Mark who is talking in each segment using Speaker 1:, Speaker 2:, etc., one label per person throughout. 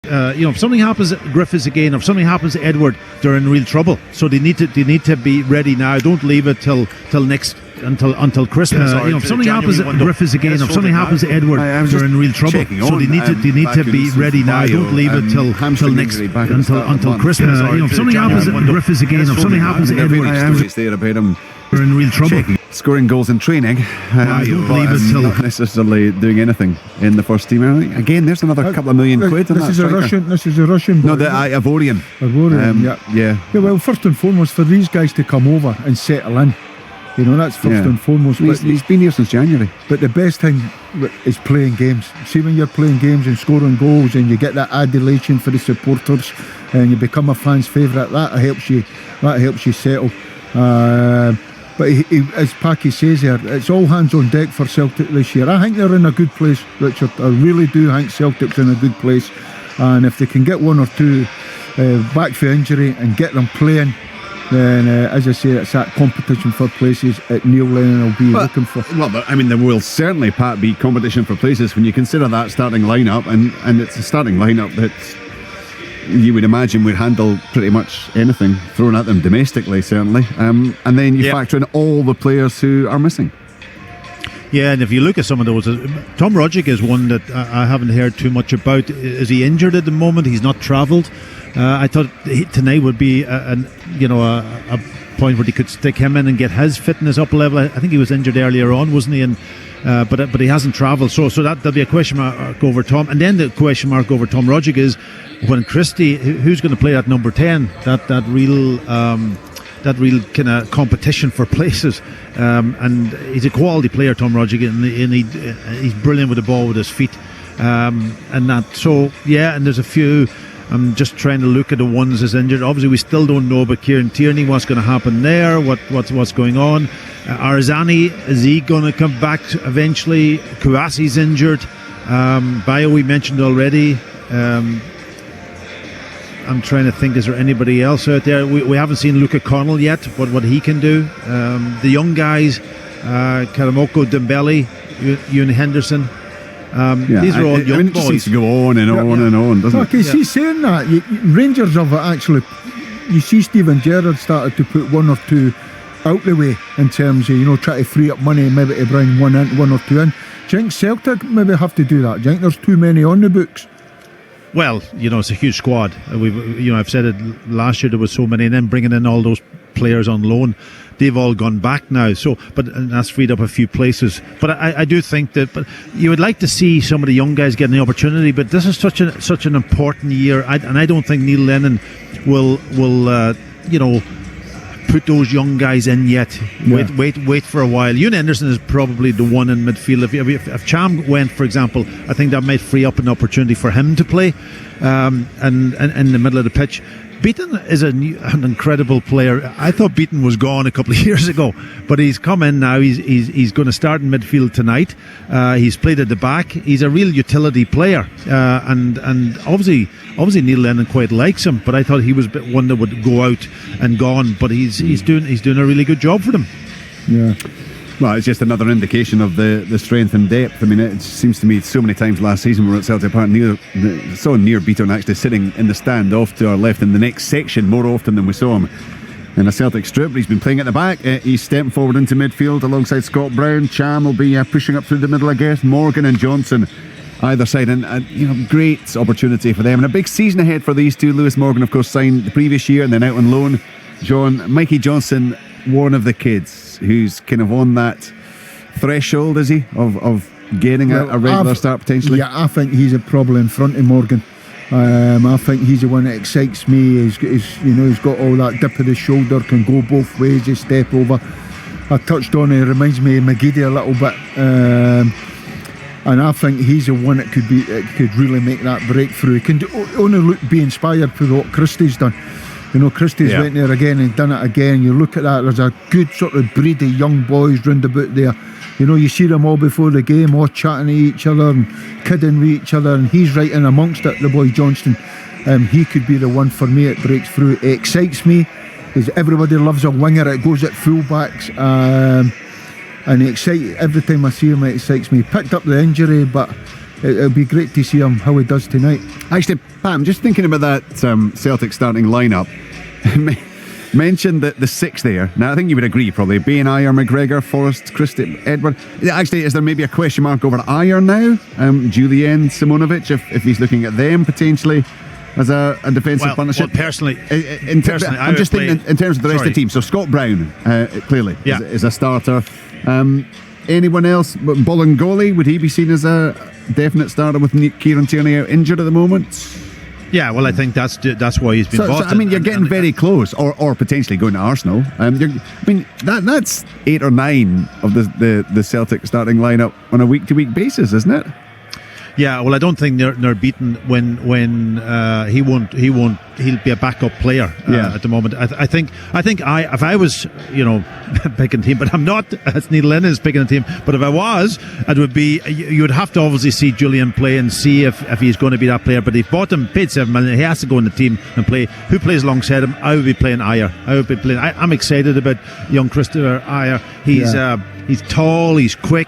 Speaker 1: If something happens at Griffiths again, or if something happens to Edward, they're in real trouble. So they need to be ready now. Don't leave it till until Christmas. If something happens at Griffiths again, or if something happens to Edward, they're in real trouble. So they need to be ready now. Don't leave it till next until Christmas. If something happens at Griffiths again, or if something happens to Edward, they're in real trouble.
Speaker 2: Scoring goals in training,
Speaker 1: don't leave it till
Speaker 2: not necessarily doing anything in the first team. Again, there's another couple of million quid.
Speaker 3: This is a Russian.
Speaker 2: No, the Ivorian.
Speaker 3: Yeah. Well, first and foremost, for these guys to come over and settle in, that's first and foremost.
Speaker 2: He's been here since January.
Speaker 3: But the best thing is playing games. See, when you're playing games and scoring goals, and you get that adulation for the supporters, and you become a fan's favourite, that helps you settle. But as Packy says here, it's all hands on deck for Celtic this year. I think they're in a good place, Richard. I really do think Celtic's in a good place. And if they can get one or two back for injury and get them playing, then, as I say, it's that competition for places at Neil Lennon will be looking for.
Speaker 2: Well, there will certainly, Pat, be competition for places when you consider that starting lineup, and it's a starting lineup that you would imagine would handle pretty much anything thrown at them domestically, certainly. And then you factor in all the players who are missing.
Speaker 1: Yeah, and if you look at some of those, Tom Rogic is one that I haven't heard too much about. Is he injured at the moment? He's not travelled. I thought tonight would be a point where they could stick him in and get his fitness up a level. I think he was injured earlier on, wasn't he? And but he hasn't travelled, so that'll be a question mark over Tom. And then the question mark over Tom Rogic is when Christie, who's going to play at number 10? That real kind of competition for places. And he's a quality player, Tom Rogic, and he's brilliant with the ball with his feet. And that. So yeah, and there's a few. I'm just trying to look at the ones that's injured. Obviously, we still don't know about Kieran Tierney, what's going to happen there, what's going on. Arzani, is he going to come back eventually? Kouassi's injured. Bayo, we mentioned already. I'm trying to think, is there anybody else out there? We haven't seen Luca Connell yet, what he can do. The young guys, Karamoko, Dembele, Ewan Henderson. These are all young boys.
Speaker 2: It seems to go on and on and on, doesn't it?
Speaker 3: Okay, see, saying that, Rangers have actually, you see Steven Gerrard started to put one or two out the way in terms of, try to free up money, maybe to bring one or two in. Do you think Celtic maybe have to do that? Do you think there's too many on the books?
Speaker 1: Well, it's a huge squad. I've said it last year, there was so many, and then bringing in all those players on loan, they've all gone back now. And that's freed up a few places. But I do think that, but you would like to see some of the young guys getting the opportunity. But this is such an important year, and I don't think Neil Lennon will put those young guys in yet. Wait for a while. Ewan Henderson is probably the one in midfield. If Cham went, for example, I think that might free up an opportunity for him to play, and in the middle of the pitch. Beaton is an incredible player. I thought Beaton was gone a couple of years ago, but he's come in now. He's going to start in midfield tonight. He's played at the back. He's a real utility player, and obviously Neil Lennon quite likes him. But I thought he was one that would go out and gone. But he's doing a really good job for them.
Speaker 3: Yeah.
Speaker 2: Well, it's just another indication of the strength and depth. I mean, it seems to me so many times last season we were at Celtic Park, saw Nir Beaton actually sitting in the stand off to our left in the next section more often than we saw him in a Celtic strip. He's been playing at the back. He's stepping forward into midfield alongside Scott Brown. Cham will be pushing up through the middle, I guess. Morgan and Johnson either side, and great opportunity for them and a big season ahead for these two. Lewis Morgan, of course, signed the previous year and then out on loan. Mikey Johnson, one of the kids who's kind of on that threshold, is he, of getting a regular start potentially?
Speaker 3: Yeah, I think he's a probably in front of Morgan. I think he's the one that excites me. He's got all that dip of the shoulder, can go both ways, his step over. I touched on it, reminds me of McGeady a little bit, and I think he's the one that could really make that breakthrough. He can only be inspired for what Christie's done. Christie's went there again and done it again. You look at that, there's a good sort of breed of young boys round about there. You see them all before the game, all chatting to each other and kidding with each other, and he's right in amongst it, the boy Johnston. He could be the one for me that breaks through. It excites me, because everybody loves a winger. It goes at fullbacks, and every time I see him, it excites me. Picked up the injury, but it'll be great to see him how he does tonight.
Speaker 2: Actually, Pat, I'm just thinking about that Celtic starting lineup. Mentioned the six there. Now, I think you would agree, probably. Bain, Ayer, McGregor, Forrest, Christie, Edward. Actually, is there maybe a question mark over Ayer now? Julian, Simonovic, if he's looking at them potentially as a defensive partnership?
Speaker 1: Well, personally,
Speaker 2: I'm just thinking in terms of the rest of the team. So Scott Brown, clearly, is a starter. Anyone else? Bolingoli, would he be seen as a definite starter with Kieran Tierney out injured at the moment?
Speaker 1: Yeah, well, I think that's why he's been bought.
Speaker 2: So, I mean, you're getting very close, or potentially going to Arsenal. That's 8 or 9 of the Celtic starting lineup on a week-to-week basis, isn't it?
Speaker 1: Yeah, well, I don't think they're beaten when he'll be a backup player at the moment. I think if I was picking a team, but I'm not. It's Neil Lennon is picking a team. But if I was, it would be you would have to obviously see Julian play and see if he's going to be that player. But if bought him, paid $7 million, he has to go in the team and play. Who plays alongside him? I would be playing Ayer. I'm excited about young Christopher Ayer. He's tall, he's quick,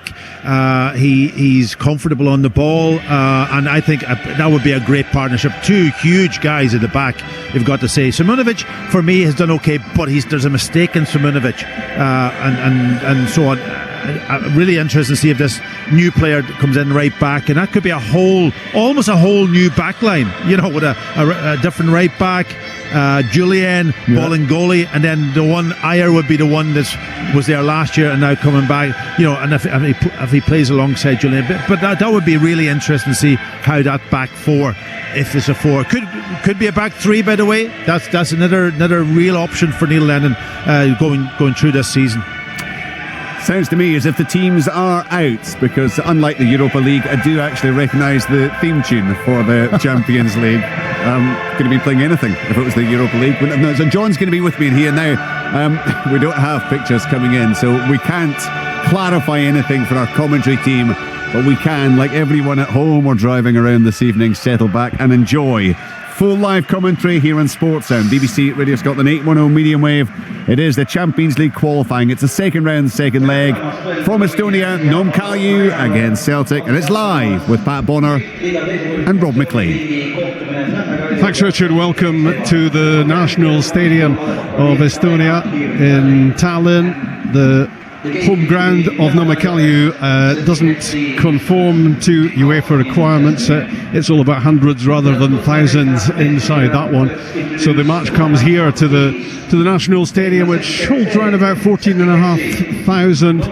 Speaker 1: he's comfortable on the ball, and I think that would be a great partnership. Two huge guys at the back, you've got to say. Simonovic, for me, has done okay, but there's a mistake in Simonovic, and so on. I'm really interested to see if this new player comes in right back, and that could be almost a whole new back line, with a different right back. Julian, Bolingoli, and then the one Ayer would be the one that was there last year and now coming back. And if he plays alongside Julian, but that would be really interesting to see how that back four, if it's a four, could be a back three. By the way, that's another real option for Neil Lennon going through this season.
Speaker 2: Sounds to me as if the teams are out, because unlike the Europa League, I do actually recognise the theme tune for the Champions League. Could have been playing anything if it was the Europa League. So John's going to be with me in here now. We don't have pictures coming in, so we can't clarify anything for our commentary team, but we can, like everyone at home or driving around this evening, settle back and enjoy full live commentary here on Sportsound, BBC Radio Scotland 810 medium wave. It is the Champions League qualifying. It's the second round, second leg from Estonia. Nome Kalju against Celtic, and it's live with Pat Bonner and Rob McLean.
Speaker 4: Thanks, Richard. Welcome to the National Stadium of Estonia in Tallinn. The home ground of Nome Kalju doesn't conform to UEFA requirements. It's all about hundreds rather than thousands inside that one. So the match comes here to the National Stadium, which holds around about 14,500,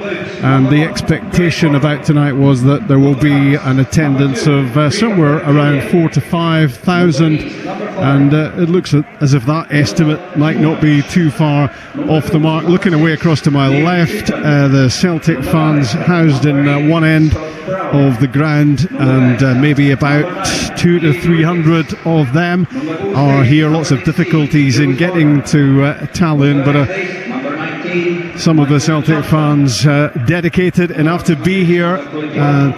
Speaker 4: and the expectation about tonight was that there will be an attendance of somewhere around 4,000 to 5,000, and it looks as if that estimate might not be too far off the mark. Looking away across to my left, the Celtic fans housed in one end of the ground, and maybe about 200 to 300 of them are here. Lots of difficulties in getting to Tallinn, but some of the Celtic fans dedicated enough to be here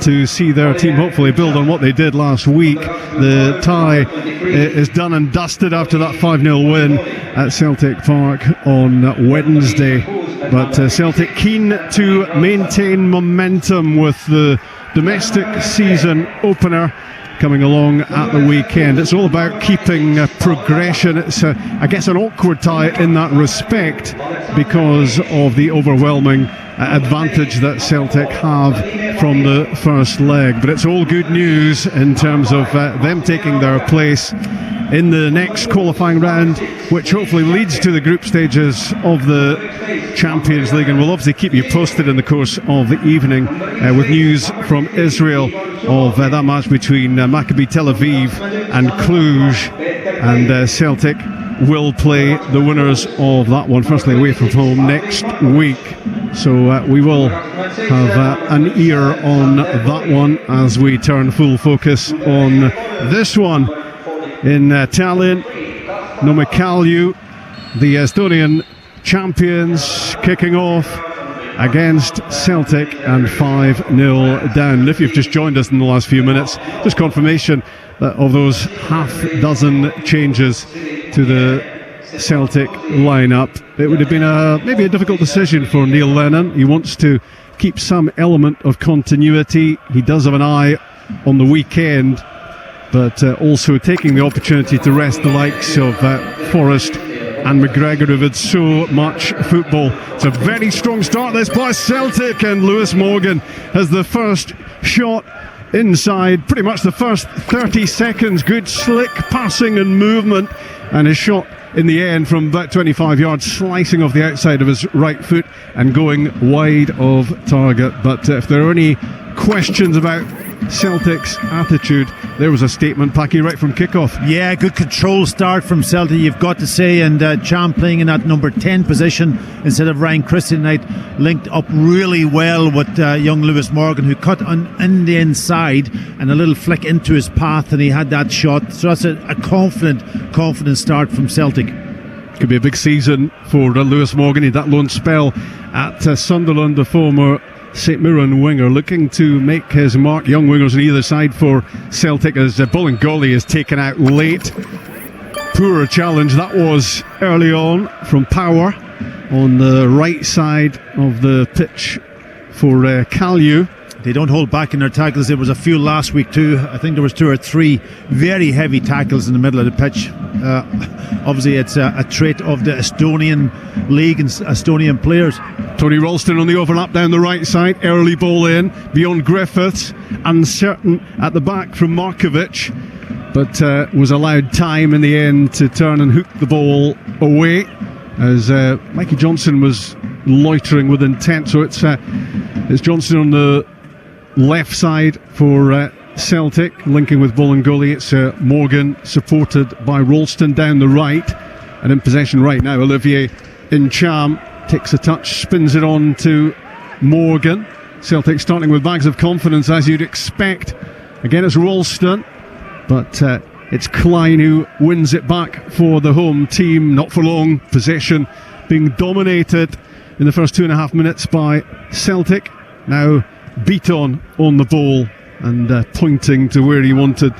Speaker 4: to see their team hopefully build on what they did last week. The tie is done and dusted after that 5-0 win at Celtic Park on Wednesday, but Celtic keen to maintain momentum with the domestic season opener coming along at the weekend. It's all about keeping progression. It's, I guess, an awkward tie in that respect because of the overwhelming advantage that Celtic have from the first leg. But it's all good news in terms of them taking their place in the next qualifying round, which hopefully leads to the group stages of the Champions League. And we'll obviously keep you posted in the course of the evening with news from Israel of that match between Maccabi Tel Aviv and Cluj, and Celtic will play the winners of that one, firstly away from home, next week. So we will have an ear on that one as we turn full focus on this one in Tallinn. Nome Kalju, the Estonian champions, kicking off against Celtic and 5-0 down. If you've just joined us in the last few minutes, just confirmation of those half dozen changes to the Celtic lineup. It would have been maybe a difficult decision for Neil Lennon. He wants to keep some element of continuity. He does have an eye on the weekend, but also taking the opportunity to rest the likes of Forrest and McGregor, who've had so much football. It's a very strong start this by Celtic, and Lewis Morgan has the first shot inside pretty much the first 30 seconds. Good slick passing and movement, and his shot in the end from about 25 yards, slicing off the outside of his right foot and going wide of target. But if there are any questions about Celtic's attitude, there was a statement, Packy, right from kickoff.
Speaker 1: Yeah, good control start from Celtic, you've got to say, and Cham playing in that number 10 position instead of Ryan Christian Knight, linked up really well with young Lewis Morgan, who cut in the inside and a little flick into his path, and he had that shot. So that's a confident start from Celtic.
Speaker 4: Could be a big season for Lewis Morgan. He had that loan spell at Sunderland, the former St Mirren winger, looking to make his mark. Young wingers on either side for Celtic, as Bolingoli is taken out late. Poor challenge that was early on from Power on the right side of the pitch for Kalju.
Speaker 1: They don't hold back in their tackles. There was a few last week too. I think there was 2 or 3 very heavy tackles in the middle of the pitch. Obviously it's a trait of the Estonian league and Estonian players.
Speaker 4: Tony Ralston on the overlap down the right side. Early ball in beyond Griffiths. Uncertain at the back from Markovic, but was allowed time in the end to turn and hook the ball away, as Mikey Johnson was loitering with intent. So it's Johnson on the left side for Celtic, linking with Bolingoli. It's Morgan, supported by Ralston down the right, and in possession right now. Olivier Incham takes a touch, spins it on to Morgan. Celtic starting with bags of confidence, as you'd expect. Again, it's Ralston, but it's Klein who wins it back for the home team. Not for long. Possession being dominated in the first 2.5 minutes by Celtic. Now Beaton on the ball and pointing to where he wanted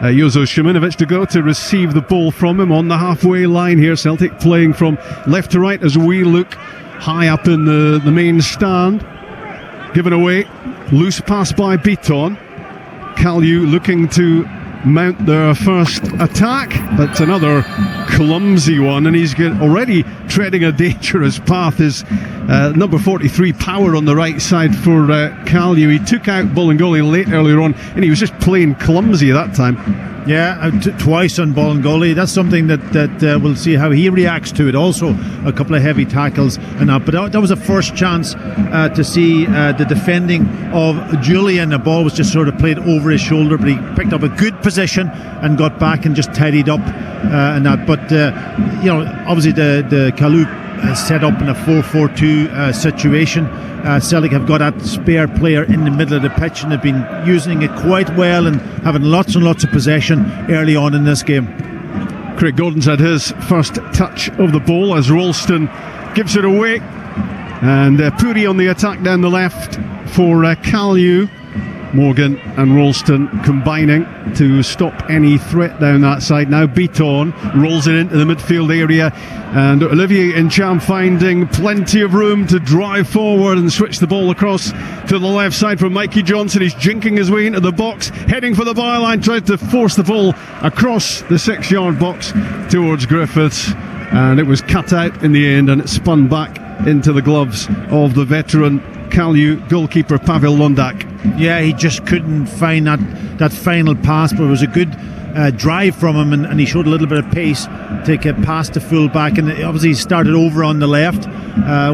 Speaker 4: Jozo Šiminović to go to receive the ball from him on the halfway line here. Celtic playing from left to right as we look high up in the main stand. Given away, loose pass by Beaton. Kalju looking to mount their first attack, but another clumsy one, and he's already treading a dangerous path. Is number 43 Power on the right side for Kalju. He took out Bolingoli late earlier on, and he was just plain clumsy at that time.
Speaker 1: Yeah, twice on Bolingoli. That's something that we'll see how he reacts to it. Also, a couple of heavy tackles and that. But that was a first chance to see the defending of Julian. The ball was just sort of played over his shoulder, but he picked up a good position and got back and just tidied up and that. But obviously the Kalju set up in a 4-4-2 situation. Celtic have got that spare player in the middle of the pitch, and they've been using it quite well and having lots and lots of possession early on in this game.
Speaker 4: Craig Gordon's had his first touch of the ball as Ralston gives it away, and Puri on the attack down the left for Kalju. Morgan and Ralston combining to stop any threat down that side. Now Beaton rolls it into the midfield area, and Olivier Incham finding plenty of room to drive forward and switch the ball across to the left side from Mikey Johnson. He's jinking his way into the box, heading for the byline, tried to force the ball across the 6-yard box towards Griffiths, and it was cut out in the end, and it spun back into the gloves of the veteran Kalju goalkeeper Pavel Londak.
Speaker 1: Yeah, he just couldn't find that final pass, but it was a good drive from him, and he showed a little bit of pace to get past the full back, and obviously he started over on the left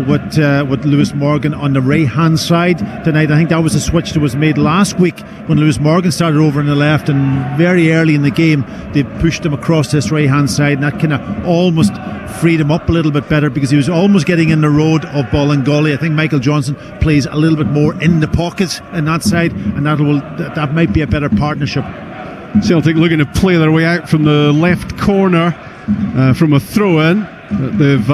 Speaker 1: with Lewis Morgan on the right hand side tonight. I think that was a switch that was made last week when Lewis Morgan started over on the left, and very early in the game they pushed him across this right hand side, and that kind of almost freed him up a little bit better, because he was almost getting in the road of Bolingoli. I think Michael Johnson plays a little bit more in the pocket in that side, and that might be a better partnership.
Speaker 4: Celtic looking to play their way out from the left corner from a throw-in. They've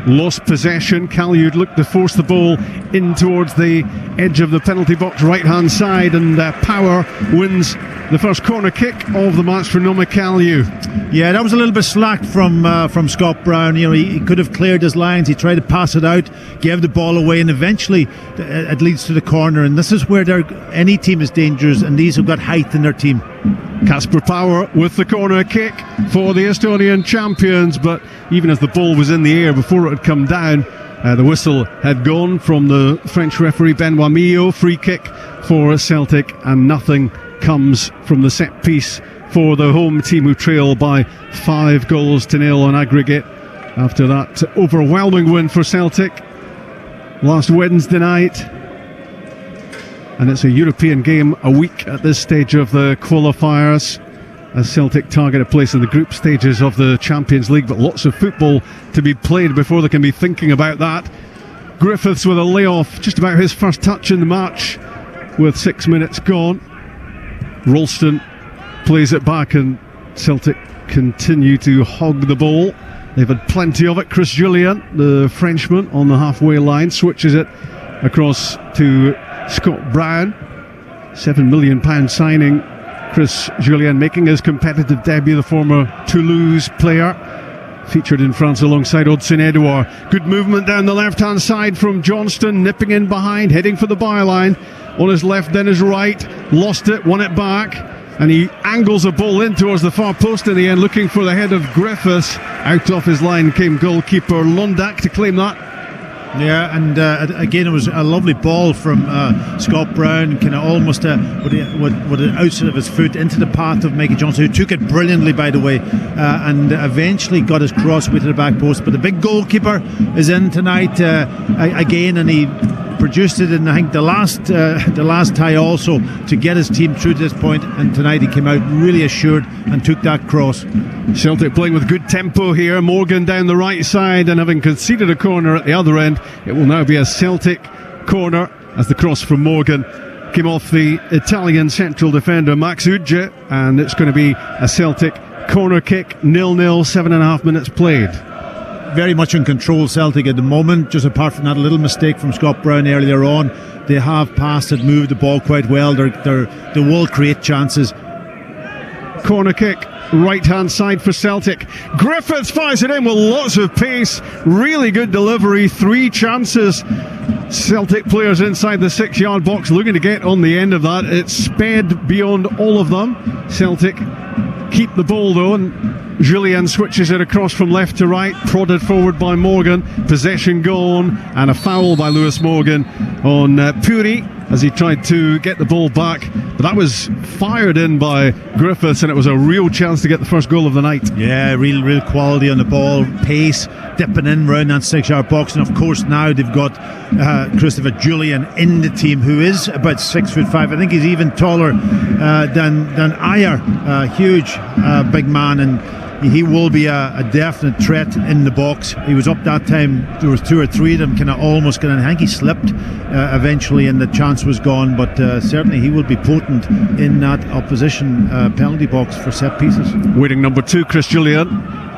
Speaker 4: lost possession. Calude looked to force the ball in towards the edge of the penalty box, right hand side, and Power wins the first corner kick of the match for Noma Calue.
Speaker 1: Yeah, that was a little bit slack from Scott Brown. You know, he could have cleared his lines. He tried to pass it out, gave the ball away, and eventually it leads to the corner. And this is where any team is dangerous, and these have got height in their team.
Speaker 4: Kasper Power with the corner kick for the Estonian champions, but even as the ball was in the air before it had come down, the whistle had gone from the French referee Benoit Millot. Free kick for Celtic, and nothing comes from the set piece for the home team, who trail by 5-0 on aggregate after that overwhelming win for Celtic last Wednesday night. And it's a European game a week at this stage of the qualifiers, as Celtic target a place in the group stages of the Champions League, but lots of football to be played before they can be thinking about that. Griffiths with a layoff, just about his first touch in the match with 6 minutes gone. Ralston plays it back, and Celtic continue to hog the ball. They've had plenty of it. Chris Jullien, the Frenchman, on the halfway line, switches it across to Scott Brown. £7 million signing. Chris Jullien making his competitive debut, the former Toulouse player, featured in France alongside Odsonne Edouard. Good movement down the left-hand side from Johnston, nipping in behind, heading for the byline. On his left, then his right. Lost it, won it back, and he angles a ball in towards the far post in the end, looking for the head of Griffiths. Out off his line came goalkeeper Lundak to claim that.
Speaker 1: Yeah, and again, it was a lovely ball from Scott Brown, kind of almost with the outside of his foot into the path of Mikey Johnson, who took it brilliantly, by the way, and eventually got his cross way to the back post. But the big goalkeeper is in tonight again, and he produced it in, I think, the last tie also, to get his team through to this point. And tonight he came out really assured and took that cross.
Speaker 4: Celtic playing with good tempo here. Morgan down the right side, and having conceded a corner at the other end, it will now be a Celtic corner as the cross from Morgan came off the Italian central defender Max Ugge, and it's going to be a Celtic corner kick. 0-0, 7.5 minutes played.
Speaker 1: Very much in control, Celtic, at the moment, just apart from that little mistake from Scott Brown earlier on. They have passed it, moved the ball quite well. They will create chances.
Speaker 4: Corner kick, right hand side for Celtic. Griffiths fires it in with lots of pace. Really good delivery. 3 chances. Celtic players inside the 6-yard box looking to get on the end of that. It's sped beyond all of them. Celtic keep the ball though, and Jullien switches it across from left to right, prodded forward by Morgan. Possession gone, and a foul by Lewis Morgan on Puri as he tried to get the ball back. But that was fired in by Griffiths, and it was a real chance to get the first goal of the night.
Speaker 1: Yeah, real quality on the ball, pace, dipping in round that 6-yard box. And of course now they've got Christopher Jullien in the team, who is about 6'5". I think he's even taller than Ayer. Huge big man, and he will be a definite threat in the box. He was up that time. There was 2 or 3 of them I think he slipped eventually, and the chance was gone. But certainly he will be potent in that opposition penalty box for set pieces.
Speaker 4: Waiting number 2, Chris Jullien,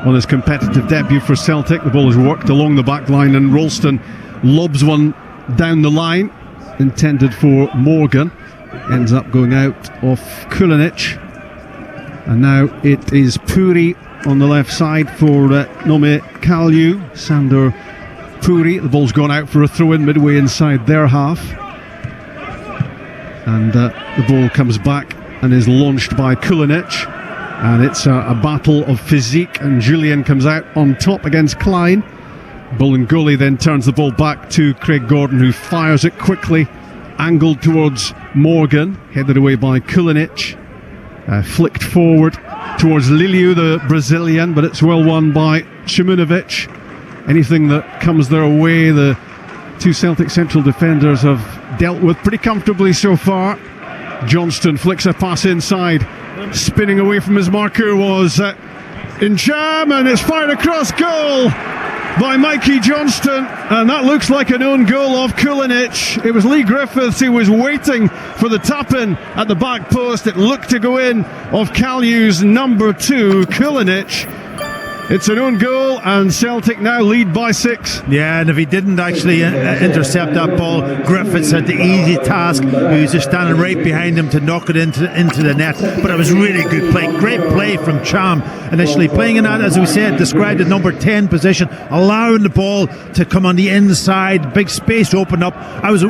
Speaker 4: on his competitive debut for Celtic. The ball is worked along the back line, and Ralston lobs one down the line, intended for Morgan. Ends up going out off Kulinic. And now it is Puri on the left side for Nome Calue. Sander Puri. The ball's gone out for a throw-in midway inside their half. And the ball comes back and is launched by Kulinic. And it's a battle of physique, and Jullien comes out on top against Klein. Bolingoli then turns the ball back to Craig Gordon, who fires it quickly, angled towards Morgan, headed away by Kulinic. Flicked forward towards Liliu, the Brazilian, but it's well won by Shimunovic. Anything that comes their way, the 2 Celtic central defenders have dealt with pretty comfortably so far. Johnston flicks a pass inside, spinning away from his marker was Incham, and it's fired across goal by Mikey Johnston, and that looks like an own goal of Kulinic. It was Lee Griffiths who was waiting for the tap-in at the back post. It looked to go in of Calue's number 2, Kulinic. It's an own goal, and Celtic now lead by 6.
Speaker 1: Yeah, and if he didn't actually intercept that ball, Griffiths had the easy task. He was just standing right behind him to knock it into the net. But it was really good play. Great play from Cham initially. Playing in that, as we said, described the number 10 position, allowing the ball to come on the inside, big space open up. I was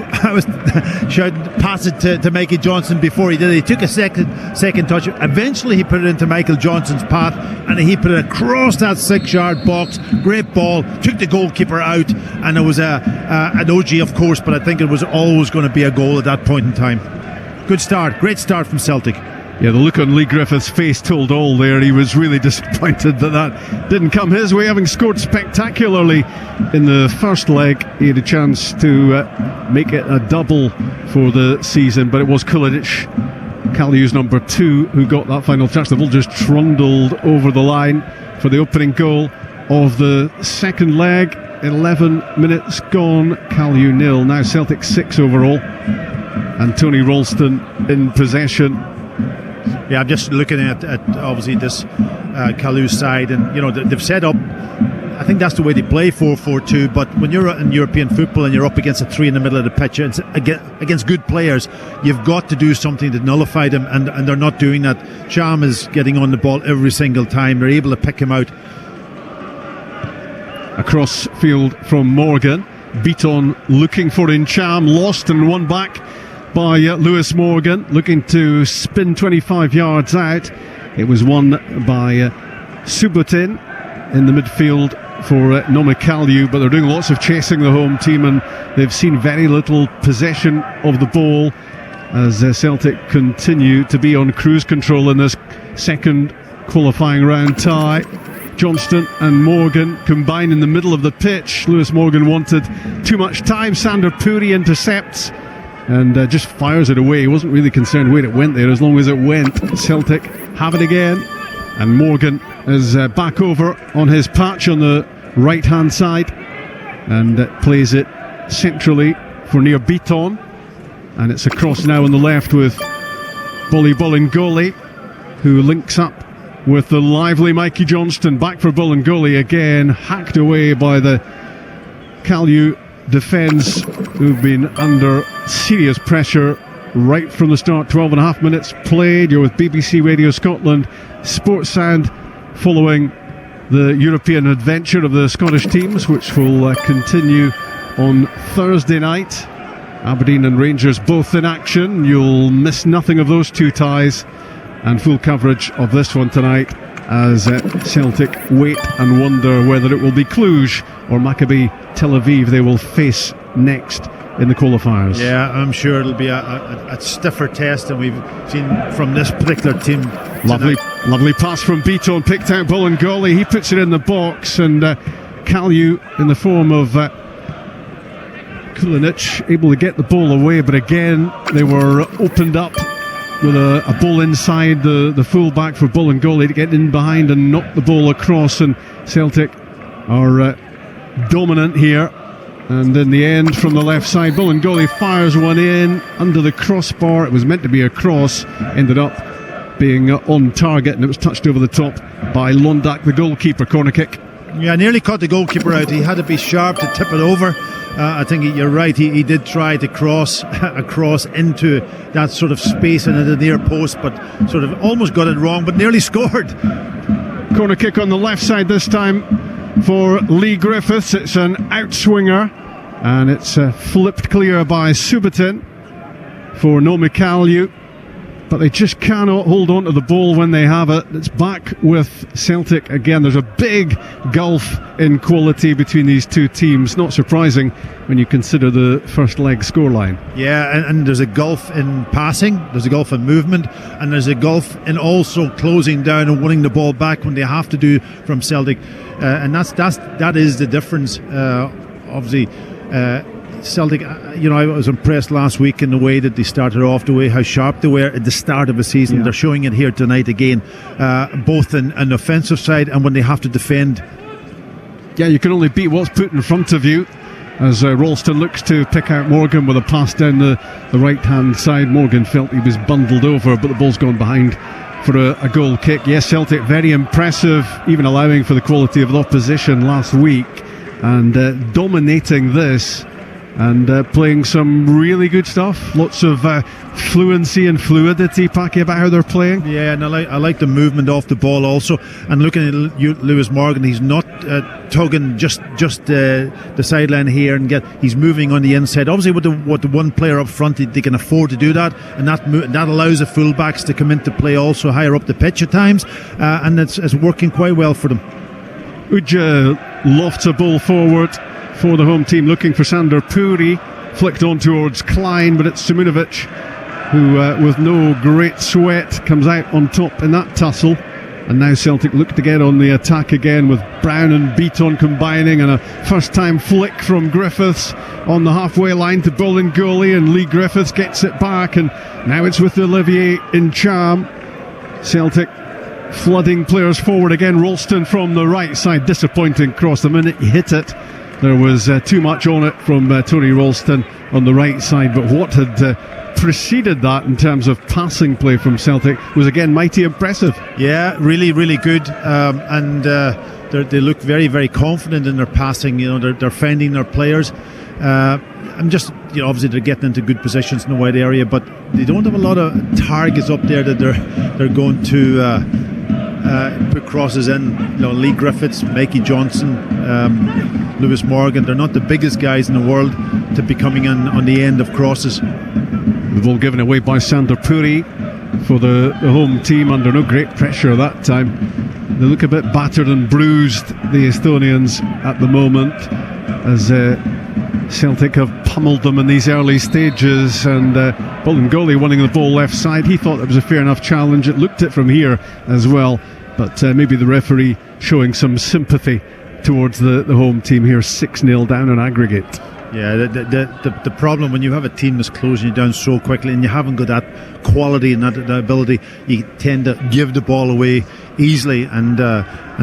Speaker 1: shouting, pass it to Mikey Johnson before he did it. He took a second touch. Eventually he put it into Michael Johnson's path, and he put it across that 6-yard box. Great ball, took the goalkeeper out, and it was an OG, of course, but I think it was always going to be a goal at that point in time. Good start, great start from Celtic.
Speaker 4: Yeah, the look on Lee Griffiths' face told all there. He was really disappointed that didn't come his way, having scored spectacularly in the first leg. He had a chance to make it a double for the season, but it was Kulinic, Kalyu's number 2, who got that final touch. The ball just trundled over the line for the opening goal of the second leg. 11 minutes gone, Kalyu 0. Now Celtic 6 overall, and Tony Ralston in possession.
Speaker 1: Yeah, I'm just looking at obviously this Kalu side, and you know they've set up. I think that's the way they play 4-4-2. But when you're in European football and you're up against a 3 in the middle of the pitch against good players, you've got to do something to nullify them, and they're not doing that. Cham is getting on the ball every single time. They're able to pick him out.
Speaker 4: Across field from Morgan, Beaton looking for Cham, lost and won back by Lewis Morgan, looking to spin 25 yards out. It was won by Subotin in the midfield for Nomikalu, but they're doing lots of chasing, the home team, and they've seen very little possession of the ball as Celtic continue to be on cruise control in this second qualifying round tie. Johnston and Morgan combine in the middle of the pitch. Lewis Morgan wanted too much time. Sander Puri intercepts and just fires it away. He wasn't really concerned where it went there, as long as it went. Celtic have it again, and Morgan is back over on his patch on the right hand side and plays it centrally for Nir Beaton, and it's across now on the left with Bolly Bolingoli, who links up with the lively Mikey Johnston. Back for Bolingoli again, hacked away by the Kalyu defence, who've been under serious pressure right from the start. 12.5 minutes played. You're with BBC Radio Scotland Sports Sound, following the European adventure of the Scottish teams, which will continue on Thursday night. Aberdeen and Rangers both in action. You'll miss nothing of those two ties, and full coverage of this one tonight as Celtic wait and wonder whether it will be Cluj or Maccabi Tel Aviv they will face next in the qualifiers.
Speaker 1: Yeah, I'm sure it'll be a stiffer test than we've seen from this particular team.
Speaker 4: Lovely pass from Beaton, picked out Bolingoli. He puts it in the box, and Kalyu, in the form of Kulinic, able to get the ball away, but again they were opened up with a ball inside the full-back for Bolingoli to get in behind and knock the ball across, and Celtic are dominant here. And in the end, from the left side, Bolingoli fires one in under the crossbar. It was meant to be a cross, ended up being on target, and it was touched over the top by Londak, the goalkeeper. Corner kick.
Speaker 1: Yeah, nearly caught the goalkeeper out. He had to be sharp to tip it over. I think you're right. He did try to cross across into that sort of space and into the near post, but sort of almost got it wrong, but nearly scored.
Speaker 4: Corner kick on the left side this time for Lee Griffiths. It's an outswinger, and it's flipped clear by Subotin for Nomikalu, but they just cannot hold on to the ball when they have it. It's back with Celtic again. There's a big gulf in quality between these two teams. Not surprising when you consider the first leg scoreline.
Speaker 1: Yeah, and there's a gulf in passing, there's a gulf in movement, and there's a gulf in also closing down and winning the ball back when they have to do from Celtic. And that is the difference. Obviously, Celtic, I was impressed last week in the way that they started off, the way how sharp they were at the start of the season. Yeah. They're showing it here tonight again, both in an offensive side and when they have to defend.
Speaker 4: Yeah, you can only beat what's put in front of you, as Ralston looks to pick out Morgan with a pass down the right hand side. Morgan felt he was bundled over, but the ball's gone behind for a goal kick. Yes, Celtic very impressive, even allowing for the quality of the opposition last week, and dominating this and playing some really good stuff. Lots of fluency and fluidity, Paki, about how they're playing.
Speaker 1: Yeah, and I like the movement off the ball also. And looking at Lewis Morgan, he's not tugging just the sideline here and he's moving on the inside. Obviously, with the one player up front, they can afford to do that, and that allows the fullbacks to come into play also higher up the pitch at times, and it's working quite well for them.
Speaker 4: Uja lofts a ball forward for the home team, looking for Sander Puri, flicked on towards Klein, but it's Simunovic who, with no great sweat, comes out on top in that tussle. And now Celtic look to get on the attack again, with Brown and Beaton combining, and a first-time flick from Griffiths on the halfway line to Bolingoli, and Lee Griffiths gets it back, and now it's with Olivier Incham. Celtic flooding players forward again. Ralston from the right side, disappointing cross. The minute he hit it, there was too much on it from Tony Ralston on the right side, but what had preceded that in terms of passing play from Celtic was again mighty impressive.
Speaker 1: Yeah, really, really good, and they look very, very confident in their passing. You know, they're fending their players. I'm just, obviously they're getting into good positions in the wide area, but they don't have a lot of targets up there that they're going to put crosses in. Lee Griffiths, Mikey Johnson, Lewis Morgan, they're not the biggest guys in the world to be coming in on the end of crosses.
Speaker 4: The ball given away by Sander Puri for the home team under no great pressure that time. They look a bit battered and bruised, the Estonians, at the moment, as Celtic have pummeled them in these early stages, and Bolingoli winning the ball left side. He thought it was a fair enough challenge. It looked it from here as well, but maybe the referee showing some sympathy towards the home team here. 6-0 down on aggregate.
Speaker 1: Yeah, the problem when you have a team that's closing you down so quickly and you haven't got that quality and that ability, you tend to give the ball away easily. And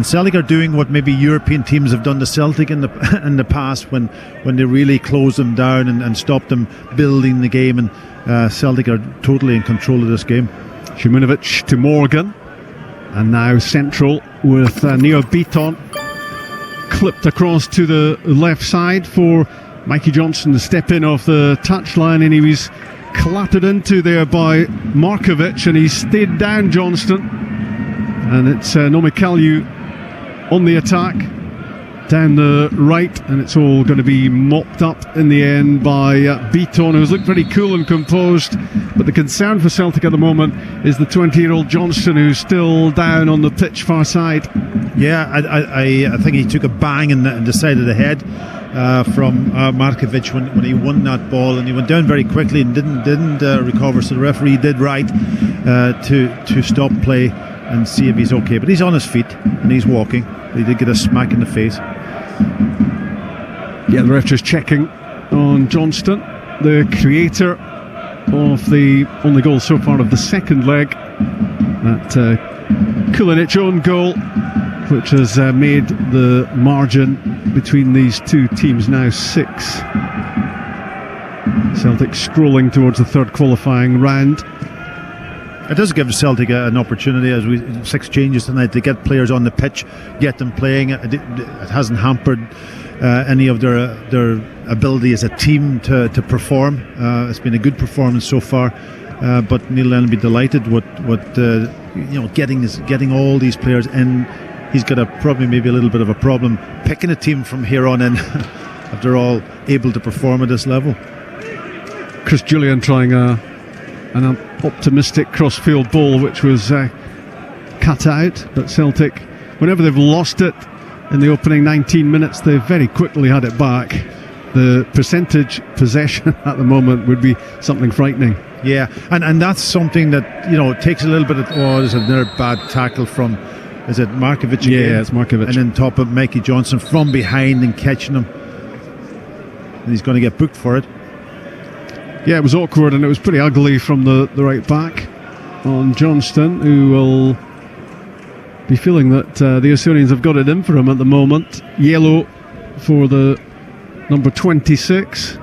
Speaker 1: Celtic are doing what maybe European teams have done to Celtic in the past when they really close them down and stop them building the game. And Celtic are totally in control of this game.
Speaker 4: Simunovic to Morgan, and now central with Neo Beaton, clipped across to the left side for Mikey Johnson to step in off the touchline, and he was clattered into there by Markovic, and he stayed down Johnston, and it's Nomikalu on the attack down the right, and it's all going to be mopped up in the end by Beaton, who's looked very cool and composed. But the concern for Celtic at the moment is the 20-year-old Johnston, who's still down on the pitch far side.
Speaker 1: Yeah, I think he took a bang in the side of the head from Markovic when he won that ball, and he went down very quickly and didn't recover. So the referee did right to stop play and see if he's okay. But he's on his feet and he's walking. He did get a smack in the face.
Speaker 4: Yeah, the ref just checking on Johnston, the creator of the only goal so far of the second leg. That Kulinic own goal, which has made the margin between these two teams now 6. Celtic strolling towards the third qualifying round.
Speaker 1: It does give Celtic an opportunity, as 6 changes tonight, to get players on the pitch, get them playing. It hasn't hampered any of their ability as a team to perform. It's been a good performance so far, but Neil Lennon will be delighted with getting all these players in. He's got probably maybe a little bit of a problem picking a team from here on in if they're all able to perform at this level.
Speaker 4: Chris Julian trying an optimistic cross-field ball, which was cut out, but Celtic, whenever they've lost it in the opening 19 minutes, they've very quickly had it back. The percentage possession at the moment would be something frightening.
Speaker 1: Yeah, and that's something that takes a little bit of, there's another bad tackle from, is it Markovic again?
Speaker 4: Yeah, it's Markovic.
Speaker 1: And then top of Mikey Johnson from behind and catching him, and he's going to get booked for it.
Speaker 4: Yeah, it was awkward, and it was pretty ugly from the right back on Johnston, who will be feeling that the Estonians have got it in for him at the moment. Yellow for the number 26,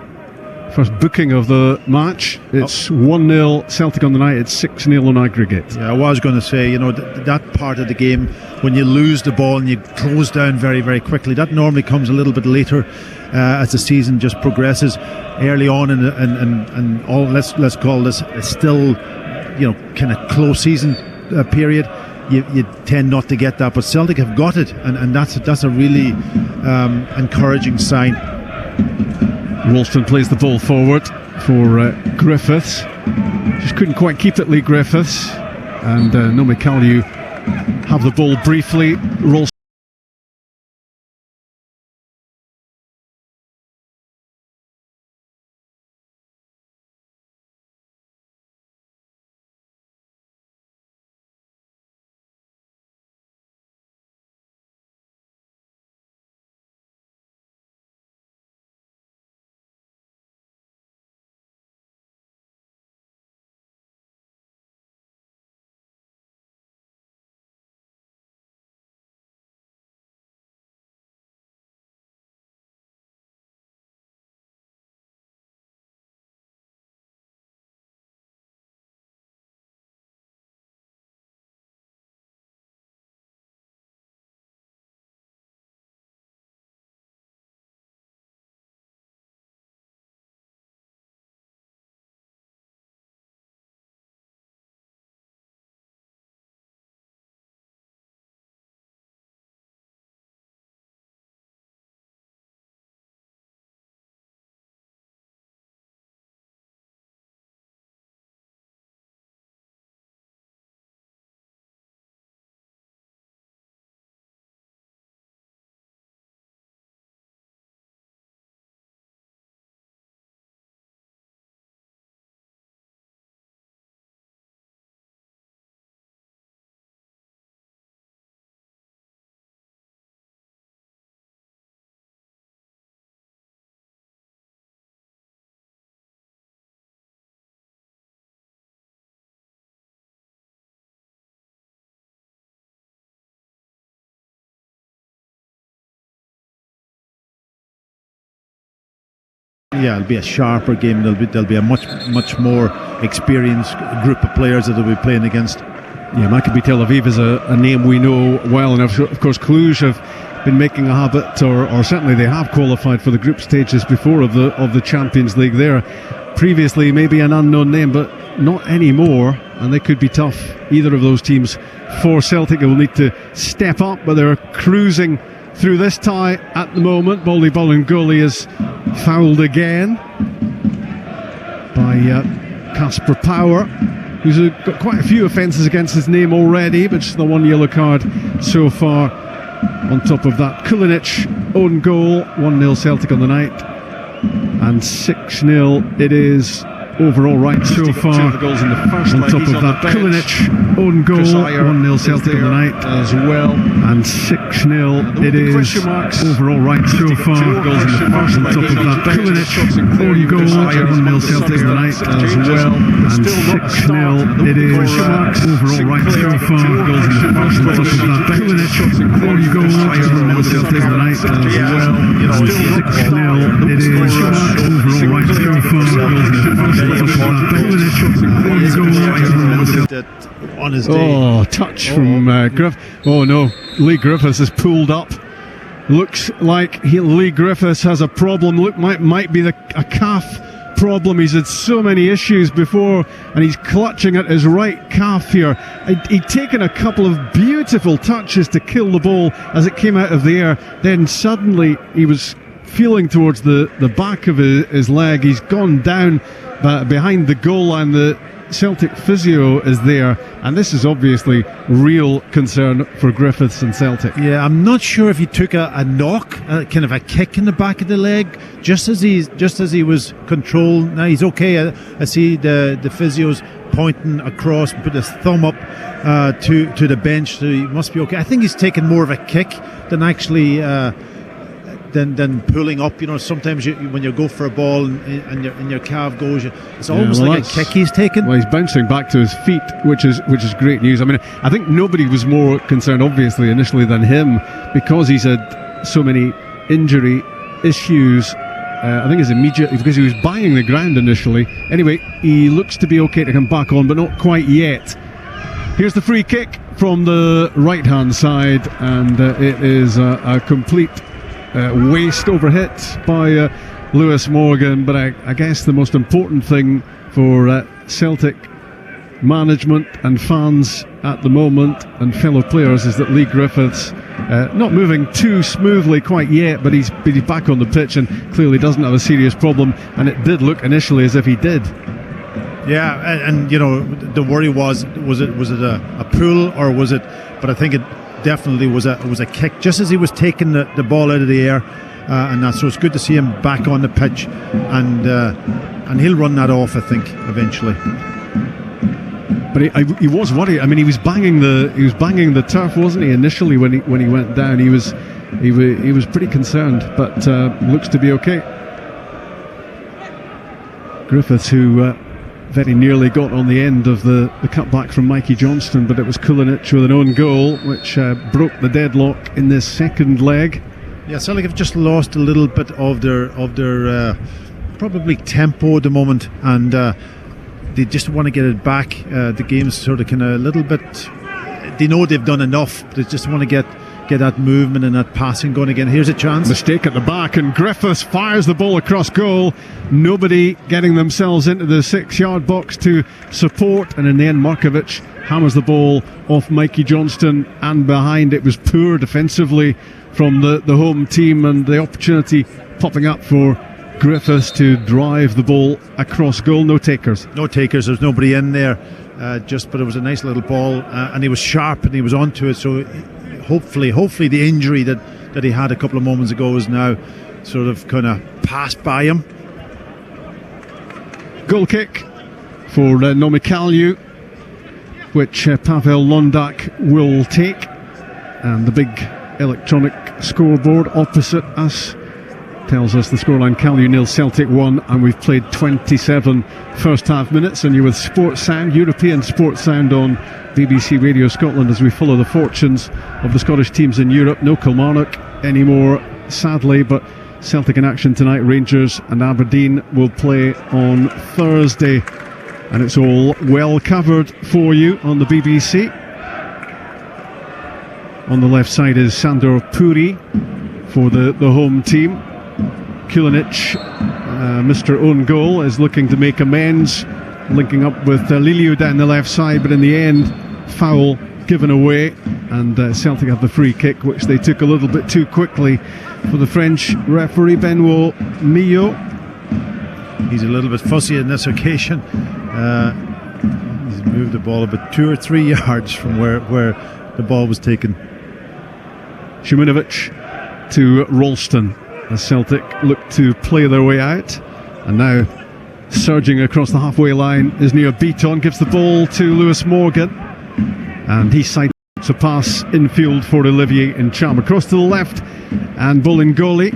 Speaker 4: first booking of the match. It's 1-0 Celtic on the night. It's 6-0 on aggregate.
Speaker 1: Yeah, I was going to say, that part of the game when you lose the ball and you close down very, very quickly, that normally comes a little bit later as the season just progresses. Early on and all, let's call this a still, kind of close season period. You tend not to get that, but Celtic have got it, and that's a really encouraging sign.
Speaker 4: Ralston plays the ball forward for Griffiths. Just couldn't quite keep it, Lee Griffiths. And Nomikaliu have the ball briefly. Ralston.
Speaker 1: Yeah, it'll be a sharper game. There'll be a much more experienced group of players that they'll be playing against.
Speaker 4: Yeah, Maccabi Tel Aviv is a name we know well, and of course Cluj have been making a habit, or certainly they have qualified for the group stages before of the Champions League. There, previously maybe an unknown name, but not anymore, and they could be tough. Either of those teams for Celtic will need to step up, but they're cruising through this tie at the moment. Baldy Bolingoli is fouled again by Kasper Power, who's got quite a few offences against his name already, but just the one yellow card so far. On top of that, Kulinic own goal. 1-0 Celtic on the night, and 6-0 it is overall right so far.
Speaker 5: The goals in the first
Speaker 4: on top of that, Kulinic own goal. 1-0 Celtic on the night
Speaker 5: as well,
Speaker 4: and 6-0 it is overall right so far.
Speaker 5: Goals in the first
Speaker 4: on top of that, Kulinic own goal. 1-0 Celtic on the night as well, and 6-0 it is overall right so far. Goals in the first on top of that, Kulinic own goal. 1-0 Celtic on the night as well, and 6-0 it is overall right so far. Goals in the first.
Speaker 1: On his day.
Speaker 4: Oh, touch from Griff. Oh no, Lee Griffiths is pulled up. Looks like Lee Griffiths has a problem. Might be a calf problem. He's had so many issues before, and he's clutching at his right calf here. He'd taken a couple of beautiful touches to kill the ball as it came out of the air. Then suddenly he was feeling towards the back of his leg. He's gone down behind the goal line. The Celtic physio is there, and this is obviously real concern for Griffiths and Celtic.
Speaker 1: Yeah, I'm not sure if he took a knock, kind of a kick in the back of the leg, just as he was controlled. Now he's okay. I see the physio's pointing across, put his thumb up to the bench, so he must be okay. I think he's taken more of a kick than actually than pulling up. Sometimes when you go for a ball and your calf goes, it's almost like a kick he's taken.
Speaker 4: Well, he's bouncing back to his feet, which is great news. I mean, I think nobody was more concerned, obviously, initially than him, because he's had so many injury issues I think his immediate, because he was banging the ground initially. Anyway, he looks to be okay to come back on, but not quite yet. Here's the free kick from the right hand side, and it is a complete waste overhit by Lewis Morgan. But I guess the most important thing for Celtic management and fans at the moment and fellow players is that Leigh Griffiths not moving too smoothly quite yet, but he's back on the pitch and clearly doesn't have a serious problem, and it did look initially as if he did.
Speaker 1: Yeah, and you know, the worry was it a pull or was it, but I think it definitely was a kick just as he was taking the ball out of the air, and that, so it's good to see him back on the pitch, and he'll run that off, I think, eventually.
Speaker 4: But he was worried. I mean, he was banging the turf, wasn't he? Initially, when he went down, he was pretty concerned. But looks to be okay. Griffiths, who very nearly got on the end of the cutback from Mikey Johnston, but it was Kulinic with an own goal, which broke the deadlock in this second leg.
Speaker 1: Yeah, Celtic have just lost a little bit of their probably tempo at the moment, and they just want to get it back. The game's sort of kind of a little bit, they know they've done enough, they just want to get that movement and that passing going again. Here's a chance.
Speaker 4: Mistake at the back, and Griffiths fires the ball across goal. Nobody getting themselves into the 6-yard box to support, and in the end Markovic hammers the ball off Mikey Johnston and behind. It was poor defensively from the home team, and the opportunity popping up for Griffiths to drive the ball across goal. No takers.
Speaker 1: There's nobody in there, but it was a nice little ball, and he was sharp and he was onto it, so hopefully the injury that he had a couple of moments ago is now sort of kind of passed by him.
Speaker 4: Goal kick for Nomikalju, which Pavel Londak will take, and the big electronic scoreboard opposite us tells us the scoreline: Kalju 0, Celtic 1, and we've played 27 first half minutes. And you're with Sports Sound, European Sports Sound, on BBC Radio Scotland as we follow the fortunes of the Scottish teams in Europe. No Kilmarnock anymore, sadly, but Celtic in action tonight. Rangers and Aberdeen will play on Thursday, and it's all well covered for you on the BBC. On the left side is Sandor Puri for the home team. Kulinic, Mr. Own Goal, is looking to make amends, linking up with Liliou down the left side, but in the end, foul given away, and Celtic have the free kick, which they took a little bit too quickly for the French referee, Benoit Millot.
Speaker 1: He's a little bit fussy on this occasion. He's moved the ball about 2 or 3 yards from where the ball was taken.
Speaker 4: Simunovic to Ralston as Celtic look to play their way out, and now surging across the halfway line is Neo Beaton, gives the ball to Lewis Morgan, and he sights a pass infield for Olivier Ntcham across to the left, and Bolingoli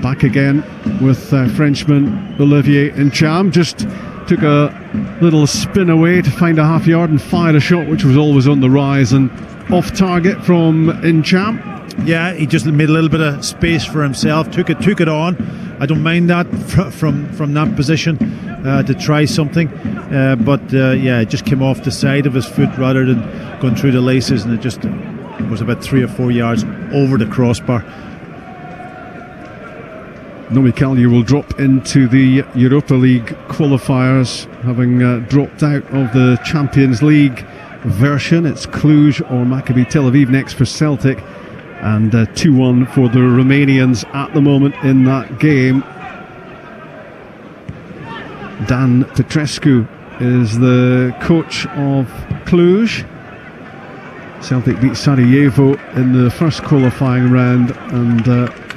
Speaker 4: back again with Frenchman Olivier Ntcham. Just took a little spin away to find a half yard and fired a shot which was always on the rise and off target from Ntcham.
Speaker 1: Yeah, he just made a little bit of space for himself, took it on. I don't mind that from that position to try something, but it just came off the side of his foot rather than going through the laces, and it was about 3 or 4 yards over the crossbar.
Speaker 4: Nomikalju will drop into the Europa League qualifiers, having dropped out of the Champions League version. It's Cluj or Maccabi Tel Aviv next for Celtic, and 2-1 for the Romanians at the moment in that game. Dan Petrescu is the coach of Cluj. Celtic beat Sarajevo in the first qualifying round, and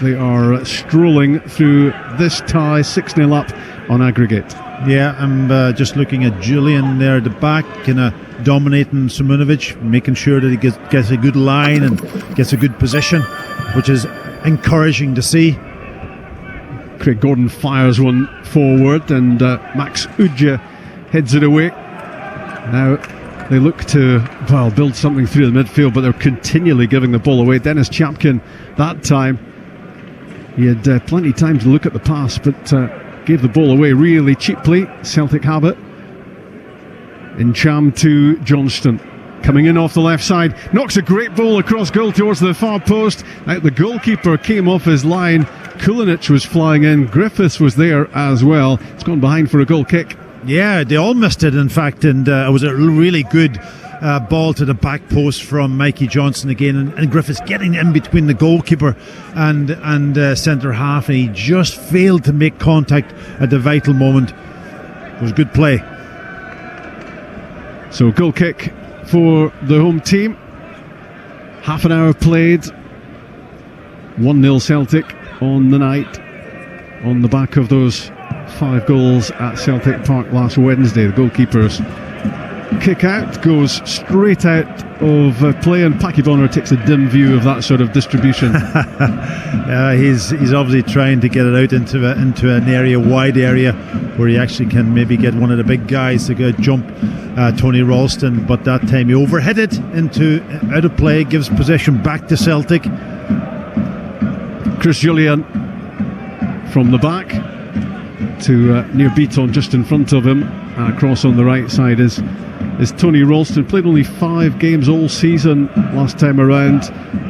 Speaker 4: they are strolling through this tie, 6-0 up on aggregate.
Speaker 1: Yeah, I'm just looking at Julian there at the back, kind of dominating Simunovic, making sure that he gets a good line and gets a good position, which is encouraging to see.
Speaker 4: Craig Gordon fires one forward, and Max Udja heads it away. Now they look to build something through the midfield, but they're continually giving the ball away. Dennis Chapkin that time He had plenty of time to look at the pass, but gave the ball away really cheaply. Celtic have it. Incham to Johnston. Coming in off the left side. Knocks a great ball across goal towards the far post. Out the goalkeeper came off his line. Kulinic was flying in. Griffiths was there as well. It's gone behind for a goal kick.
Speaker 1: Yeah, they all missed it, in fact, and it was a really good ball to the back post from Mikey Johnson again, and Griffiths getting in between the goalkeeper and centre half, and he just failed to make contact at the vital moment. It was good play.
Speaker 4: So goal kick for the home team. Half an hour played. 1-0 Celtic on the night, on the back of those 5 goals at Celtic Park last Wednesday. The goalkeeper's kick out goes straight out of play, and Paki Bonner takes a dim view of that sort of distribution.
Speaker 1: He's obviously trying to get it out into an area, wide area, where he actually can maybe get one of the big guys to go jump Tony Ralston, but that time he overhit it into out of play, gives possession back to Celtic.
Speaker 4: Chris Julian from the back to near Beaton, just in front of him, and across on the right side is Tony Ralston. Played only 5 games all season last time around.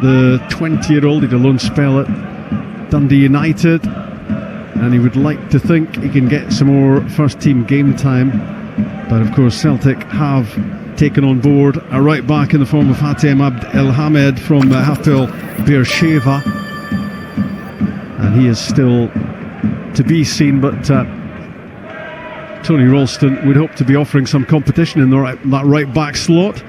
Speaker 4: The 20-year-old had a loan spell at Dundee United, and he would like to think he can get some more first team game time. But of course Celtic have taken on board a right back in the form of Hatem Abd El Hamed from Hapoel Beersheva, and he is still to be seen, but Tony Ralston would hope to be offering some competition in that right back slot,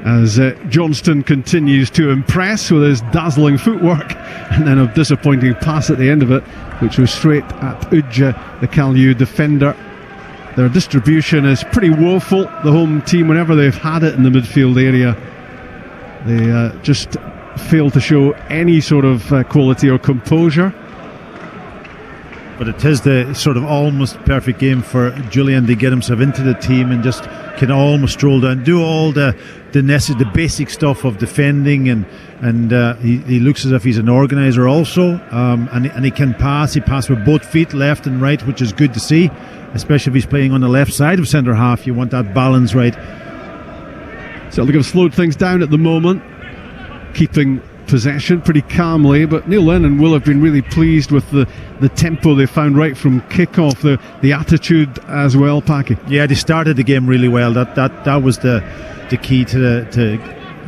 Speaker 4: as Johnston continues to impress with his dazzling footwork, and then a disappointing pass at the end of it, which was straight at Udja, the Kalyu defender. Their distribution is pretty woeful, the home team. Whenever they've had it in the midfield area, they just fail to show any sort of quality or composure.
Speaker 1: But it is the sort of almost perfect game for Julian to get himself into the team and just can almost stroll down, do all the basic stuff of defending, and he looks as if he's an organiser also, and he can pass. He passes with both feet, left and right, which is good to see, especially if he's playing on the left side of centre half. You want that balance right.
Speaker 4: Celtic have slowed things down at the moment, keeping possession pretty calmly, but Neil Lennon will have been really pleased with the tempo they found right from kick-off, the attitude as well, Paki.
Speaker 1: Yeah, they started the game really well. That was the key to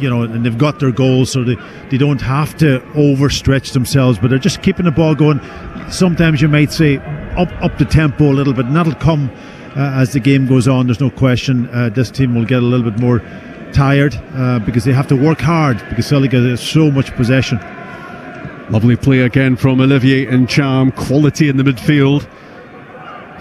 Speaker 1: and they've got their goals, so they don't have to overstretch themselves, but they're just keeping the ball going. Sometimes you might say up the tempo a little bit, and that'll come as the game goes on. There's no question this team will get a little bit more tired because they have to work hard, because Celtic has so much possession.
Speaker 4: Lovely play again from Olivier Incham. Quality in the midfield,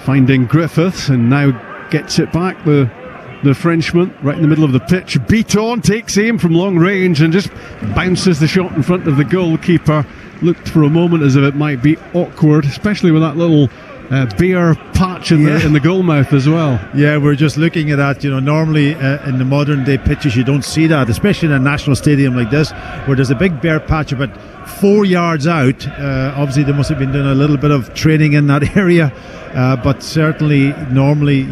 Speaker 4: finding Griffiths, and now gets it back, the Frenchman, right in the middle of the pitch. Beaton takes aim from long range and just bounces the shot in front of the goalkeeper. Looked for a moment as if it might be awkward, especially with that little bare patch in the goal mouth as well. Yeah,
Speaker 1: we're just looking at that. Normally in the modern day pitches you don't see that, especially in a national stadium like this, where there's a big bare patch about 4 yards out. Obviously they must have been doing a little bit of training in that area, but certainly normally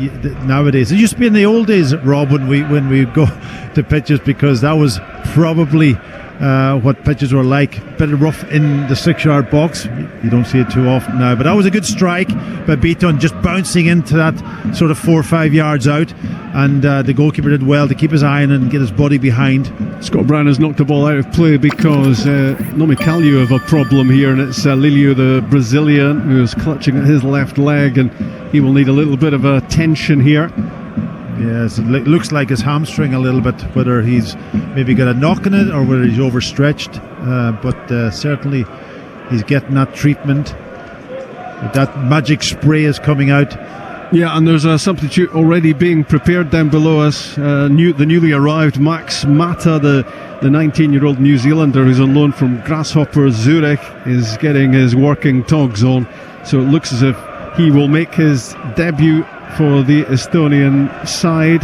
Speaker 1: nowadays, it used to be in the old days, Rob, when we go to pitches, because that was probably what pitches were like, a bit rough in the 6-yard box. You don't see it too often now, but that was a good strike by Beaton, just bouncing into that sort of 4 or 5 yards out, and the goalkeeper did well to keep his eye on and get his body behind.
Speaker 4: Scott Brown has knocked the ball out of play because Nomikalu have a problem here, and it's Lilio, the Brazilian, who is clutching at his left leg, and he will need a little bit of attention here.
Speaker 1: Yes, it looks like his hamstring a little bit, whether he's maybe got a knock in it or whether he's overstretched, but certainly he's getting that treatment. That magic spray is coming out.
Speaker 4: Yeah, and there's a substitute already being prepared down below us. The newly arrived Max Mata, the 19-year-old New Zealander who's on loan from Grasshopper Zurich, is getting his working togs on, so it looks as if he will make his debut for the Estonian side.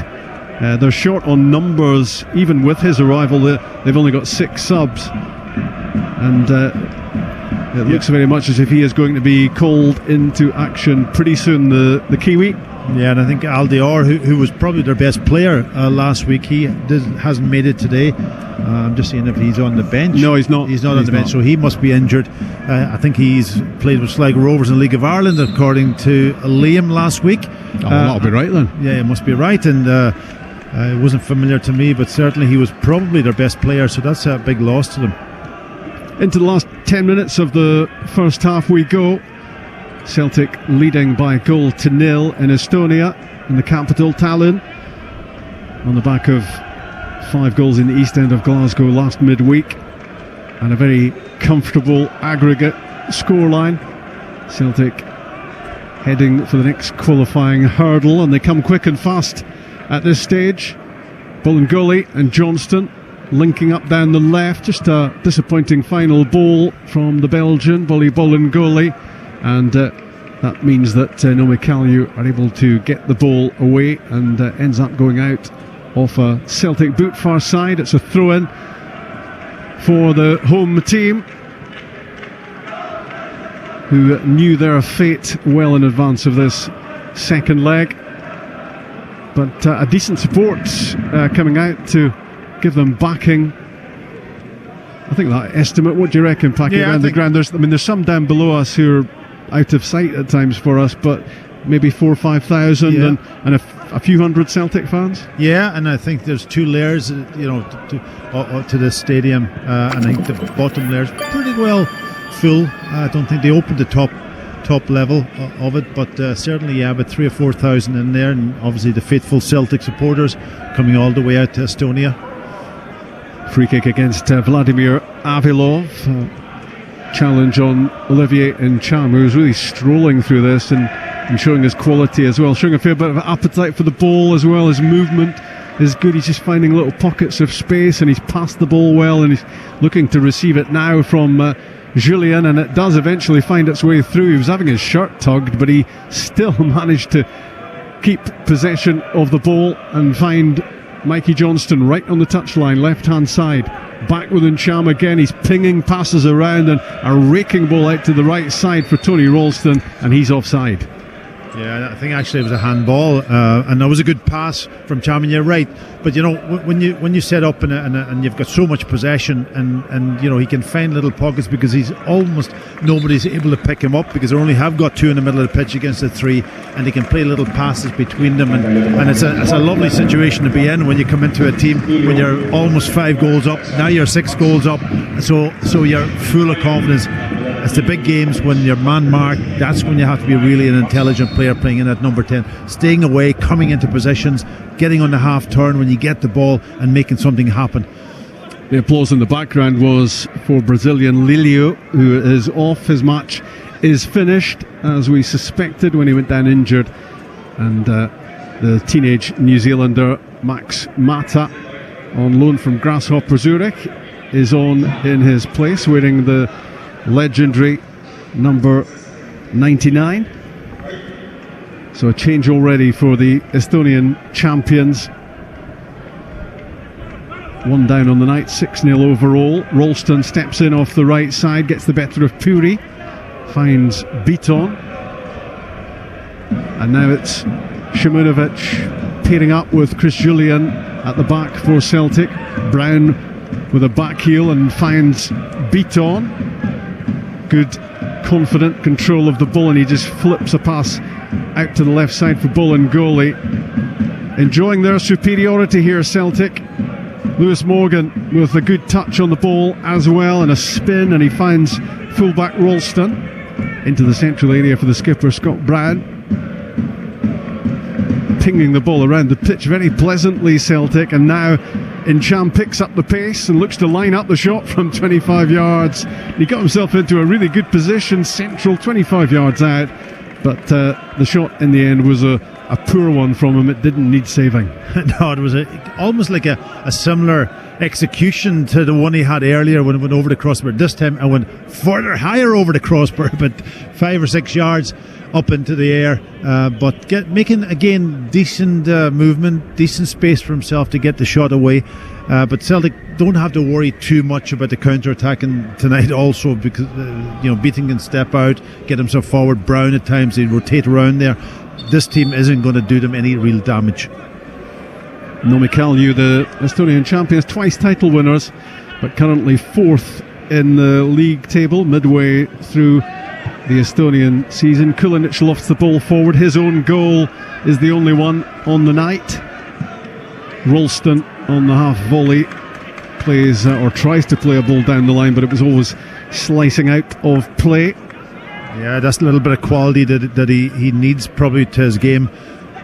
Speaker 4: They're short on numbers. Even with his arrival, they've only got 6 subs, and It looks very much as if he is going to be called into action pretty soon, the Kiwi.
Speaker 1: Yeah, and I think Aldior, who was probably their best player last week, hasn't made it today. I'm just seeing if he's on the bench.
Speaker 4: No, he's not.
Speaker 1: He's not on the bench, so he must be injured. I think he's played with Sligo Rovers in the League of Ireland, according to Liam last week.
Speaker 4: Oh, that'll be right then.
Speaker 1: Yeah, it must be right. And it wasn't familiar to me, but certainly he was probably their best player, so that's a big loss to them.
Speaker 4: Into the last 10 minutes of the first half we go. Celtic leading by a goal to nil in Estonia, in the capital, Tallinn, on the back of 5 goals in the east end of Glasgow last midweek, and a very comfortable aggregate scoreline. Celtic heading for the next qualifying hurdle, and they come quick and fast at this stage. Bolingoli and Johnston linking up down the left. Just a disappointing final ball from the Belgian, Bolingoli, and that means that Nomikaliu are able to get the ball away, and ends up going out off a Celtic boot far side. It's a throw-in for the home team, who knew their fate well in advance of this second leg. But a decent support coming out to give them backing. I think that estimate, what do you reckon, Packy, around the ground? There's some down below us who are out of sight at times for us, but maybe 4,000 or 5,000 and a few hundred Celtic fans.
Speaker 1: Yeah, and I think there's 2 layers, to the stadium, and I think the bottom layer's pretty well full. I don't think they opened the top level of it, but certainly, about 3,000 or 4,000 in there, and obviously the faithful Celtic supporters coming all the way out to Estonia.
Speaker 4: Free kick against Vladimir Avilov. Challenge on Olivier Ncham, who's really strolling through this and showing his quality as well, showing a fair bit of appetite for the ball as well. His movement is good. He's just finding little pockets of space, and he's passed the ball well, and he's looking to receive it now from Julian, and it does eventually find its way through. He was having his shirt tugged, but he still managed to keep possession of the ball and find Mikey Johnston right on the touchline, left hand side. Back with Ncham again. He's pinging passes around, and a raking ball out to the right side for Tony Ralston, and he's offside.
Speaker 1: Yeah, I think actually it was a handball, and that was a good pass from Cham, and you're right. But when you set up and you've got so much possession, and he can find little pockets, because he's almost nobody's able to pick him up, because they only have got 2 in the middle of the pitch against the 3, and he can play little passes between them, and it's a lovely situation to be in when you come into a team when you're almost 5 goals up. Now you're 6 goals up, so you're full of confidence. It's the big games when you're man marked. That's when you have to be really an intelligent player playing in at number 10, staying away, coming into positions, getting on the half turn when you get the ball, and making something happen.
Speaker 4: The applause in the background was for Brazilian Lilio, who is off. His match is finished, as we suspected when he went down injured, and the teenage New Zealander Max Mata, on loan from Grasshopper Zurich, is on in his place, wearing the legendary number 99. So a change already for the Estonian champions. 1 down on the night, 6-0 overall. Ralston steps in off the right side, gets the better of Puri, finds Beaton, and now it's Shimunovic pairing up with Chris Julian at the back for Celtic. Brown with a back heel and finds Beaton. Good, confident control of the ball, and he just flips a pass out to the left side for Bolingoli. Enjoying their superiority here, Celtic. Lewis Morgan with a good touch on the ball as well, and a spin, and he finds fullback Ralston into the central area for the skipper Scott Brown. Pinging the ball around the pitch very pleasantly, Celtic, and now Ncham picks up the pace and looks to line up the shot from 25 yards. He got himself into a really good position, central, 25 yards out, but the shot in the end was a poor one from him. It didn't need saving.
Speaker 1: No, it was almost like a similar execution to the one he had earlier when it went over the crossbar. This time I went further higher over the crossbar, but 5 or 6 yards. up into the air, but making again decent movement, decent space for himself to get the shot away. But Celtic don't have to worry too much about the counter-attacking tonight also, because Beaton can step out, get himself forward. Brown at times, they rotate around there. This team isn't going to do them any real damage.
Speaker 4: Nome Kalju, the Estonian champions, twice title winners, but currently fourth in the league table midway through the Estonian season. Kulinic lofts the ball forward. His own goal is the only one on the night. Ralston on the half volley plays or tries to play a ball down the line, but it was always slicing out of play.
Speaker 1: Yeah, that's a little bit of quality that he needs probably to his game.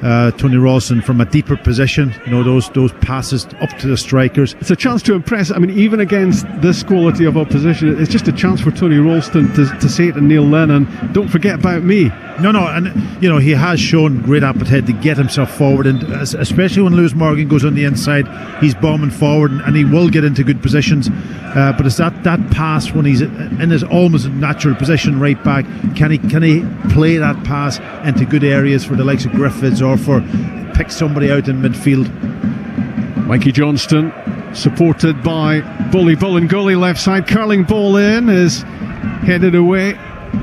Speaker 1: Tony Ralston from a deeper position, those passes up to the strikers.
Speaker 4: It's a chance to impress. I mean, even against this quality of opposition, it's just a chance for Tony Ralston to say to Neil Lennon, don't forget about me.
Speaker 1: No, and he has shown great appetite to get himself forward, and especially when Lewis Morgan goes on the inside, he's bombing forward, and he will get into good positions. But it's that pass when he's in his almost natural position right back. Can he play that pass into good areas for the likes of Griffiths, or for pick somebody out in midfield?
Speaker 4: Mikey Johnston, supported by Bully Bolingoli left side, curling ball in, is headed away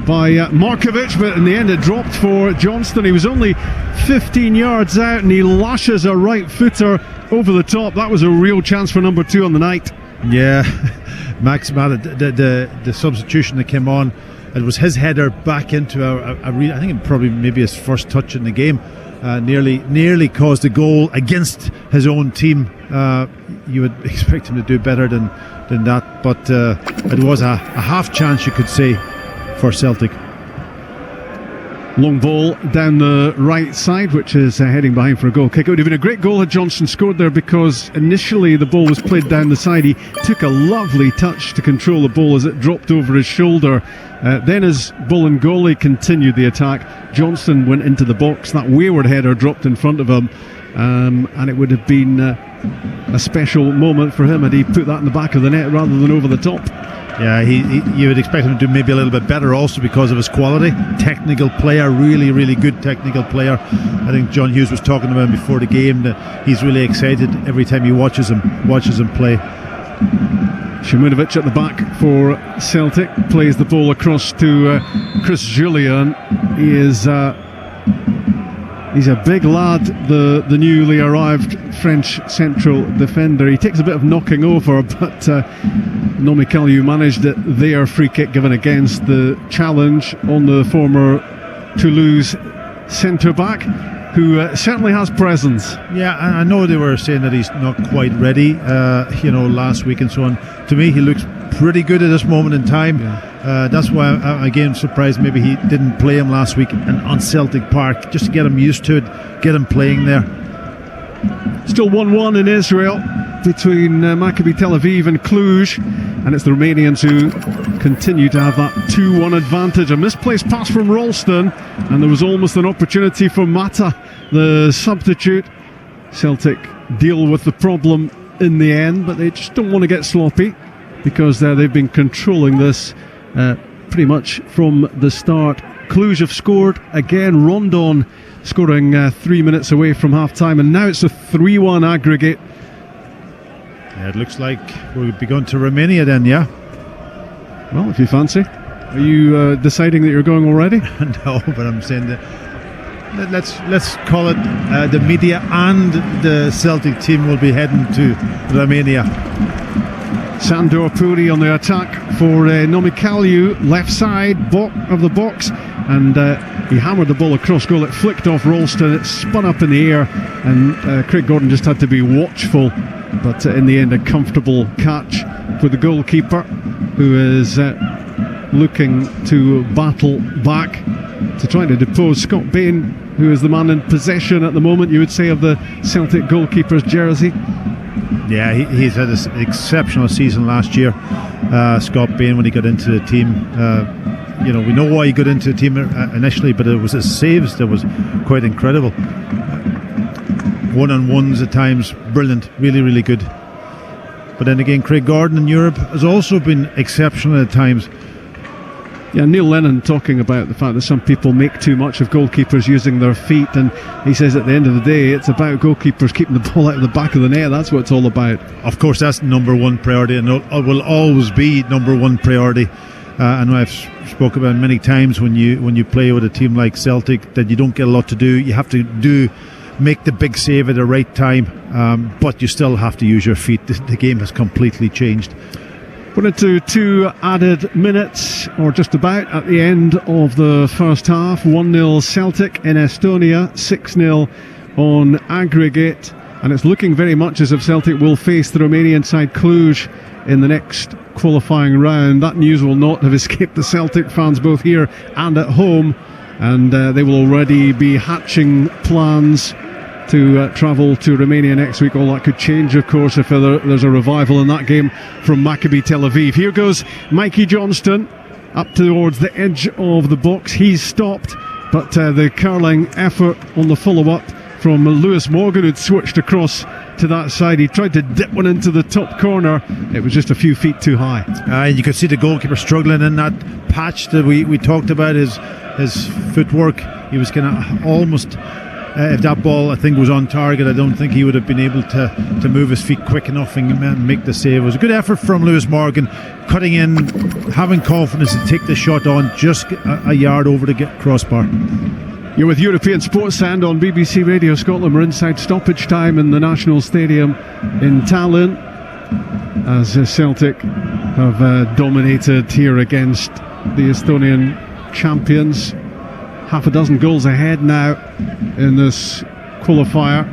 Speaker 4: by Markovic, but in the end it dropped for Johnston. He was only 15 yards out and he lashes a right footer over the top. That was a real chance for number 2 on the night.
Speaker 1: Yeah, Max Matt, the substitution that came on, it was his header back into I think it probably maybe his first touch in the game. Nearly caused a goal against his own team. You would expect him to do better than that, but it was a half chance, you could say, for Celtic.
Speaker 4: Long ball down the right side, which is heading behind for a goal kick. It would have been a great goal had Johnston scored there, because initially the ball was played down the side. He took a lovely touch to control the ball as it dropped over his shoulder. Then as Bolingoli continued the attack, Johnston went into the box. That wayward header dropped in front of him, and it would have been a special moment for him had he put that in the back of the net rather than over the top.
Speaker 1: Yeah, you would expect him to do maybe a little bit better also because of his quality. Technical player, really, really good technical player. I think John Hughes was talking about him before the game, that he's really excited every time he watches him play.
Speaker 4: Shimunovic at the back for Celtic plays the ball across to Chris Julian. He is he's a big lad, the newly arrived French central defender. He takes a bit of knocking over, but Nome Kalju managed it there. Free kick given against the challenge on the former Toulouse centre back, who certainly has presence.
Speaker 1: Yeah, I know they were saying that he's not quite ready, last week and so on. To me, he looks pretty good at this moment in time. Yeah. That's why I'm again surprised maybe he didn't play him last week on Celtic Park, just to get him used to it, get him playing there.
Speaker 4: Still 1-1 in Israel between Maccabi Tel Aviv and Cluj, and it's the Romanians who continue to have that 2-1 advantage. A misplaced pass from Ralston, and there was almost an opportunity for Mata, the substitute. Celtic deal with the problem in the end, but they just don't want to get sloppy, because they've been controlling this pretty much from the start. Cluj have scored again. Rondon scoring 3 minutes away from half time, and now it's a 3-1 aggregate.
Speaker 1: Yeah, it looks like we'll be going to Romania then, yeah?
Speaker 4: Well, if you fancy. Are you deciding that you're going already?
Speaker 1: No, but I'm saying that let's call it the media and the Celtic team will be heading to Romania.
Speaker 4: Sandor Puri on the attack for Nome Kalju, left side of the box, and he hammered the ball across goal. It flicked off Ralston, it spun up in the air, and Craig Gordon just had to be watchful, but in the end a comfortable catch for the goalkeeper, who is looking to battle back to try to depose Scott Bain, who is the man in possession at the moment, you would say, of the Celtic goalkeeper's jersey.
Speaker 1: Yeah, he's had an exceptional season last year, Scott Bain, when he got into the team. We know why he got into the team initially, but it was his saves that was quite incredible. One-on-ones at times, brilliant, really, really good. But then again, Craig Gordon in Europe has also been exceptional at times.
Speaker 4: Yeah, Neil Lennon talking about the fact that some people make too much of goalkeepers using their feet, and he says at the end of the day it's about goalkeepers keeping the ball out of the back of the net. That's what it's all about.
Speaker 1: Of course, that's number one priority, and it will always be number one priority. I know I've spoke about it many times when you play with a team like Celtic that you don't get a lot to do. You have to make the big save at the right time, but you still have to use your feet. The game has completely changed.
Speaker 4: We're into 2 added minutes, or just about, at the end of the first half. 1-0 Celtic in Estonia, 6-0 on aggregate, and it's looking very much as if Celtic will face the Romanian side Cluj in the next qualifying round. That news will not have escaped the Celtic fans both here and at home, and they will already be hatching plans to travel to Romania next week. All that could change, of course, if there's a revival in that game from Maccabi Tel Aviv. Here goes Mikey Johnston up towards the edge of the box. He's stopped, but the curling effort on the follow-up from Lewis Morgan, who'd switched across to that side. He tried to dip one into the top corner. It was just a few feet too high.
Speaker 1: You could see the goalkeeper struggling in that patch that we talked about, his footwork. He was kind of almost... if that ball, I think, was on target, I don't think he would have been able to move his feet quick enough and make the save. It was a good effort from Lewis Morgan, cutting in, having confidence to take the shot on just a yard over the crossbar.
Speaker 4: You're with European Sports Sound on BBC Radio Scotland. We're inside stoppage time in the National Stadium in Tallinn, as Celtic have dominated here against the Estonian champions. Half a dozen goals ahead now in this qualifier.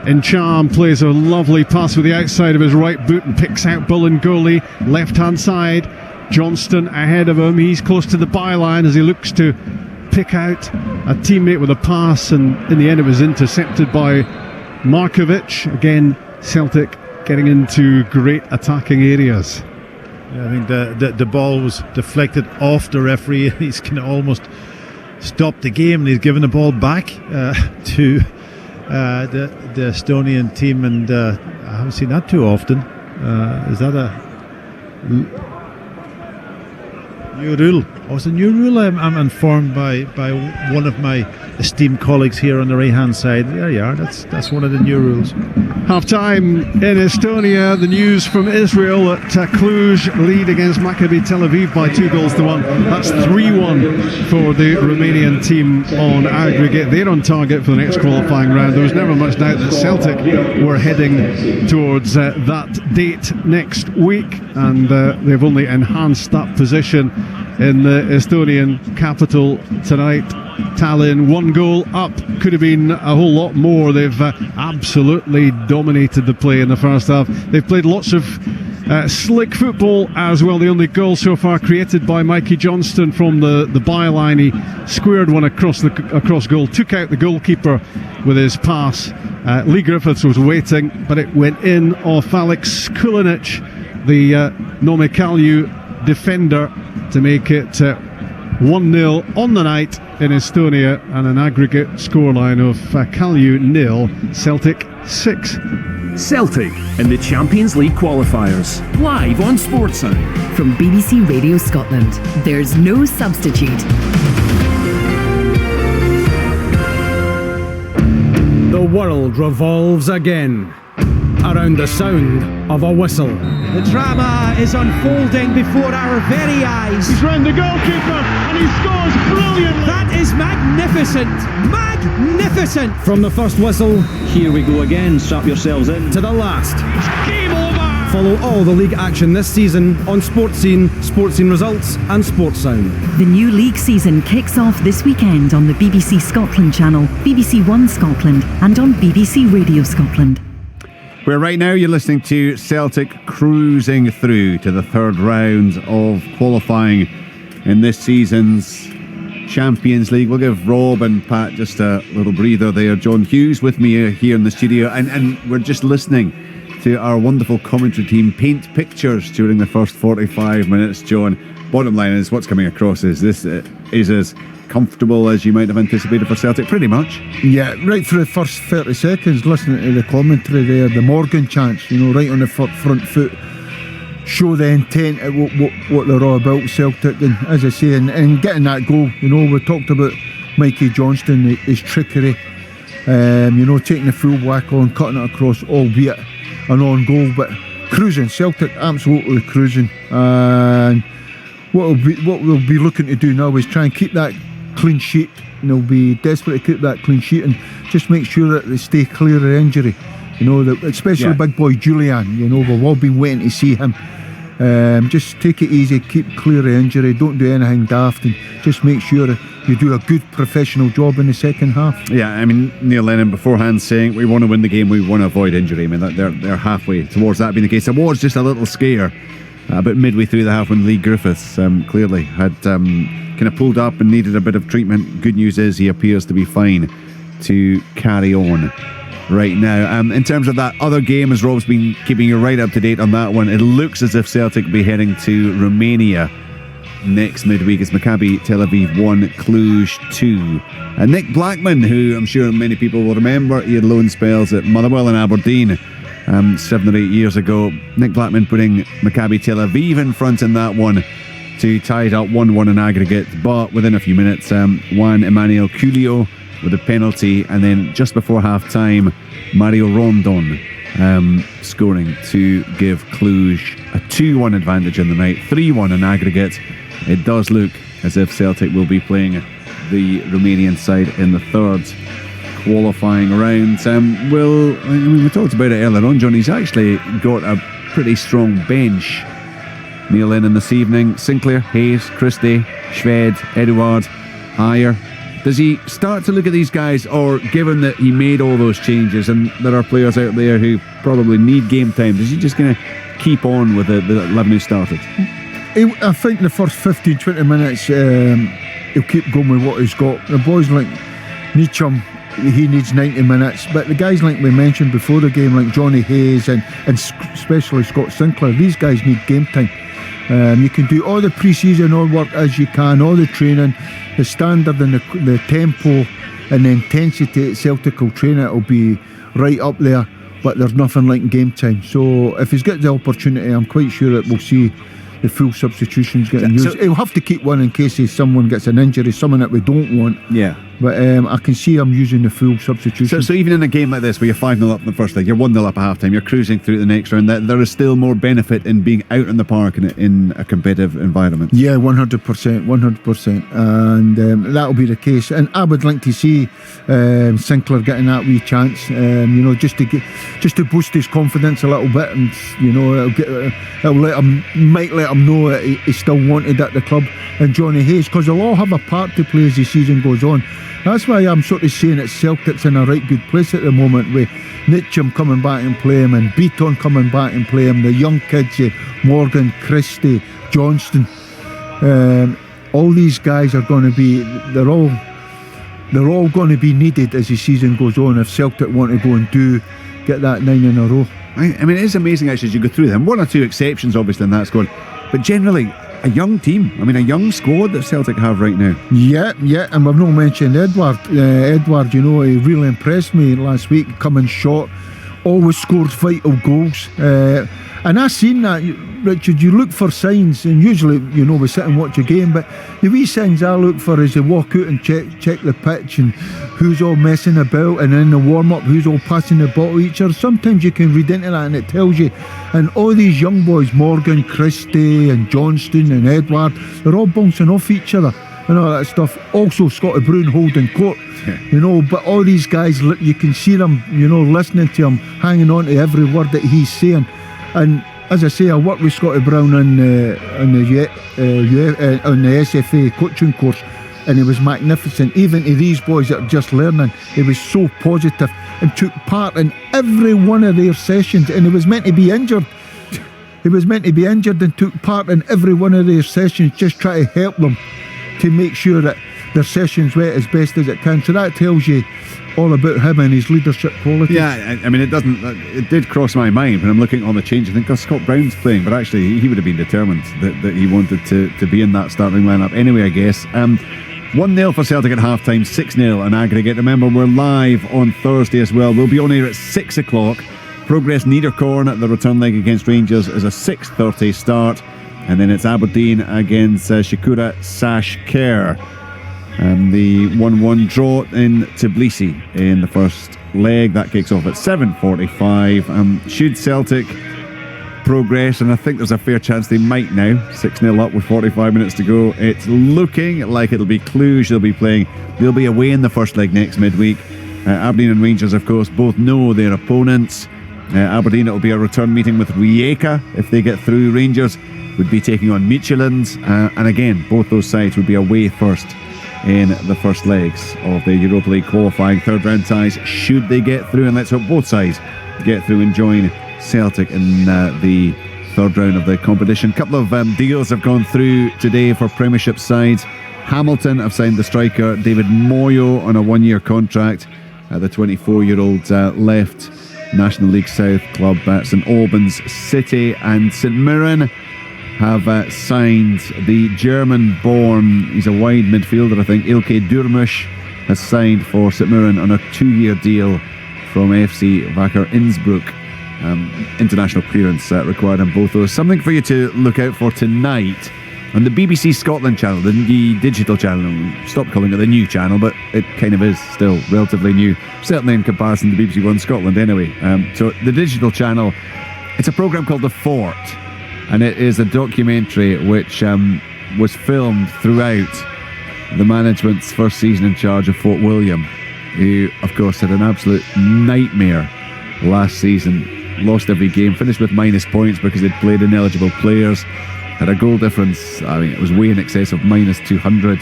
Speaker 4: Encham plays a lovely pass with the outside of his right boot and picks out Bolingoli, left hand side. Johnston ahead of him. He's close to the byline as he looks to pick out a teammate with a pass, and in the end it was intercepted by Markovic. Again, Celtic getting into great attacking areas.
Speaker 1: Yeah, I think the ball was deflected off the referee. He's kind of almost stopped the game, and he's given the ball back to the Estonian team, and I haven't seen that too often. Is that a new rule? Oh, it's a new rule. I'm informed by one of my esteemed colleagues here on the right hand side. There you are. That's one of the new rules.
Speaker 4: Half time in Estonia. The news from Israel that Cluj lead against Maccabi Tel Aviv by 2-1. That's 3-1 for the Romanian team on aggregate. They're on target for the next qualifying round. There was never much doubt that Celtic were heading towards that date next week, and they've only enhanced that position in the Estonian capital tonight. Tallinn, 1 goal up, could have been a whole lot more. They've absolutely dominated the play in the first half. They've played lots of slick football as well. The only goal so far created by Mikey Johnston from the byline. He squared one across goal, took out the goalkeeper with his pass. Lee Griffiths was waiting, but it went in off Alex Kulinic, the Nõmme defender, to make it 1-0 on the night in Estonia, and an aggregate scoreline of Kalju 0, Celtic 6.
Speaker 5: Celtic in the Champions League qualifiers, live on Sportsound.
Speaker 6: From BBC Radio Scotland, there's no substitute.
Speaker 7: The world revolves again around the sound of a whistle.
Speaker 8: The drama is unfolding before our very eyes.
Speaker 9: He's round the goalkeeper and he scores brilliantly.
Speaker 8: That is magnificent. Magnificent.
Speaker 7: From the first whistle,
Speaker 10: here we go again, strap yourselves in,
Speaker 7: to the last.
Speaker 9: It's game over.
Speaker 7: Follow all the league action this season on Sportscene, Sportscene Results and Sportsound.
Speaker 6: The new league season kicks off this weekend on the BBC Scotland channel, BBC One Scotland and on BBC Radio Scotland.
Speaker 2: Where right now you're listening to Celtic cruising through to the third round of qualifying in this season's Champions League. We'll give Rob and Pat just a little breather there. John Hughes with me here in the studio, and we're just listening to our wonderful commentary team paint pictures during the first 45 minutes. John, bottom line is, what's coming across is this is as comfortable as you might have anticipated for Celtic, pretty much.
Speaker 3: Yeah, right through the first 30 seconds, listening to the commentary there, the Morgan chants, right on the front foot. show the intent of what they're all about, Celtic. And as I say, and getting that goal, you know, we talked about Mikey Johnston, his trickery, you know, taking the full whack on, cutting it across, albeit an on goal, but cruising. Celtic absolutely cruising. And what we'll be looking to do now is try and keep that clean sheet, and they'll be desperate to keep that clean sheet and just make sure that they stay clear of injury. You know, especially big boy Julian, you know, we've all been waiting to see him. Just take it easy, keep clear of injury, don't do anything daft, and just make sure you do a good professional job in the second half.
Speaker 2: Yeah, I mean, Neil Lennon beforehand saying we want to win the game, we want to avoid injury. I mean, they're halfway towards that being the case. There was just a little scare about midway through the half when Lee Griffiths clearly had kind of pulled up and needed a bit of treatment. Good news is he appears to be fine to carry on right now. In terms of that other game, as Rob's been keeping you right up to date on that one, it looks as if Celtic will be heading to Romania next midweek as Maccabi Tel Aviv 1, Cluj 2. Nick Blackman, who I'm sure many people will remember, he had loan spells at Motherwell and Aberdeen 7 or 8 years ago. Nick Blackman putting Maccabi Tel Aviv in front in that one to tie it up 1-1 in aggregate, but within a few minutes Juan Emmanuel Culio with a penalty, and then just before half time Mario Rondon scoring to give Cluj a 2-1 advantage in the night, 3-1 in aggregate. It does look as if Celtic will be playing the Romanian side in the third qualifying round. We talked about it earlier on, John. He's actually got a pretty strong bench. Neil Lennon this evening: Sinclair, Hayes, Christie, Shved, Edouard, Ayer. Does he start to look at these guys, or given that he made all those changes and there are players out there who probably need game time, is he just going to keep on with the 11 who started?
Speaker 3: I think the first 15-20 minutes he'll keep going with what he's got. The boys like Meacham, he needs 90 minutes, but the guys like we mentioned before the game, like Johnny Hayes and especially Scott Sinclair, these guys need game time. You can do all the pre-season all work as you can, all the training, the standard and the tempo and the intensity at Celtic will train it will be right up there, but there's nothing like game time. So if he's got the opportunity, I'm quite sure that we'll see the full substitutions getting used. He'll have to keep one in case someone gets an injury, someone that we don't want.
Speaker 2: Yeah.
Speaker 3: But I can see him using the full substitution.
Speaker 2: So even in a game like this where you're 5-0 up in the first leg, you're 1-0 up at half time, you're cruising through the next round, there is still more benefit in being out in the park in a competitive environment.
Speaker 3: Yeah, 100%. And that'll be the case. And I would like to see Sinclair getting that wee chance, just to boost his confidence a little bit, and it'll might let him know that he's still wanted at the club. And Johnny Hayes, because they'll all have a part to play as the season goes on. That's why I'm sort of saying that Celtic's in a right good place at the moment, with Nitcham coming back and play him, and Beaton coming back and play him, the young kids, Morgan, Christie, Johnston. All these guys are going to be, they're all going to be needed as the season goes on if Celtic want to go and get that 9 in a row.
Speaker 2: I mean, it is amazing actually as you go through them. One or two exceptions obviously in that squad, but generally a young team. I mean, a young squad that Celtic have right now.
Speaker 3: Yeah, and we've not mentioned Edouard. Edouard, he really impressed me last week, coming short, always scored vital goals. And I seen that, Richard, you look for signs, and usually, we sit and watch a game, but the wee signs I look for is they walk out and check the pitch and who's all messing about, and in the warm-up, who's all passing the ball to each other. Sometimes you can read into that and it tells you. And all these young boys, Morgan, Christie and Johnston and Edouard, they're all bouncing off each other and all that stuff. Also Scotty Brown holding court, but all these guys, you can see them, listening to him, hanging on to every word that he's saying. And as I say, I worked with Scotty Brown on the SFA coaching course, and he was magnificent. Even to these boys that are just learning, he was so positive and took part in every one of their sessions. And he was meant to be injured. He was meant to be injured and took part in every one of their sessions, just try to help them to make sure that their sessions went as best as it can. So that tells you all about him and his leadership qualities.
Speaker 2: Yeah, I mean, it did cross my mind when I'm looking at all the change. I think Scott Brown's playing, but actually he would have been determined that he wanted to be in that starting lineup anyway, I guess. 1-0 for Celtic at half-time, 6-0 in aggregate. Remember, we're live on Thursday as well. We'll be on air at 6 o'clock Progress Niederkorn, the return leg against Rangers, is a 6:30 start. And then it's Aberdeen against Shikura Sashkar. The 1-1 draw in Tbilisi in the first leg. That kicks off at 7:45. Should Celtic progress, and I think there's a fair chance they might now, 6-0 up with 45 minutes to go, it's looking like it'll be Cluj they'll be playing. They'll be away in the first leg next midweek. Aberdeen and Rangers, of course, both know their opponents. Aberdeen, it'll be a return meeting with Rijeka if they get through. Rangers would be taking on Midtjylland, and again, both those sides would be away first in the first legs of the Europa League qualifying third round ties, should they get through. And let's hope both sides get through and join Celtic in the third round of the competition. A couple of deals have gone through today for Premiership sides. Hamilton have signed the striker David Moyo on a 1-year contract. The 24-year-old left National League South club St Albans City, and St Mirren have signed the German-born, he's a wide midfielder I think, Ilkay Durmusch has signed for St Mirren on a 2-year deal from FC Wacker Innsbruck. International clearance required on both those. Something for you to look out for tonight on the BBC Scotland channel, the digital channel. Stop calling it the new channel, but it kind of is still relatively new, certainly in comparison to BBC One Scotland anyway. So the digital channel, it's a programme called The Fort, and it is a documentary which was filmed throughout the management's first season in charge of Fort William, who of course had an absolute nightmare last season. Lost every game, finished with minus points because they'd played ineligible players, had a goal difference, I mean it was way in excess of minus 200.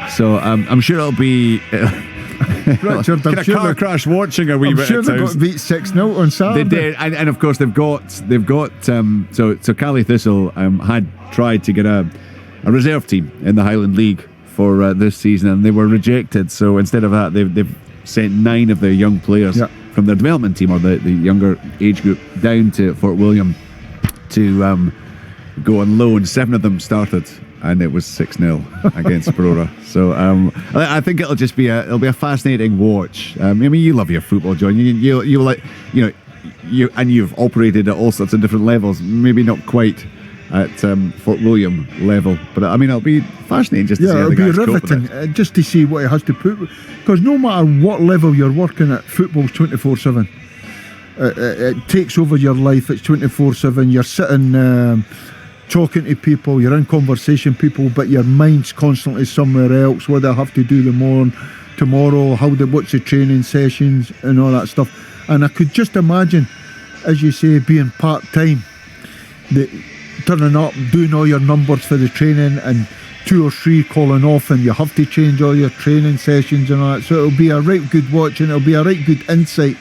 Speaker 2: So I'm sure it'll be
Speaker 3: Richard, I'm sure
Speaker 2: car crash watching a wee bit.
Speaker 3: I'm sure they got beat 6-0 on Saturday.
Speaker 2: They did, and of course they've got so Cally Thistle had tried to get a reserve team in the Highland League for this season, and they were rejected. So instead of that, they've sent 9 of their young players from their development team, or the younger age group, down to Fort William to go on loan. 7 of them started, and it was 6-0 against Brora. So I think it'll just be a fascinating watch. I mean, you love your football, John. You like, you've operated at all sorts of different levels. Maybe not quite at Fort William level, but I mean, it'll be fascinating just to see how the guys cope with it.
Speaker 3: It'll be riveting, just to see what he has to put, because no matter what level you're working at, football's 24/7. It takes over your life. It's 24/7. You're sitting talking to people, you're in conversation with people, but your mind's constantly somewhere else. What do I have to do tomorrow? What's the training sessions and all that stuff? And I could just imagine, as you say, being part-time, turning up, doing all your numbers for the training, and 2 or 3 calling off, and you have to change all your training sessions and all that. So it'll be a right good watch, and it'll be a right good insight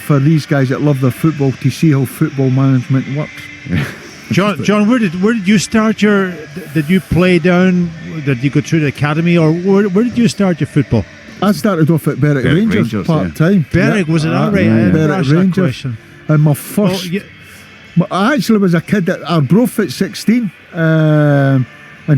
Speaker 3: for these guys that love their football, to see how football management works.
Speaker 1: John, where did you start your? Did you play down? Did you go through the academy, or where did you start your football?
Speaker 3: I started off at Berwick Rangers part-time.
Speaker 1: Berwick, was it that right?
Speaker 3: Berwick Rangers. And my first... I actually was a kid at Arbroath at 16, and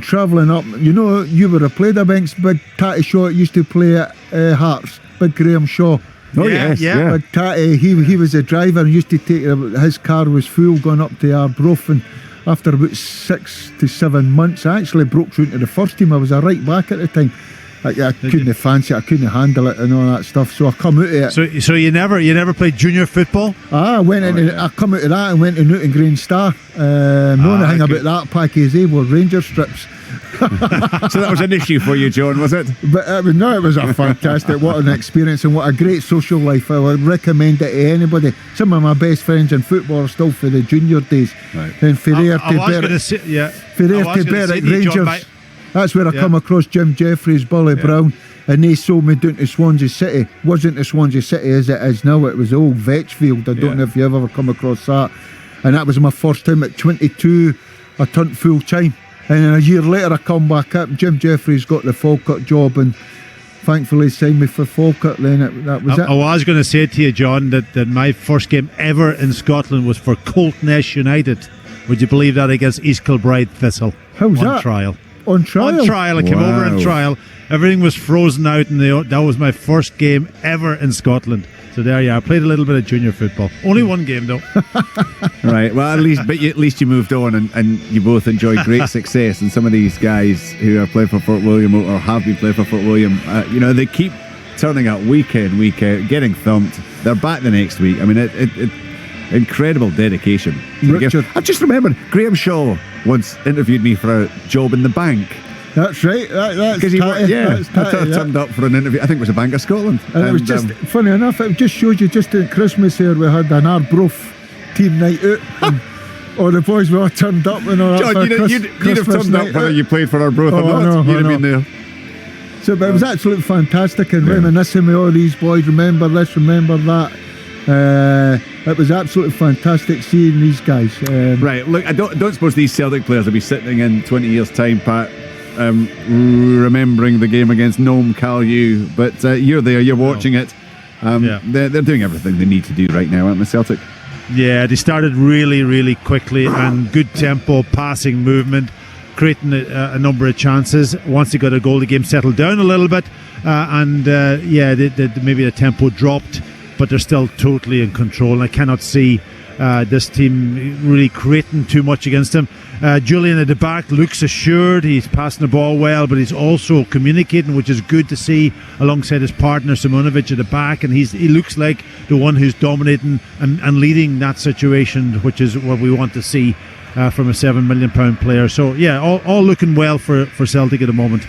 Speaker 3: travelling up. You would have played against Big Tatty Shaw. Used to play at Hearts, Big Graham Shaw.
Speaker 2: Oh yes.
Speaker 3: Big Tatty, he was a driver and used to take, his car was full going up to Arbroath, and after about 6 to 7 months I actually broke through into the first team. I was a right back at the time. I couldn't fancy it, I couldn't handle it and all that stuff, so I come out of it.
Speaker 1: So you never played junior football?
Speaker 3: I come out of that and went to Newton Green Star. The only thing about that package were Ranger strips.
Speaker 2: So that was an issue for you, John, was it?
Speaker 3: But it was a fantastic, what an experience, and what a great social life. I would recommend it to anybody. Some of my best friends in football are still for the junior days.
Speaker 1: Right.
Speaker 3: Then Ferrer to Berwick Rangers. That's where I come across Jim Jeffries, Billy Brown, and they sold me down to Swansea City. Wasn't the Swansea City as it is now, it was the old Vetchfield. I don't know if you ever come across that. And that was my first time. At 22 I turned full time, and a year later I come back up. Jim Jeffries got the Falkirk job, and thankfully signed me for Falkirk. Then that was it.
Speaker 1: I was going to say to you, John, that my first game ever in Scotland was for Coltness United. Would you believe that, against East Kilbride Thistle?
Speaker 3: How's
Speaker 1: on
Speaker 3: that?
Speaker 1: Trial.
Speaker 3: On trial?
Speaker 1: On trial. I came over on
Speaker 2: Wow.
Speaker 1: trial. Everything was frozen out, and that was my first game ever in Scotland. So there you are. I played a little bit of junior football. Only one game though.
Speaker 2: Right. Well, at least you moved on, and you both enjoyed great success. And some of these guys who are playing for Fort William or have been playing for Fort William, they keep turning up week in, week out, getting thumped. They're back the next week. I mean, it incredible dedication.
Speaker 3: Richard.
Speaker 2: I just remembered Graham Shaw once interviewed me for a job in the bank.
Speaker 3: That's right. That's
Speaker 2: Because
Speaker 3: Tatty.
Speaker 2: I turned up for an interview. I think it was a Bank of Scotland.
Speaker 3: And it was just funny enough. It just shows you. Just at Christmas here, we had an Arbroath team night out, and all the boys were all turned up and all that.
Speaker 2: John, you'd have
Speaker 3: Christmas
Speaker 2: turned up
Speaker 3: night
Speaker 2: whether
Speaker 3: out.
Speaker 2: you played for Arbroath or
Speaker 3: Oh, I
Speaker 2: not.
Speaker 3: know,
Speaker 2: You'd
Speaker 3: I
Speaker 2: have been
Speaker 3: know.
Speaker 2: there.
Speaker 3: So, but it was absolutely fantastic, and reminiscing with all these boys. Remember this, remember that. It was absolutely fantastic seeing these guys.
Speaker 2: Right, look, I don't suppose these Celtic players will be sitting in 20 years' time, Pat, remembering the game against Nome Callew, but you're there, you're watching it. They're doing everything they need to do right now, aren't they, Celtic?
Speaker 1: Yeah, they started really, really quickly and good tempo, passing movement, creating a number of chances. Once they got a goal, the game settled down a little bit, maybe the tempo dropped, but they're still totally in control. And I cannot see this team really creating too much against them. Julian at the back looks assured. He's passing the ball well, but he's also communicating, which is good to see, alongside his partner Simonovic at the back. And he looks like the one who's dominating and leading that situation, which is what we want to see from a £7 million player. So yeah, all looking well for Celtic at the moment.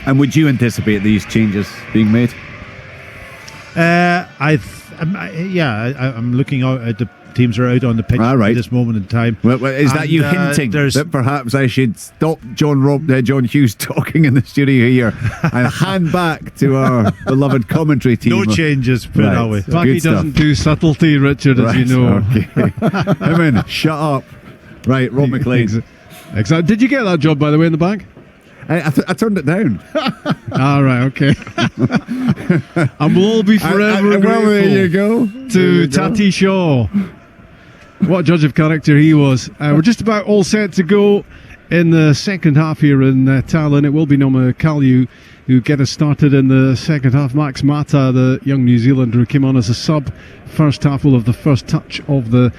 Speaker 2: And would you anticipate these changes being made?
Speaker 1: I'm looking out at the teams are out on the pitch at this moment in time.
Speaker 2: Well, is that you hinting that perhaps I should stop John Hughes talking in the studio here and hand back to our beloved commentary team?
Speaker 1: No changes, put it that way.
Speaker 4: Blackie doesn't do subtlety, Richard, as you know.
Speaker 2: Okay. I mean, shut up. Right, Rob McLean.
Speaker 4: Exactly. Did you get that job, by the way, in the bank?
Speaker 2: I turned it down.
Speaker 4: All right, okay. And we'll all be forever grateful.
Speaker 2: Well, there you go.
Speaker 4: To Tatty Shaw. What a judge of character he was. We're just about all set to go in the second half here in Tallinn. It will be Nome Callew who get us started in the second half. Max Mata, the young New Zealander who came on as a sub. First half will have the first touch of the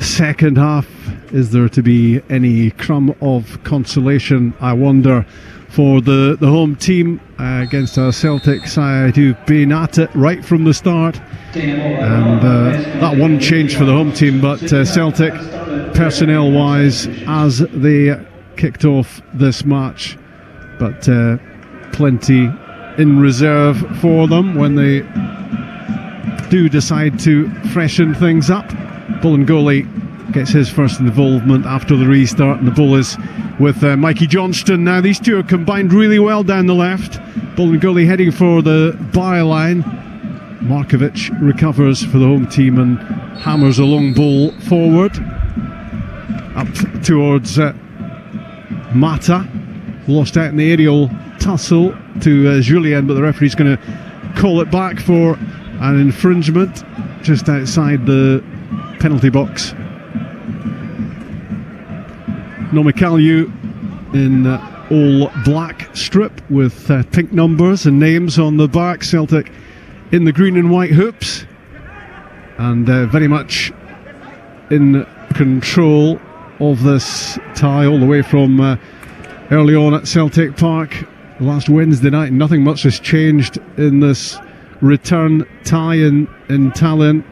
Speaker 4: second half. Is there to be any crumb of consolation, I wonder, for the home team against a Celtic side who've been at it right from the start? And that one change for the home team, but Celtic, personnel wise, as they kicked off this match, but plenty in reserve for them when they do decide to freshen things up. Bolingoli gets his first involvement after the restart, and the ball is with Mikey Johnston. Now these two are combined really well down the left. Bolingoli heading for the byline. Markovic recovers for the home team and hammers a long ball forward up towards Mata. Lost out in the aerial tussle to Julien, but the referee's going to call it back for an infringement just outside the penalty box. Nome Callew in all black strip with pink numbers and names on the back. Celtic in the green and white hoops, and very much in control of this tie all the way from early on at Celtic Park last Wednesday night. Nothing much has changed in this return tie in Tallinn.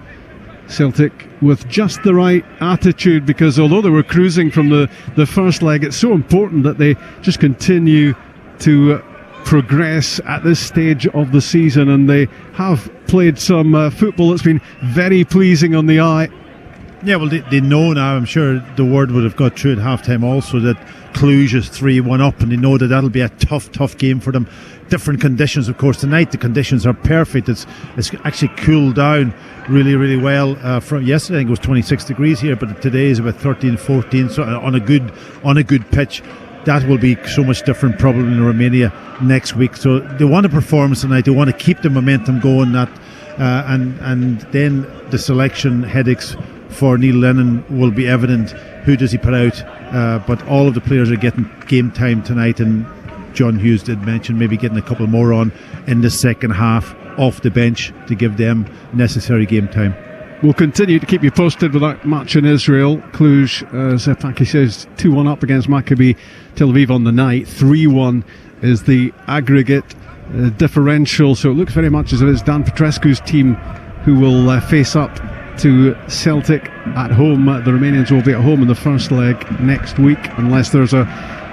Speaker 4: Celtic with just the right attitude, because although they were cruising from the first leg, it's so important that they just continue to progress at this stage of the season, and they have played some football that's been very pleasing on the eye.
Speaker 1: Yeah, well, they know now, I'm sure the word would have got through at half-time also, that Cluj is 3-1 up, and they know that that'll be a tough game for them. Different conditions, of course. Tonight the conditions are perfect. It's actually cooled down really well. From yesterday, I think it was 26 degrees here, but today is about 13-14, so on a good pitch. That will be so much different probably in Romania next week. So they want a performance tonight. They want to keep the momentum going. And then the selection headaches for Neil Lennon will be evident. Who does he put out? But all of the players are getting game time tonight, and John Hughes did mention maybe getting a couple more on in the second half off the bench to give them necessary game time.
Speaker 4: We'll continue to keep you posted with that match in Israel. Cluj, as Paki says, 2-1 up against Maccabi Tel Aviv on the night. 3-1 is the aggregate differential, so it looks very much as if it's Dan Petrescu's team who will face up to Celtic at home. The Romanians will be at home in the first leg next week, unless there's a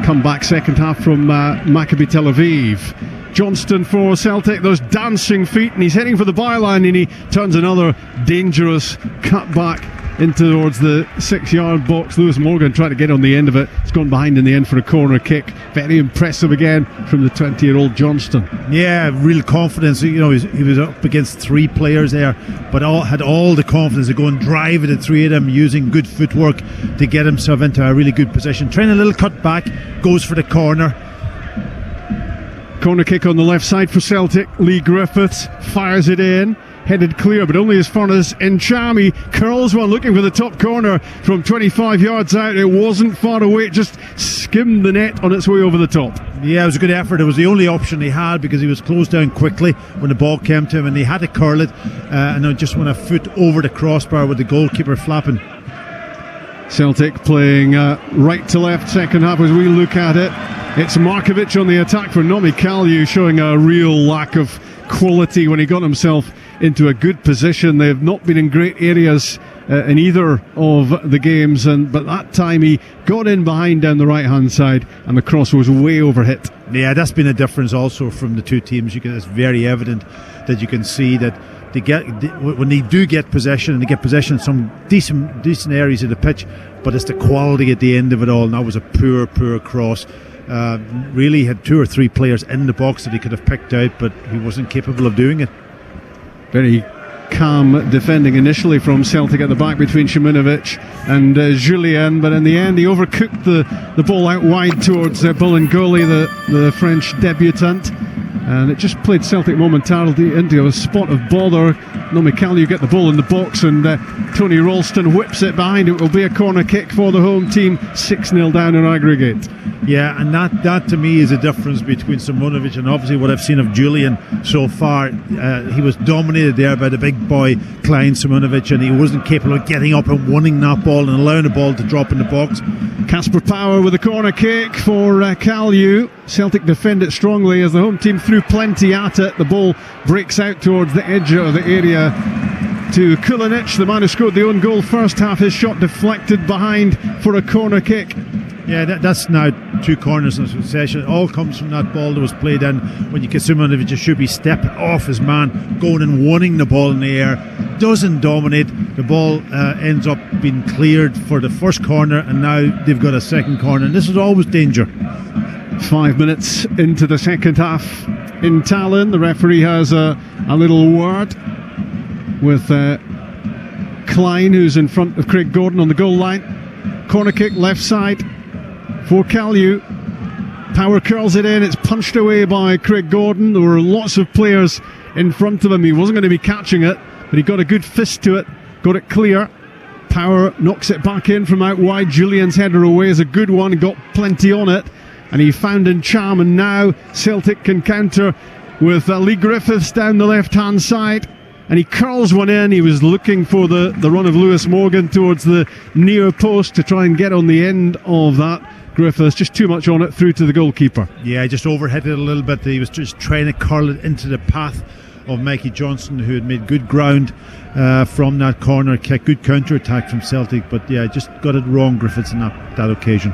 Speaker 4: comeback second half from Maccabi Tel Aviv. Johnston for Celtic, those dancing feet, and he's heading for the byline, and he turns another dangerous cut back into towards the 6-yard box. Lewis Morgan tried to get on the end of it. It's gone behind in the end for a corner kick. Very impressive again from the 20-year-old Johnston.
Speaker 1: Yeah, real confidence. You know, he was up against 3 players there, but had all the confidence to go and drive at the 3 of them, using good footwork to get himself into a really good position. Trying a little cut back, goes for the corner.
Speaker 4: Corner kick on the left side for Celtic. Lee Griffiths fires it in, headed clear, but only as far as Nchami curls one, looking for the top corner from 25 yards out. It wasn't far away, it just skimmed the net on its way over the top.
Speaker 1: Yeah, it was a good effort. It was the only option he had, because he was closed down quickly when the ball came to him, and he had to curl it, and then just went a foot over the crossbar with the goalkeeper flapping.
Speaker 4: Celtic playing right to left second half as we look at it. It's Markovic on the attack for Nomi Kalju, showing a real lack of quality when he got himself into a good position. They have not been in great areas in either of the games, but that time he got in behind down the right hand side, and the cross was way overhit.
Speaker 1: Yeah, that's been a difference also from the two teams. It's very evident that you can see that when they do get possession, and they get possession in some decent areas of the pitch, but it's the quality at the end of it all. And that was a poor cross. Really had 2 or 3 players in the box that he could have picked out, but he wasn't capable of doing it.
Speaker 4: Very calm defending initially from Celtic at the back between Simunovic and Julien, but in the end he overcooked the ball out wide towards Bolingoli, the French debutant, and it just played Celtic momentarily into a spot of bother. Nomi Kalju get the ball in the box, and Tony Ralston whips it behind. It will be a corner kick for the home team, 6-0 down in aggregate.
Speaker 1: Yeah, and that to me is a difference between Simunovic and obviously what I've seen of Julian so far. He was dominated there by the big boy Klein Simunovic, and he wasn't capable of getting up and winning that ball and allowing the ball to drop in the box.
Speaker 4: Casper Power with a corner kick for Kalju. Celtic defend it strongly as the home team threw plenty at it. The ball breaks out towards the edge of the area to Kulinic, the man who scored the own goal first half. His shot deflected behind for a corner kick.
Speaker 1: Yeah, that's now 2 corners in succession. It all comes from that ball that was played in when Simunovic should be stepping off his man, going and winning the ball in the air. Doesn't dominate. The ball ends up being cleared for the first corner, and now they've got a second corner, and this is always danger.
Speaker 4: 5 minutes into the second half in Tallinn. The referee has a little word with Klein, who's in front of Craig Gordon on the goal line. Corner kick left side for Kalju. Power curls it in. It's punched away by Craig Gordon. There were lots of players in front of him. He wasn't going to be catching it, but he got a good fist to it, got it clear. Power knocks it back in from out wide. Julian's header away is a good one, got plenty on it, and he found Ncham, and now Celtic can counter with Lee Griffiths down the left hand side, and he curls one in. He was looking for the run of Lewis Morgan towards the near post to try and get on the end of that. Griffiths just too much on it, through to the goalkeeper.
Speaker 1: Yeah, just overhit it a little bit. He was just trying to curl it into the path of Mikey Johnston, who had made good ground from that corner kick. Good counter attack from Celtic, but yeah, just got it wrong, Griffiths, on that occasion.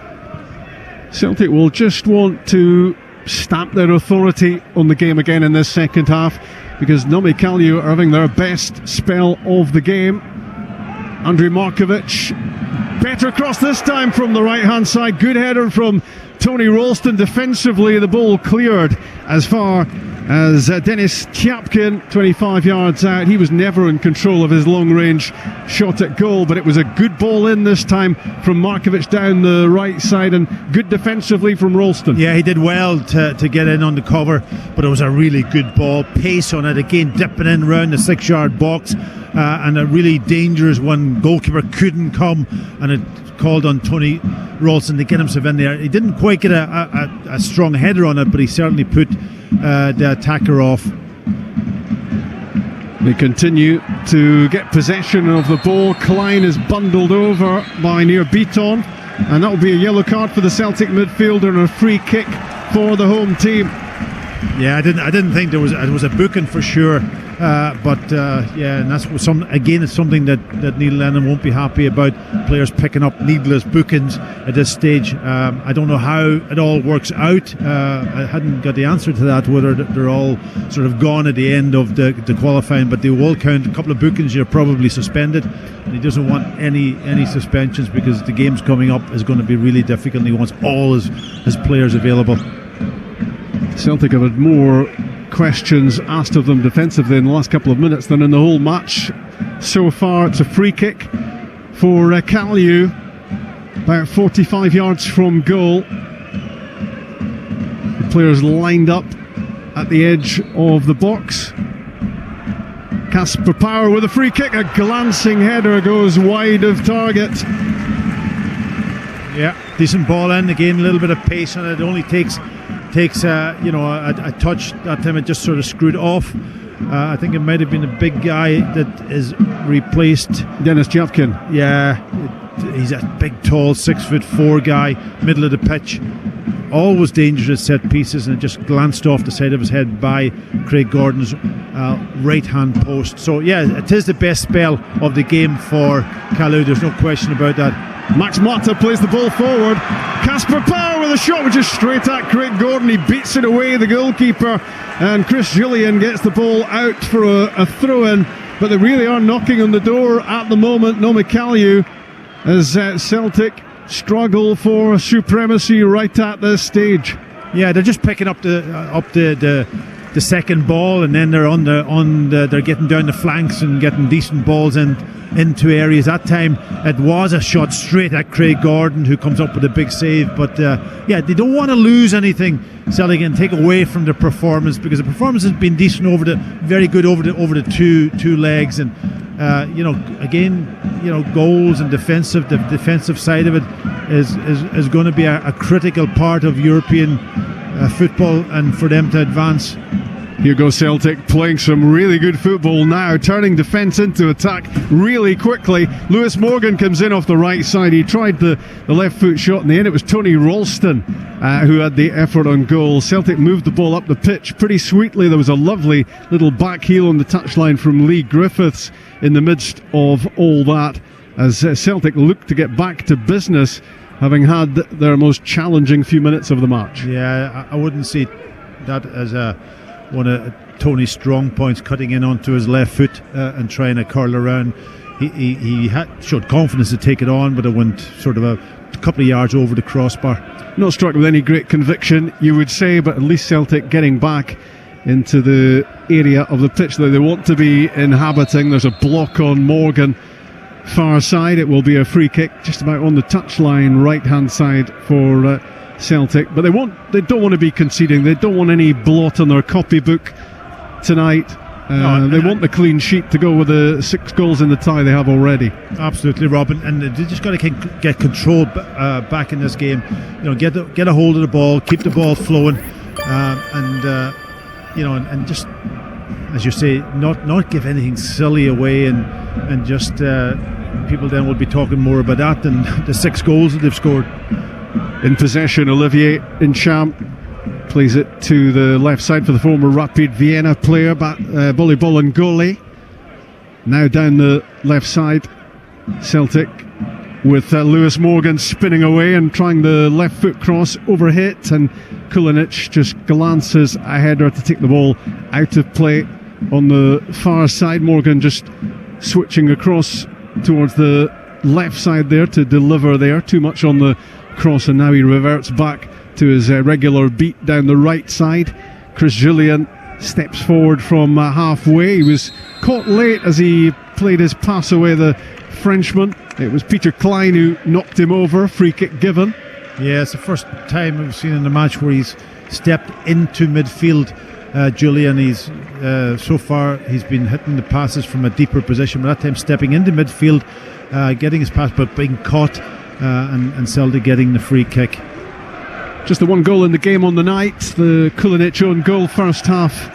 Speaker 4: Celtic will just want to stamp their authority on the game again in this second half, because Nomi Kalju are having their best spell of the game. Andrei Markovic, better cross this time from the right hand side. Good header from Tony Ralston. Defensively, the ball cleared as far as Denis Tchapkin, 25 yards out. He was never in control of his long range shot at goal, but it was a good ball in this time from Markovic down the right side, and good defensively from Ralston.
Speaker 1: Yeah, he did well to get in on the cover, but it was a really good ball. Pace on it again, dipping in round the 6-yard box. and a really dangerous one. Goalkeeper couldn't come, and it called on Tony Ralston to get himself in there. He didn't quite get a strong header on it, but he certainly put the attacker off.
Speaker 4: They continue to get possession of the ball. Klein is bundled over by Nir Beaton, and that will be a yellow card for the Celtic midfielder and a free kick for the home team.
Speaker 1: Yeah, I didn't think it was a booking for sure, but and that's it's something that Neil Lennon won't be happy about. Players picking up needless bookings at this stage. I don't know how it all works out. I hadn't got the answer to that, whether they're all sort of gone at the end of the qualifying, but they will count. A couple of bookings, you're probably suspended, and he doesn't want any suspensions because the game's coming up is going to be really difficult, and he wants all his players available.
Speaker 4: Celtic have had more questions asked of them defensively in the last couple of minutes than in the whole match so far. It's a free kick for Kalju, about 45 yards from goal. The players lined up at the edge of the box. Casper Power with a free kick, a glancing header goes wide of target.
Speaker 1: Yeah, decent ball in again, a little bit of pace on it. It only takes a touch. That time it just sort of screwed off. I think it might have been a big guy that is replaced
Speaker 4: Dennis Javkin.
Speaker 1: Yeah, he's a big, tall, 6'4" guy, middle of the pitch. Always dangerous set pieces, and it just glanced off the side of his head by Craig Gordon's right hand post. So yeah, it is the best spell of the game for Kalju. There's no question about that.
Speaker 4: Max Mata plays the ball forward. Casper Power with a shot which is straight at Craig Gordon. He beats it away, the goalkeeper, and Chris Jullien gets the ball out for a throw-in. But they really are knocking on the door at the moment, Nome Kalju, as Celtic struggle for supremacy right at this stage.
Speaker 1: Yeah, they're just picking up the second ball, and then they're they're getting down the flanks and getting decent balls into areas. That time it was a shot straight at Craig Gordon, who comes up with a big save. But they don't want to lose anything, Celtic, and take away from their performance, because the performance has been decent very good over the two legs, and goals and the defensive side of it is going to be a critical part of European football, and for them to advance.
Speaker 4: Here goes Celtic playing some really good football now, turning defence into attack really quickly. Lewis Morgan comes in off the right side. He tried the left foot shot in the end. It was Tony Ralston who had the effort on goal. Celtic moved the ball up the pitch pretty sweetly. There was a lovely little back heel on the touchline from Lee Griffiths in the midst of all that, as Celtic looked to get back to business, having had their most challenging few minutes of the match.
Speaker 1: Yeah, I wouldn't see that as one of Tony's strong points, cutting in onto his left foot and trying to curl around. He showed confidence to take it on, but it went sort of a couple of yards over the crossbar.
Speaker 4: Not struck with any great conviction, you would say, but at least Celtic getting back into the area of the pitch that they want to be inhabiting. There's a block on Morgan, far side. It will be a free kick just about on the touchline, right hand side for Celtic. But they don't want to be conceding. They don't want any blot on their copybook tonight. They want the clean sheet to go with the 6 goals in the tie they have already.
Speaker 1: Absolutely, Robin, and they just got to get control back in this game. Get a hold of the ball, keep the ball flowing, and just, as you say, not give anything silly away, and just people then will be talking more about that than the 6 goals that they've scored.
Speaker 4: In possession, Olivier Nchamp plays it to the left side for the former Rapid Vienna player, Bolly Bolingoli. Now down the left side, Celtic with Lewis Morgan spinning away and trying the left foot cross over hit, and Kulinic just glances a header to take the ball out of play on the far side. Morgan just switching across towards the left side there to deliver there, too much on the cross, and now he reverts back to his regular beat down the right side. Chris Jullien steps forward from halfway. He was caught late as he played his pass away, the Frenchman. It was Peter Klein who knocked him over. Free kick given.
Speaker 1: Yeah, it's the first time we've seen in the match where he's stepped into midfield Julian. He's so far he's been hitting the passes from a deeper position, but that time stepping into midfield, getting his pass, but being caught, and Celtic getting the free kick.
Speaker 4: Just the one goal in the game on the night, the Kulinic own goal first half,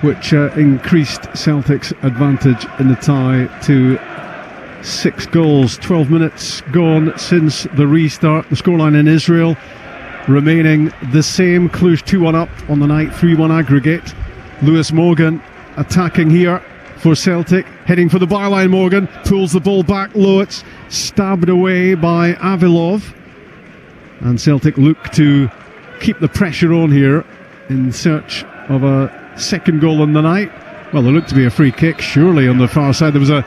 Speaker 4: which increased Celtic's advantage in the tie to 6 goals. 12 minutes gone since the restart. The scoreline in Israel remaining the same. Cluj 2-1 up on the night, 3-1 aggregate. Lewis Morgan attacking here for Celtic, heading for the byline. Morgan pulls the ball back low. It's stabbed away by Avilov, and Celtic look to keep the pressure on here in search of a second goal on the night. Well, there looked to be a free kick surely on the far side. There was a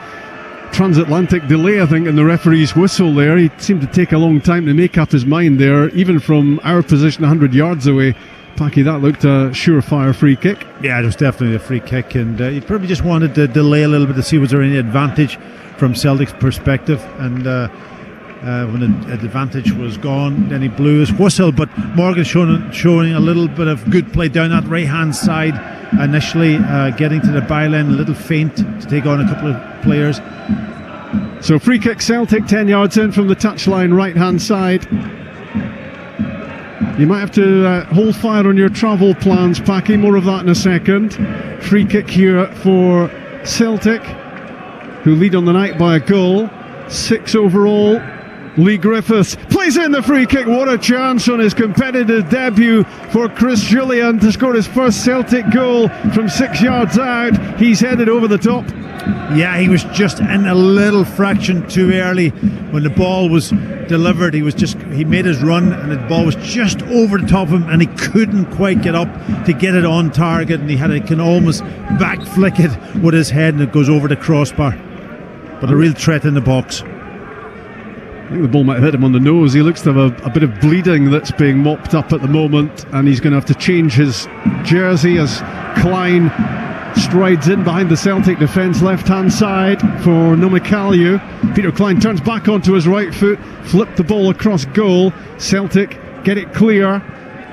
Speaker 4: transatlantic delay, I think, in the referee's whistle there. He seemed to take a long time to make up his mind there, even from our position 100 yards away. Packy, that looked a surefire free kick.
Speaker 1: Yeah, it was definitely a free kick, and he probably just wanted to delay a little bit to see was there any advantage from Celtic's perspective, and when the advantage was gone, then he blew his whistle. But Morgan showing a little bit of good play down that right hand side initially, getting to the byline, a little feint to take on a couple of players.
Speaker 4: So free kick Celtic, 10 yards in from the touchline, right hand side. You might have to hold fire on your travel plans, Packy. More of that in a second. Free kick here for Celtic, who lead on the night by a goal. 6 overall. Lee Griffiths plays in the free kick. What a chance on his competitive debut for Chris Julian to score his first Celtic goal from 6 yards out. He's headed over the top.
Speaker 1: Yeah, he was just in a little fraction too early when the ball was delivered. He made his run and the ball was just over the top of him, and he couldn't quite get up to get it on target, and he can almost back flick it with his head, and it goes over the crossbar. But a real threat in the box.
Speaker 4: I think the ball might have hit him on the nose. He looks to have a bit of bleeding that's being mopped up at the moment, and he's going to have to change his jersey as Klein strides in behind the Celtic defence, left-hand side for Nomikaliu. Peter Klein turns back onto his right foot, flipped the ball across goal. Celtic get it clear.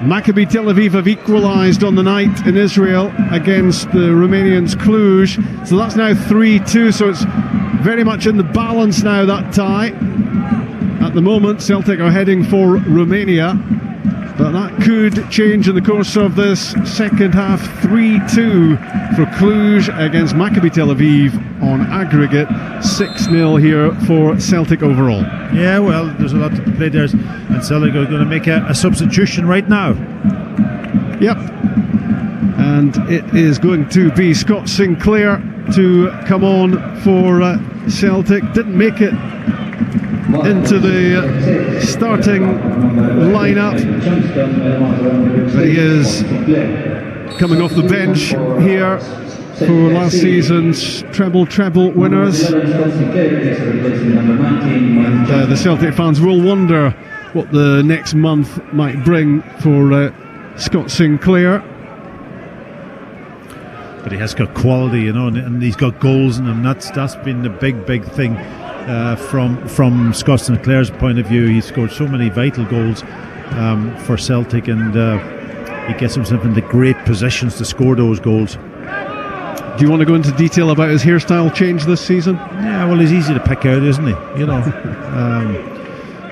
Speaker 4: Maccabi Tel Aviv have equalised on the night in Israel against the Romanians Cluj. So that's now 3-2, so it's very much in the balance now, that tie. At the moment, Celtic are heading for Romania, but that could change in the course of this second half. 3-2 for Cluj against Maccabi Tel Aviv on aggregate. 6-0 here for Celtic overall.
Speaker 1: Yeah, well, there's a lot to play there, and Celtic are going to make a substitution right now.
Speaker 4: Yep. And it is going to be Scott Sinclair to come on for Celtic. Didn't make it into the starting lineup, but he is coming off the bench here for last season's treble winners, and the Celtic fans will wonder what the next month might bring for Scott Sinclair.
Speaker 1: But he has got quality, and he's got goals in him. That's been the big thing. From Scott Sinclair's point of view, he scored so many vital goals for Celtic, and he gets himself into great positions to score those goals.
Speaker 4: Do you want to go into detail about his hairstyle change this season?
Speaker 1: Yeah, well, he's easy to pick out, isn't he?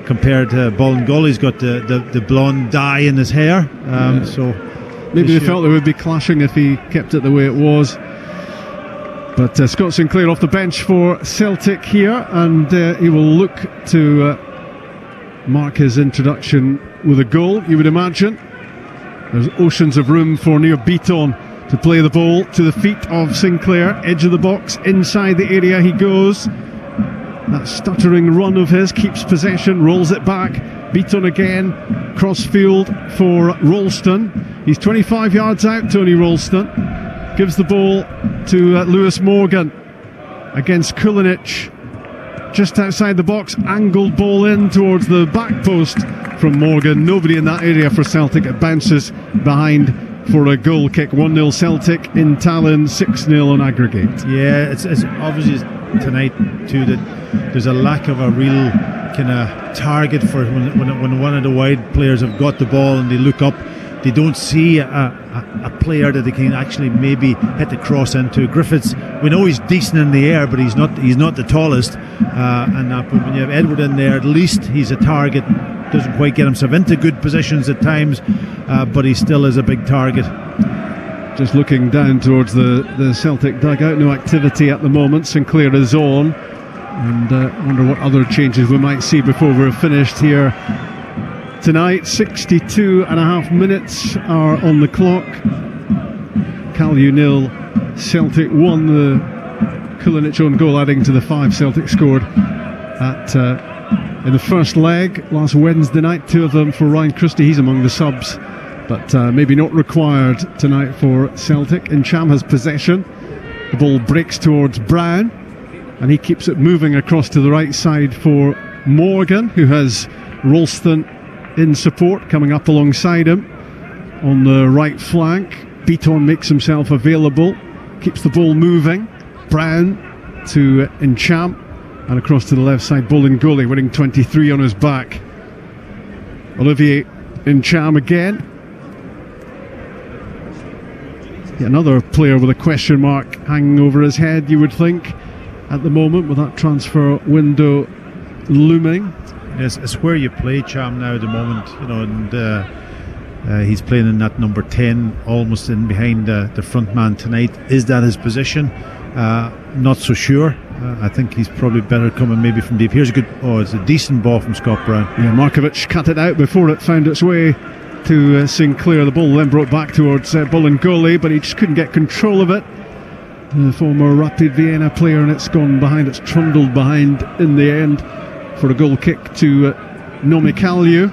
Speaker 1: Compared to Bolingoli, he's got the blonde dye in his hair. So
Speaker 4: maybe they felt they would be clashing if he kept it the way it was. But Scott Sinclair off the bench for Celtic here, and he will look to mark his introduction with a goal, you would imagine. There's oceans of room for Nir Bitton to play the ball to the feet of Sinclair, edge of the box, inside the area he goes. That stuttering run of his keeps possession, rolls it back. Bitton again, crossfield for Ralston. He's 25 yards out, Tony Ralston. Gives the ball to Lewis Morgan against Kulinic, just outside the box. Angled ball in towards the back post from Morgan. Nobody in that area for Celtic. It bounces behind for a goal kick. 1-0 Celtic in Tallinn, 6-0 on aggregate.
Speaker 1: Yeah, it's obvious tonight too that there's a lack of a real kind of target for when one of the wide players have got the ball and they look up they don't see a player that they can actually maybe hit the cross into. Griffiths, we know he's decent in the air, but he's not the tallest. But when you have Edward in there, at least he's a target. Doesn't quite get himself into good positions at times, but he still is a big target.
Speaker 4: Just looking down towards the Celtic dugout, no activity at the moment. Sinclair is on, and wonder what other changes we might see before we're finished here tonight. 62 and a half minutes are on the clock. Calju 0, Celtic 1. The Kulinic own goal adding to the 5 Celtic scored in the first leg last Wednesday night. 2 of them for Ryan Christie. He's among the subs, but maybe not required tonight for Celtic. Incham has possession. The ball breaks towards Brown, and he keeps it moving across to the right side for Morgan, who has Ralston in support, coming up alongside him on the right flank. Beaton makes himself available, keeps the ball moving. Brown to Incham, and across to the left side, Bolingoli winning 23 on his back. Olivier Incham again. Yet another player with a question mark hanging over his head, you would think, at the moment, with that transfer window looming.
Speaker 1: Yes, it's where you play Cham now at the moment, and he's playing in that number 10, almost in behind the front man tonight. Is that his position? Not so sure. I think he's probably better coming maybe from deep. Here's it's a decent ball from Scott Brown.
Speaker 4: Yeah, Markovic cut it out before it found its way to Sinclair. The ball then brought back towards Bolingoli, but he just couldn't get control of it. The former Rapid Vienna player, and it's gone behind. It's trundled behind in the end for a goal kick to Nome Kalju.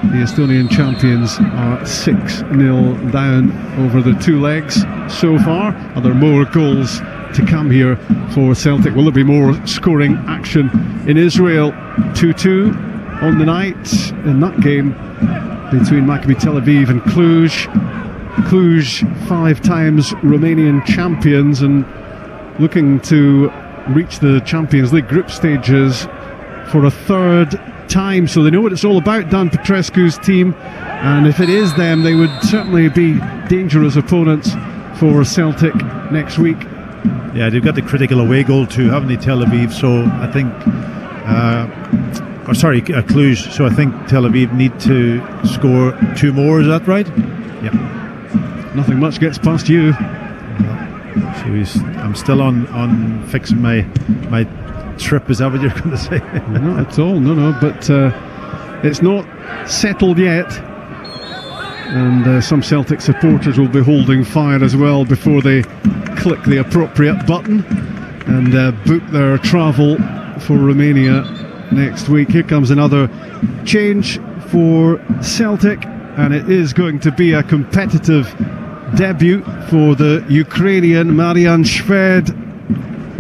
Speaker 4: The Estonian champions are 6-0 down over the 2 legs so far. Are there more goals to come here for Celtic? Will there be more scoring action in Israel? 2-2 on the night in that game between Maccabi Tel Aviv and Cluj. Cluj, 5 times Romanian champions, and looking to reach the Champions League group stages for a 3rd time, so they know what it's all about, Dan Petrescu's team, and if it is them, they would certainly be dangerous opponents for Celtic next week.
Speaker 1: Yeah, they've got the critical away goal too, haven't they, Tel Aviv? So I think Cluj, so I think Tel Aviv need to score 2 more, is that right? Yeah.
Speaker 4: Nothing much gets past you.
Speaker 1: So I'm still on fixing my trip. Is that what you're going to say?
Speaker 4: Not at all, no, but it's not settled yet, and some Celtic supporters will be holding fire as well before they click the appropriate button and book their travel for Romania next week. Here comes another change for Celtic, and it is going to be a competitive debut for the Ukrainian Marian Shved.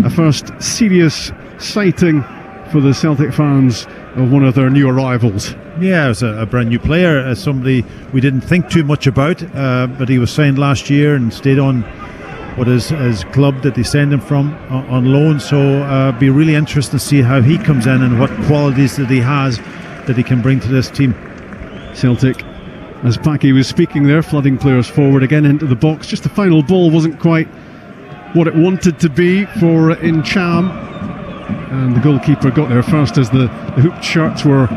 Speaker 4: A first serious sighting for the Celtic fans of one of their new arrivals.
Speaker 1: Yeah, it was a brand new player, somebody we didn't think too much about, but he was signed last year and stayed on what is his club that they signed him from on loan. So be really interesting to see how he comes in and what qualities that he has that he can bring to this team.
Speaker 4: Celtic, as Paki was speaking there, flooding players forward again into the box. Just the final ball wasn't quite what it wanted to be for Incham, and the goalkeeper got there first as the hooped shirts were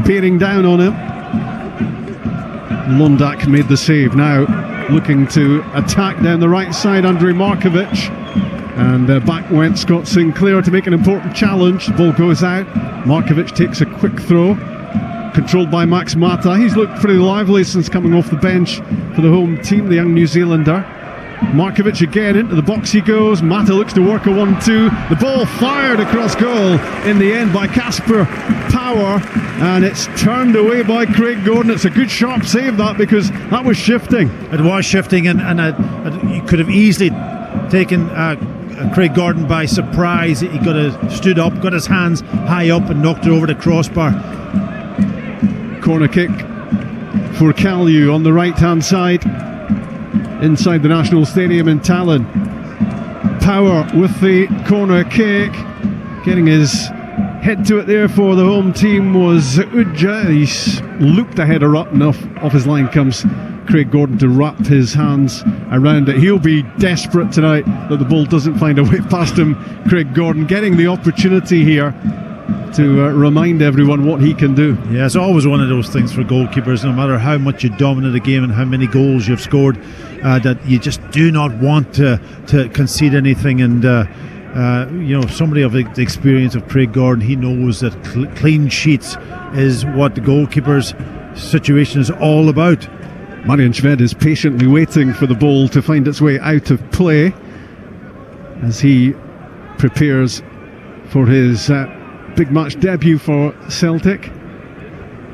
Speaker 4: bearing down on him. Londak made the save. Now looking to attack down the right side, Andrei Markovic, and back went Scott Sinclair to make an important challenge. The ball goes out. Markovic takes a quick throw, controlled by Max Mata. He's looked pretty lively since coming off the bench for the home team, the young New Zealander. Markovic again, into the box he goes. Mata looks to work a 1-2. The ball fired across goal in the end by Kasper Power, and it's turned away by Craig Gordon. It's a good sharp save, that, because that was shifting.
Speaker 1: It was shifting, and you could have easily taken Craig Gordon by surprise. He stood up, got his hands high up and knocked it over the crossbar.
Speaker 4: Corner kick for Kalju on the right hand side inside the National Stadium in Tallinn. Power with the corner kick, getting his head to it there for the home team was Udja. He's looped a header up, and off his line comes Craig Gordon to wrap his hands around it. He'll be desperate tonight that the ball doesn't find a way past him. Craig Gordon getting the opportunity here to remind everyone what he can do.
Speaker 1: Yeah, it's always one of those things for goalkeepers, no matter how much you dominate a game and how many goals you've scored, that you just do not want to concede anything. And somebody of the experience of Craig Gordon, he knows that clean sheets is what the goalkeeper's situation is all about.
Speaker 4: Marian Shved is patiently waiting for the ball to find its way out of play as he prepares for his big match debut for Celtic.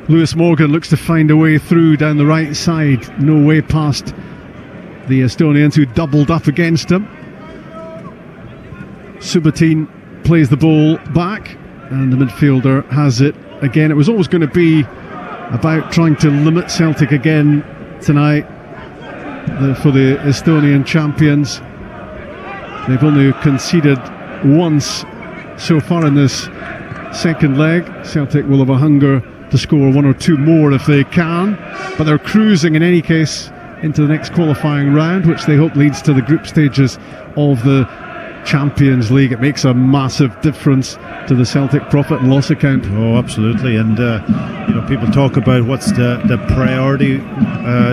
Speaker 4: Lewis Morgan looks to find a way through down the right side. No way past the Estonians, who doubled up against him. Subotin plays the ball back, and the midfielder has it again. It was always going to be about trying to limit Celtic again tonight for the Estonian champions. They've only conceded once so far in this second leg. Celtic will have a hunger to score one or two more if they can, but they're cruising in any case into the next qualifying round, which they hope leads to the group stages of the Champions League. It makes a massive difference to the Celtic profit and loss account.
Speaker 1: Oh, absolutely. And people talk about what's the priority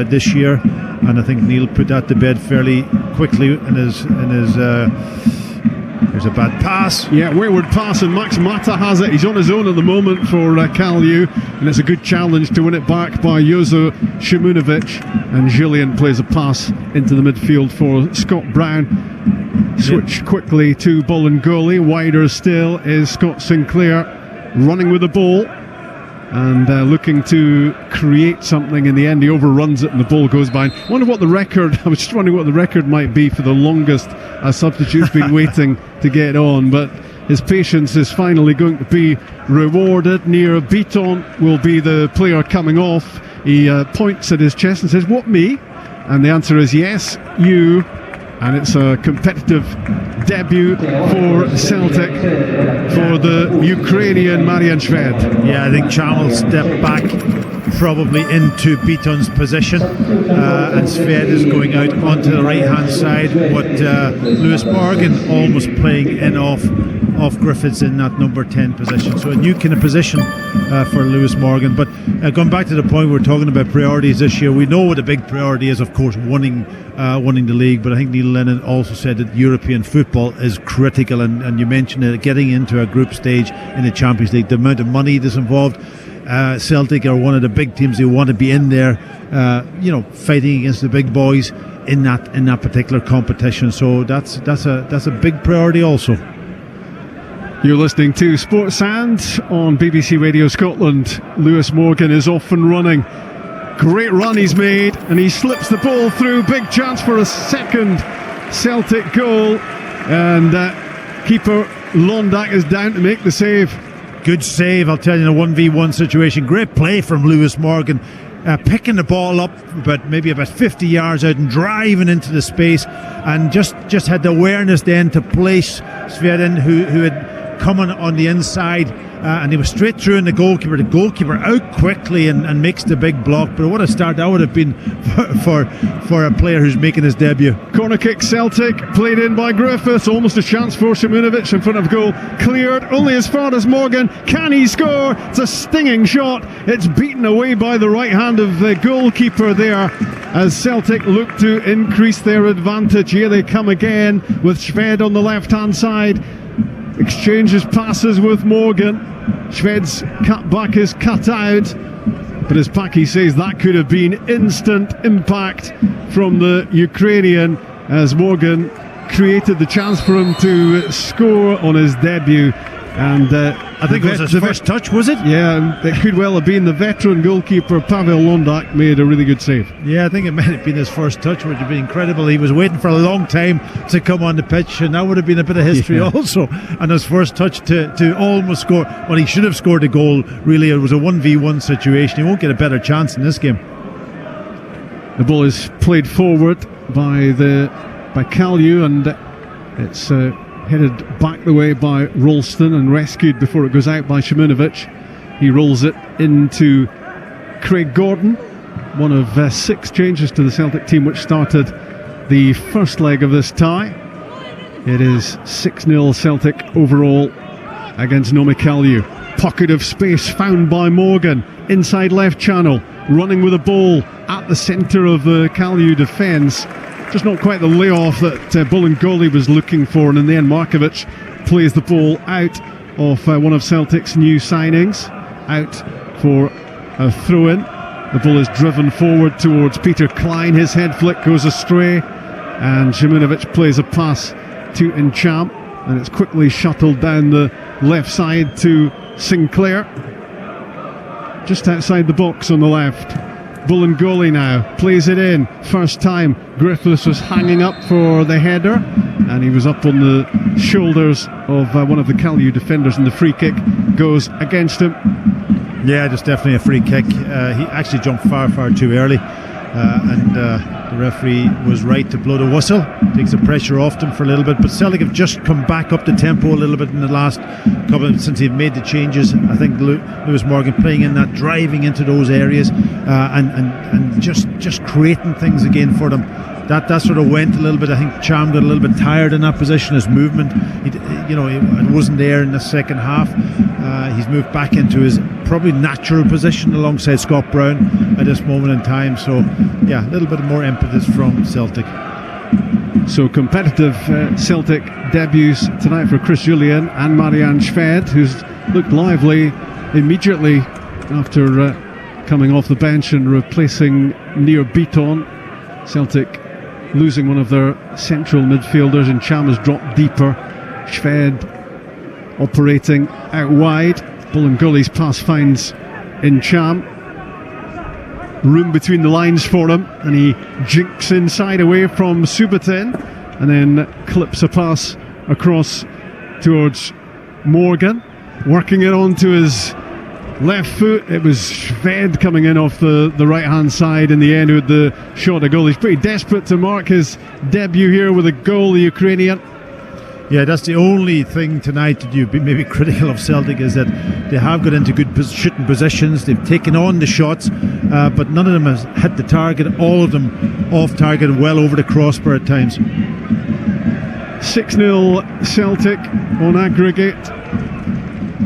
Speaker 1: this year, and I think Neil put that to bed fairly quickly in his there's a bad pass.
Speaker 4: Yeah, wayward pass, and Max Mata has it. He's on his own at the moment for Kalju, and it's a good challenge to win it back by Jozo Shimunovic, and Gillian plays a pass into the midfield for Scott Brown. Switch quickly to Bolingoli. Wider still is Scott Sinclair, running with the ball and looking to create something. In the end, he overruns it and the ball goes by. I was just wondering what the record might be for the longest a substitute's been waiting to get on, but his patience is finally going to be rewarded. Near Beaton will be the player coming off. He points at his chest and says, "What, me?" And the answer is yes, you. And it's a competitive debut for Celtic for the Ukrainian Marian Shved.
Speaker 1: Yeah, I think Cham will step back probably into Beaton's position, and Shved is going out onto the right hand side, but Lewis Morgan almost playing in off Griffiths in that number 10 position. So a new kind of position for Lewis Morgan. But going back to the point we're talking about priorities this year, we know what the big priority is, of course, winning the league. But I think Neil Lennon also said that European football is critical, and you mentioned it, getting into a group stage in the Champions League, the amount of money that's involved. Celtic are one of the big teams who want to be in there, fighting against the big boys in that particular competition. So that's a big priority also.
Speaker 4: You're listening to Sportsand on BBC Radio Scotland. Lewis Morgan is off and running. Great run he's made, and he slips the ball through. Big chance for a second Celtic goal, and keeper Londak is down to make the save.
Speaker 1: Good save, I'll tell you, in a 1v1 situation. Great play from Lewis Morgan, picking the ball up maybe about 50 yards out and driving into the space, and just had the awareness then to place Svedin, who had come on the inside, and he was straight through in the goalkeeper out quickly and makes the big block. But what a start that would have been for a player who's making his debut.
Speaker 4: Corner kick Celtic, played in by Griffiths, almost a chance for Shimunovic in front of goal, cleared only as far as Morgan. Can he score? It's a stinging shot. It's beaten away by the right hand of the goalkeeper there as Celtic look to increase their advantage. Here they come again with Shved on the left hand side. Exchanges passes with Morgan. Shved's cut back is cut out, but as Paki says, that could have been instant impact from the Ukrainian as Morgan created the chance for him to score on his debut. And
Speaker 1: I think it was his first touch, was it?
Speaker 4: Yeah, it could well have been. The veteran goalkeeper Pavel Londak made a really good save.
Speaker 1: Yeah, I think it might have been his first touch, which would have been incredible. He was waiting for a long time to come on the pitch, and that would have been a bit of history also. And his first touch to almost score. Well, he should have scored a goal, really. It was a 1v1 situation. He won't get a better chance in this game.
Speaker 4: The ball is played forward by Kalju, and it's headed back the way by Ralston and rescued before it goes out by Simunovic. He rolls it into Craig Gordon, one of 6 changes to the Celtic team which started the first leg of this tie. It is 6-0 Celtic overall against Nomikaliu. Pocket of space found by Morgan, inside left channel, running with a ball at the centre of the Kalju defence. Just not quite the layoff that Bolingoli was looking for, and in the end Markovic plays the ball out of one of Celtic's new signings, out for a throw-in. The ball is driven forward towards Peter Klein. His head flick goes astray, and Simunovic plays a pass to Ntcham, and it's quickly shuttled down the left side to Sinclair, just outside the box on the left. Bolingoli now plays it in. First time Griffiths was hanging up for the header, and he was up on the shoulders of one of the Kalju defenders, and the free kick goes against him.
Speaker 1: Yeah, just definitely a free kick. He actually jumped far too early, and the referee was right to blow the whistle. Takes the pressure off them for a little bit, but Celtic have just come back up the tempo a little bit in the last couple since they've made the changes. I think Lewis Morgan playing in that, driving into those areas, and just creating things again for them. That sort of went a little bit. I think Ntcham got a little bit tired in that position. His movement, it wasn't there in the second half. He's moved back into his probably natural position alongside Scott Brown at this moment in time. So, yeah, a little bit more impetus from Celtic.
Speaker 4: So competitive Celtic debuts tonight for Chris Jullien and Marianne Schved, who's looked lively immediately after coming off the bench and replacing Nir Bitton. Celtic losing one of their central midfielders, and Ntcham has dropped deeper. Schved operating out wide. Bolingoli's pass finds Ntcham. Room between the lines for him, and he jinks inside away from Subotin, and then clips a pass across towards Morgan, working it onto his left foot. It was Schved coming in off the right hand side in the end with the shot a goal. He's pretty desperate to mark his debut here with a goal, the Ukrainian.
Speaker 1: Yeah, that's the only thing tonight that you'd be maybe critical of Celtic, is that they have got into good shooting positions. They've taken on the shots, but none of them has hit the target. All of them off target, well over the crossbar at times.
Speaker 4: 6-0 Celtic on aggregate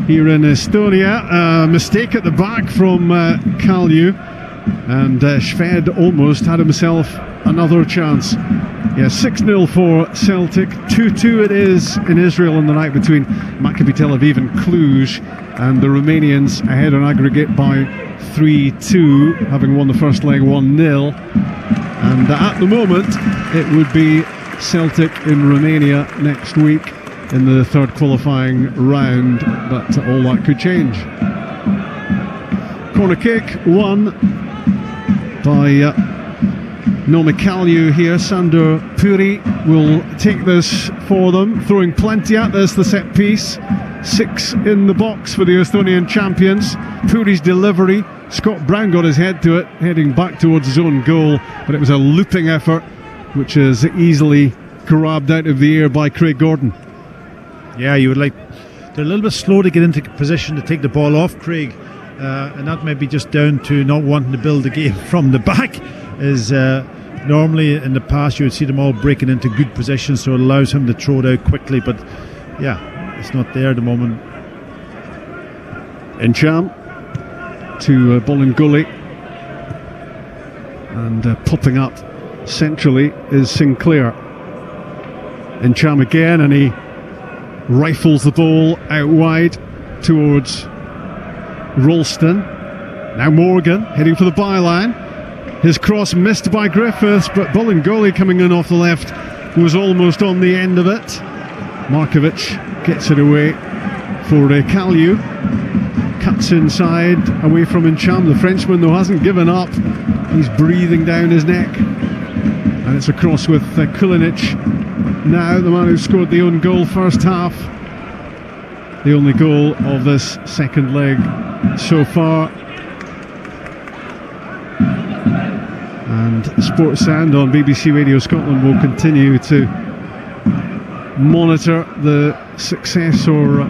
Speaker 4: here in Estonia. Mistake at the back from Kalju, and Schved almost had himself another chance. Yeah, 6-0 for Celtic. 2-2 it is in Israel on the night between Maccabi Tel Aviv and Cluj, and the Romanians ahead on aggregate by 3-2, having won the first leg 1-0. And at the moment it would be Celtic in Romania next week in the third qualifying round, but all that could change. Corner kick won by Nomikaliu here. Sander Puri will take this for them, throwing plenty at this, the set piece. 6 in the box for the Estonian champions. Puri's delivery, Scott Brown got his head to it, heading back towards his own goal, but it was a looping effort which is easily grabbed out of the air by Craig Gordon.
Speaker 1: Yeah, you would like, they're a little bit slow to get into position to take the ball off Craig, and that may be just down to not wanting to build the game from the back. Is normally in the past you would see them all breaking into good positions, so it allows him to throw it out quickly, but yeah, it's not there at the moment.
Speaker 4: Ntcham to Bolingoli, and popping up centrally is Sinclair. Ntcham again, and he rifles the ball out wide towards Ralston. Now Morgan heading for the byline. His cross missed by Griffiths, but Bolingoli coming in off the left was almost on the end of it. Markovic gets it away for Kalju. Cuts inside away from Ntcham. The Frenchman, though, hasn't given up. He's breathing down his neck. And it's a cross with Kulinic now, the man who scored the own goal first half. The only goal of this second leg so far. And Sports Sound on BBC Radio Scotland will continue to monitor the success or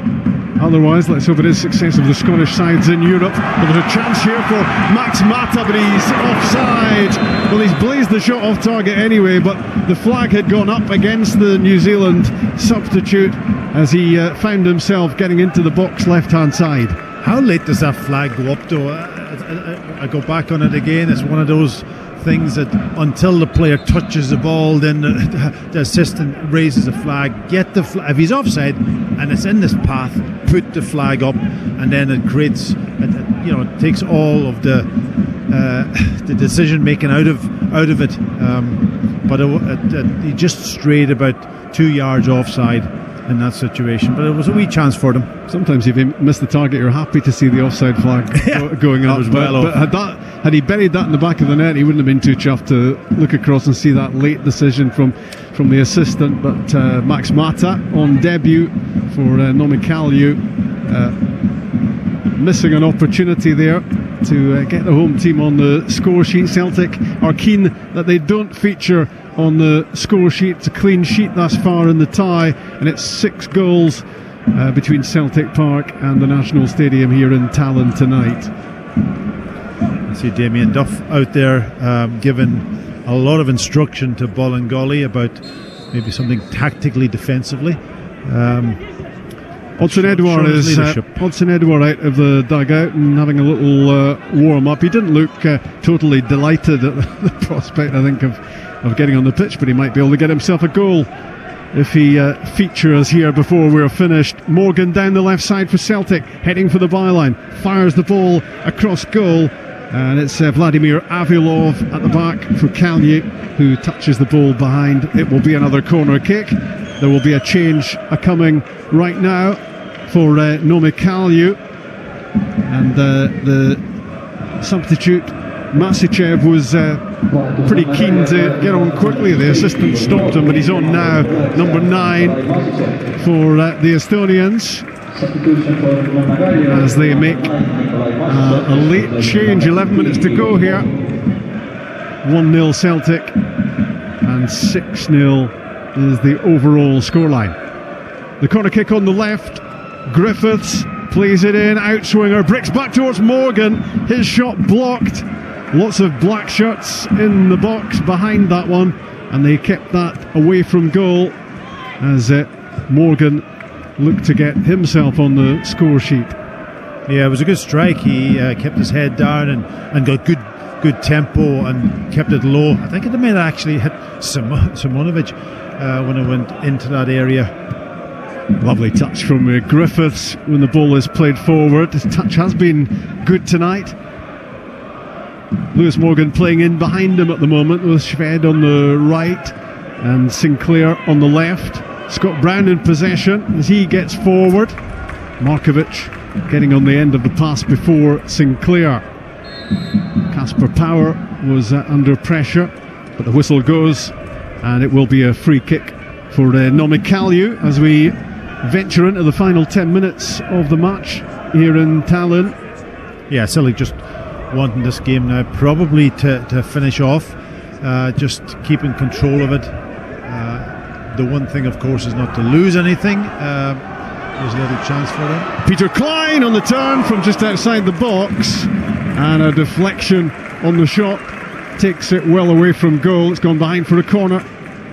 Speaker 4: otherwise, let's hope it is success of the Scottish sides in Europe. But there's a chance here for Max Mata, but he's offside. Well, he's blazed the shot off target anyway, but the flag had gone up against the New Zealand substitute as he found himself getting into the box left-hand side.
Speaker 1: How late does that flag go up though? I go back on it again. It's one of those things that until the player touches the ball, then the assistant raises a flag. Get the flag. If he's offside and it's in this path, put the flag up, and then it creates, it takes all of the decision making out of it. But he just strayed about 2 yards offside in that situation, but it was a wee chance for them.
Speaker 4: Sometimes if you miss the target, you're happy to see the offside flag going up. But had he buried that in the back of the net, he wouldn't have been too chuffed to look across and see that late decision from the assistant. But Max Mata on debut for Nomikaliu, missing an opportunity there to get the home team on the score sheet. Celtic are keen that they don't feature on the score sheet. It's a clean sheet thus far in the tie, and it's 6 goals between Celtic Park and the National Stadium here in Tallinn tonight.
Speaker 1: I see Damien Duff out there giving a lot of instruction to Bolingoli about maybe something tactically defensively.
Speaker 4: Odsonne Edouard out of the dugout and having a little warm-up. He didn't look totally delighted at the prospect, I think, of getting on the pitch, but he might be able to get himself a goal if he features here before we're finished. Morgan down the left side for Celtic, heading for the byline, fires the ball across goal, and it's Vladimir Avilov at the back for Kalju, who touches the ball behind. It will be another corner kick. There will be a change coming right now for Nomikaliu, and the substitute Masichev was pretty keen to get on quickly. The assistant stopped him, but he's on now, number 9 for the Estonians, as they make a late change. 11 minutes to go here. 1-0 Celtic and 6-0 is the overall scoreline. The corner kick on the left, Griffiths plays it in, outswinger, bricks back towards Morgan, his shot blocked. Lots of black shirts in the box behind that one, and they kept that away from goal as Morgan looked to get himself on the score sheet.
Speaker 1: Yeah, it was a good strike. He kept his head down and got good tempo and kept it low. I think it may have actually hit Simonovic when it went into that area.
Speaker 4: Lovely touch from Griffiths when the ball is played forward. His touch has been good tonight. Lewis Morgan playing in behind him at the moment with Shved on the right and Sinclair on the left. Scott Brown in possession as he gets forward. Markovic getting on the end of the pass before Sinclair. Kasper Power was under pressure, but the whistle goes and it will be a free kick for Nomikaliu as we venture into the final 10 minutes of the match here in Tallinn.
Speaker 1: Yeah, Celtic just wanting this game now probably to finish off, just keeping control of it. The one thing, of course, is not to lose anything. There's a little chance for them.
Speaker 4: Peter Klein on the turn from just outside the box, and a deflection on the shot takes it well away from goal. It's gone behind for a corner.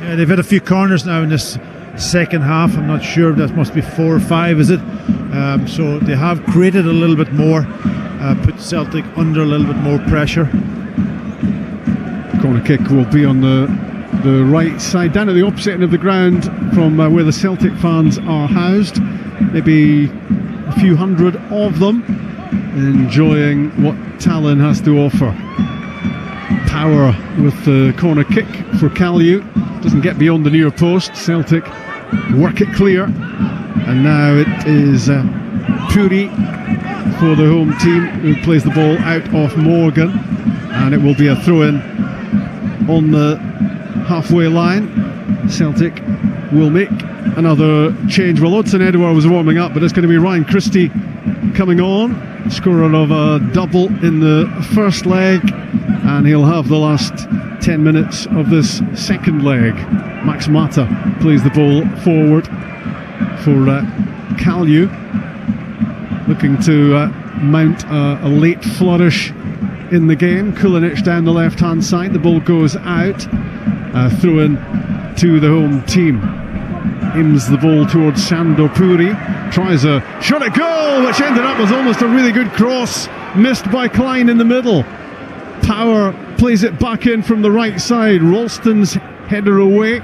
Speaker 1: Yeah, they've had a few corners now in this second half. I'm not sure, that must be 4 or 5, is it? So they have created a little bit more, put Celtic under a little bit more pressure.
Speaker 4: Corner kick will be on the right side, down at the opposite end of the ground from where the Celtic fans are housed. Maybe a few hundred of them enjoying what Tallinn has to offer. Power with the corner kick for Kalju, doesn't get beyond the near post. Celtic work it clear, and now it is Puri for the home team who plays the ball out of Morgan, and it will be a throw-in on the halfway line. Celtic will make another change. Well, Odsonne Edouard was warming up, but it's going to be Ryan Christie coming on, scorer of a double in the first leg, and he'll have the last 10 minutes of this second leg. Max Mata plays the ball forward for Kalju, looking to mount a late flourish in the game. Kulinic down the left hand side, the ball goes out, throw in to the home team. Aims the ball towards Sandor Puri, tries a shot at goal, which ended up as almost a really good cross, missed by Klein in the middle. Power plays it back in from the right side, Ralston's header away.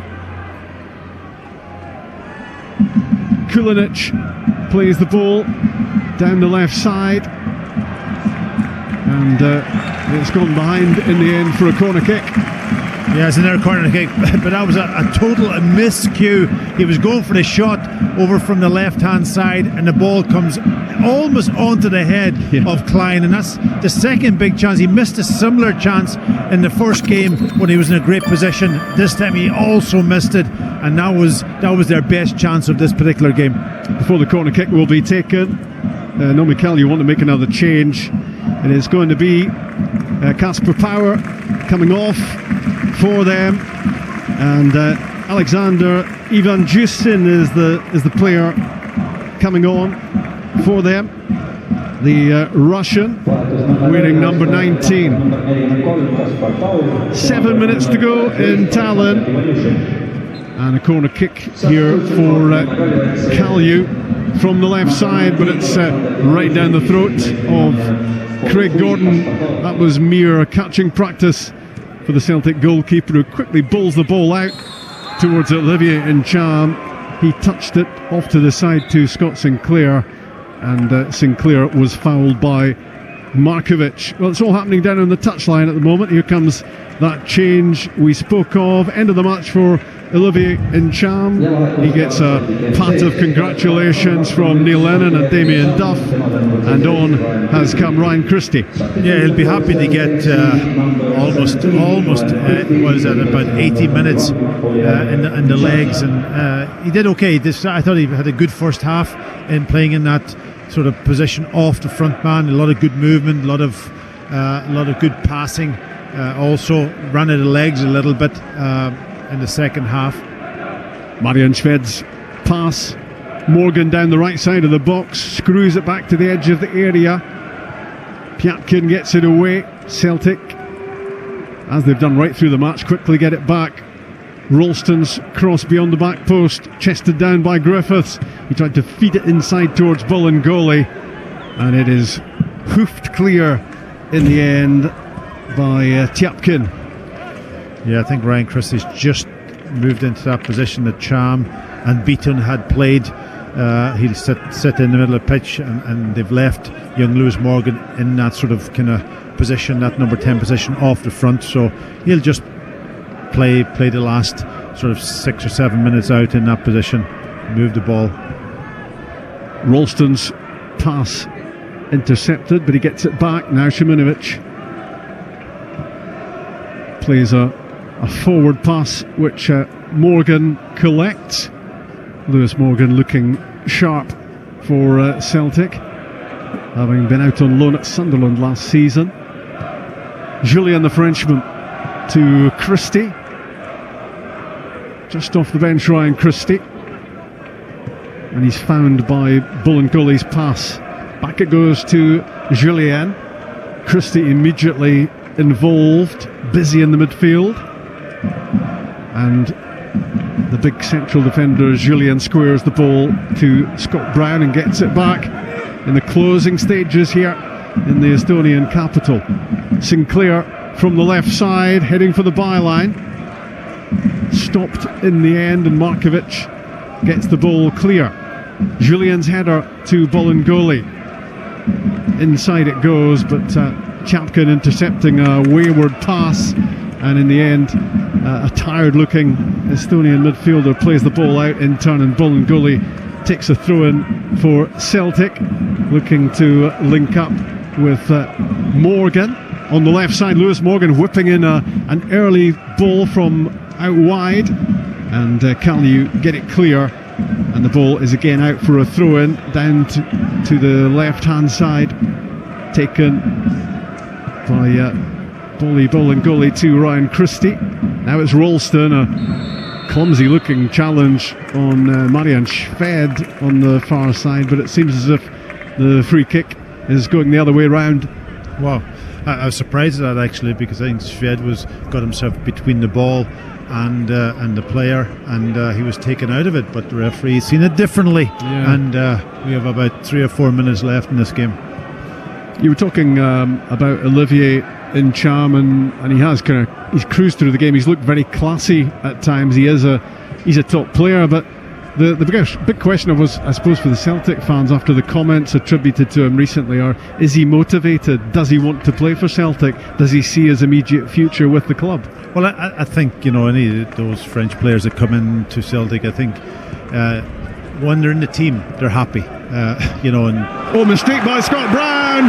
Speaker 4: Kulinic plays the ball down the left side, and it's gone behind in the end for a corner kick.
Speaker 1: Yeah, it's another corner kick, but that was a total miscue. He was going for the shot over from the left-hand side, and the ball comes almost onto the head of Klein, and that's the second big chance. He missed a similar chance in the first game when he was in a great position. This time he also missed it, and that was their best chance of this particular game.
Speaker 4: Before the corner kick will be taken, Nome Kalju want to make another change. It is going to be Kasper Power coming off for them, and Alexander Ivan Jusin is the player coming on for them, the Russian wearing number 19. 7 minutes to go in Tallinn, and a corner kick here for Kalju from the left side, but it's right down the throat of Craig Gordon. That was mere catching practice for the Celtic goalkeeper, who quickly bowls the ball out towards Olivier Ncham. He touched it off to the side to Scott Sinclair, and Sinclair was fouled by Markovic. Well, it's all happening down on the touchline at the moment. Here comes that change we spoke of. End of the match for Olivier Ncham. He gets a pat of congratulations from Neil Lennon and Damien Duff, and on has come Ryan Christie.
Speaker 1: Yeah, he'll be happy to get almost was at about 80 minutes in the legs, and he did okay. I thought he had a good first half in playing in that sort of position off the front man. A lot of good movement, a lot of good passing. Also ran at the legs a little bit in the second half.
Speaker 4: Marian Shved's pass, Morgan down the right side of the box, screws it back to the edge of the area. Pyatkin gets it away. Celtic, as they've done right through the match, quickly get it back. Ralston's cross beyond the back post, chested down by Griffiths. He tried to feed it inside towards Bolingoli, and it is hoofed clear in the end by Tyapkin.
Speaker 1: Yeah, I think Ryan Christie's just moved into that position that Cham and Beaton had played. He'll sit in the middle of the pitch, and they've left young Lewis Morgan in that sort of kind of position, that number 10 position off the front. So he'll just play the last sort of 6 or 7 minutes out in that position, move the ball.
Speaker 4: Ralston's pass intercepted, but he gets it back. Now Simunovic plays a forward pass, which Morgan collects. Lewis Morgan looking sharp for Celtic, having been out on loan at Sunderland last season. Julien the Frenchman to Christie, just off the bench. Ryan Christie, and he's found by Bolingoli's pass. Back it goes to Julien. Christie immediately involved, busy in the midfield, and the big central defender Julien squares the ball to Scott Brown and gets it back in the closing stages here in the Estonian capital. Sinclair from the left side, heading for the byline, stopped in the end, and Markovic gets the ball clear. Julian's header to Bolingoli, inside it goes, but Chapkin intercepting a wayward pass, and in the end a tired looking Estonian midfielder plays the ball out in turn, and Bolingoli takes a throw in for Celtic, looking to link up with Morgan on the left side. Lewis Morgan whipping in an early ball from out wide, and Kalju get it clear, and the ball is again out for a throw in down to the left hand side, taken by Bolingoli to Ryan Christie. Now it's Ralston, a clumsy looking challenge on Marian Shved on the far side, but it seems as if the free kick is going the other way round.
Speaker 1: Wow, I was surprised at that actually, because I think Shved got himself between the ball and the player, and he was taken out of it, but the referee's seen it differently. And we have about 3 or 4 minutes left in this game.
Speaker 4: You were talking about Olivier Ntcham, and he's cruised through the game. He's looked very classy at times. He's a top player, but the big question was, I suppose, for the Celtic fans after the comments attributed to him recently are: is he motivated? Does he want to play for Celtic? Does he see his immediate future with the club?
Speaker 1: Well, I think, any of those French players that come into Celtic, I think when they're in the team, they're happy.
Speaker 4: Mistake by Scott Brown,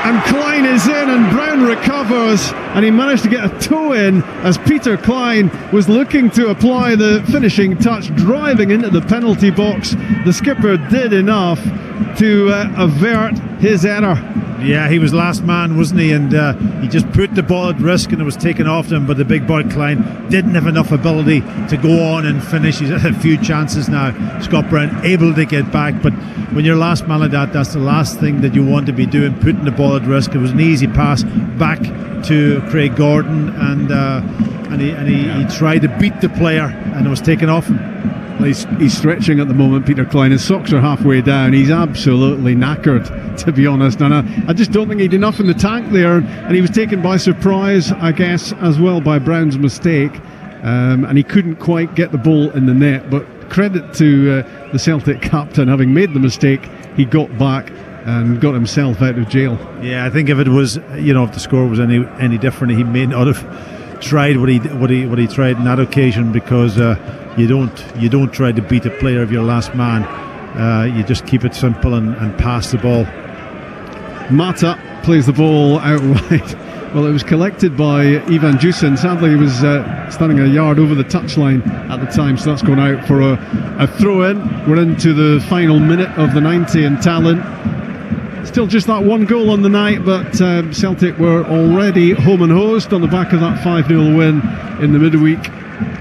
Speaker 4: and Klein is in, and Brown recovers, and he managed to get a toe in as Peter Klein was looking to apply the finishing touch, driving into the penalty box. The skipper did enough to avert his error.
Speaker 1: Yeah, he was last man, wasn't he? And he just put the ball at risk, and it was taken off him. But the big boy Klein didn't have enough ability to go on and finish. He's had a few chances now. Scott Brown able to get back, but when you're last man like that, that's the last thing that you want to be doing, putting the ball at risk. It was an easy pass back to Craig Gordon, and he tried to beat the player, and it was taken off him.
Speaker 4: He's stretching at the moment, Peter Klein. His socks are halfway down. He's absolutely knackered, to be honest. And I just don't think he'd enough in the tank there. And he was taken by surprise, I guess, as well by Brown's mistake. And he couldn't quite get the ball in the net. But credit to the Celtic captain, having made the mistake, he got back and got himself out of jail.
Speaker 1: Yeah, I think if it was, if the score was any different, he may not have tried what he tried on that occasion, because you don't try to beat a player of your last man. You just keep it simple and pass the ball.
Speaker 4: Mata plays the ball out wide. Well, it was collected by Ivan Jusin. Sadly, he was standing a yard over the touchline at the time, so that's gone out for a throw-in. We're into the final minute of the 90 in Tallinn. Still just that one goal on the night, but Celtic were already home and host on the back of that 5-0 win in the midweek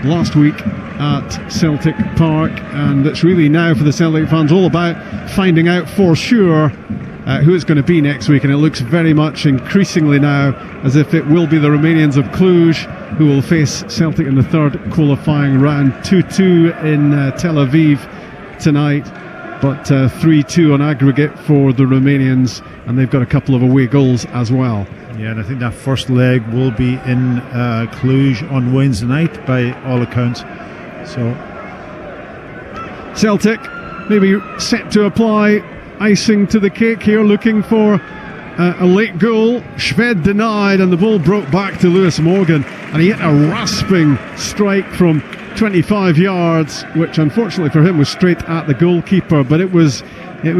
Speaker 4: last week at Celtic Park. And it's really now for the Celtic fans all about finding out for sure who it's going to be next week, and it looks very much increasingly now as if it will be the Romanians of Cluj who will face Celtic in the third qualifying round. 2-2 in Tel Aviv tonight, but 3-2 on aggregate for the Romanians, and they've got a couple of away goals as well.
Speaker 1: Yeah, and I think that first leg will be in Cluj on Wednesday night by all accounts. So
Speaker 4: Celtic maybe set to apply icing to the cake here, looking for a late goal. Shved denied, and the ball brought back to Lewis Morgan, and he hit a rasping strike from 25 yards, which unfortunately for him was straight at the goalkeeper, but it was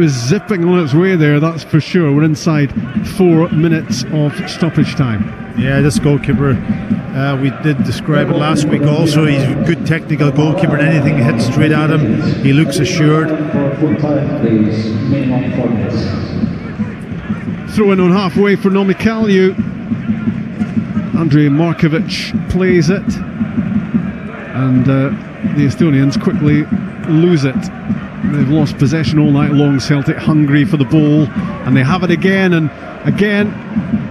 Speaker 4: zipping on its way there, that's for sure. We're inside 4 minutes of stoppage time.
Speaker 1: Yeah, this goalkeeper, we did describe it last week also. He's a good technical goalkeeper, and anything hits straight at him, he looks assured.
Speaker 4: Throw in on halfway for Nomikaliu. Andrei Markovic plays it, and the Estonians quickly lose it. They've lost possession all night long, Celtic, hungry for the ball, and they have it again, and again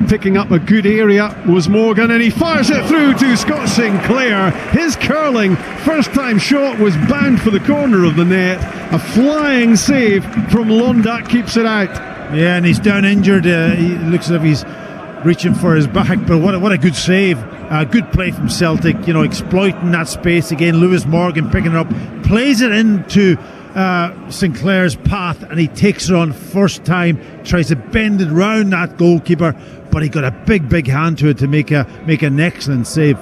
Speaker 4: picking up a good area was Morgan, and he fires it through to Scott Sinclair. His curling first time shot was bound for the corner of the net. A flying save from Londak keeps it out.
Speaker 1: Yeah, and he's down injured. He looks as if he's reaching for his back, but what a good save. Good play from Celtic, exploiting that space again. Lewis Morgan picking it up, plays it into Sinclair's path, and he takes it on first time, tries to bend it round that goalkeeper, but he got a big hand to it to make an excellent save.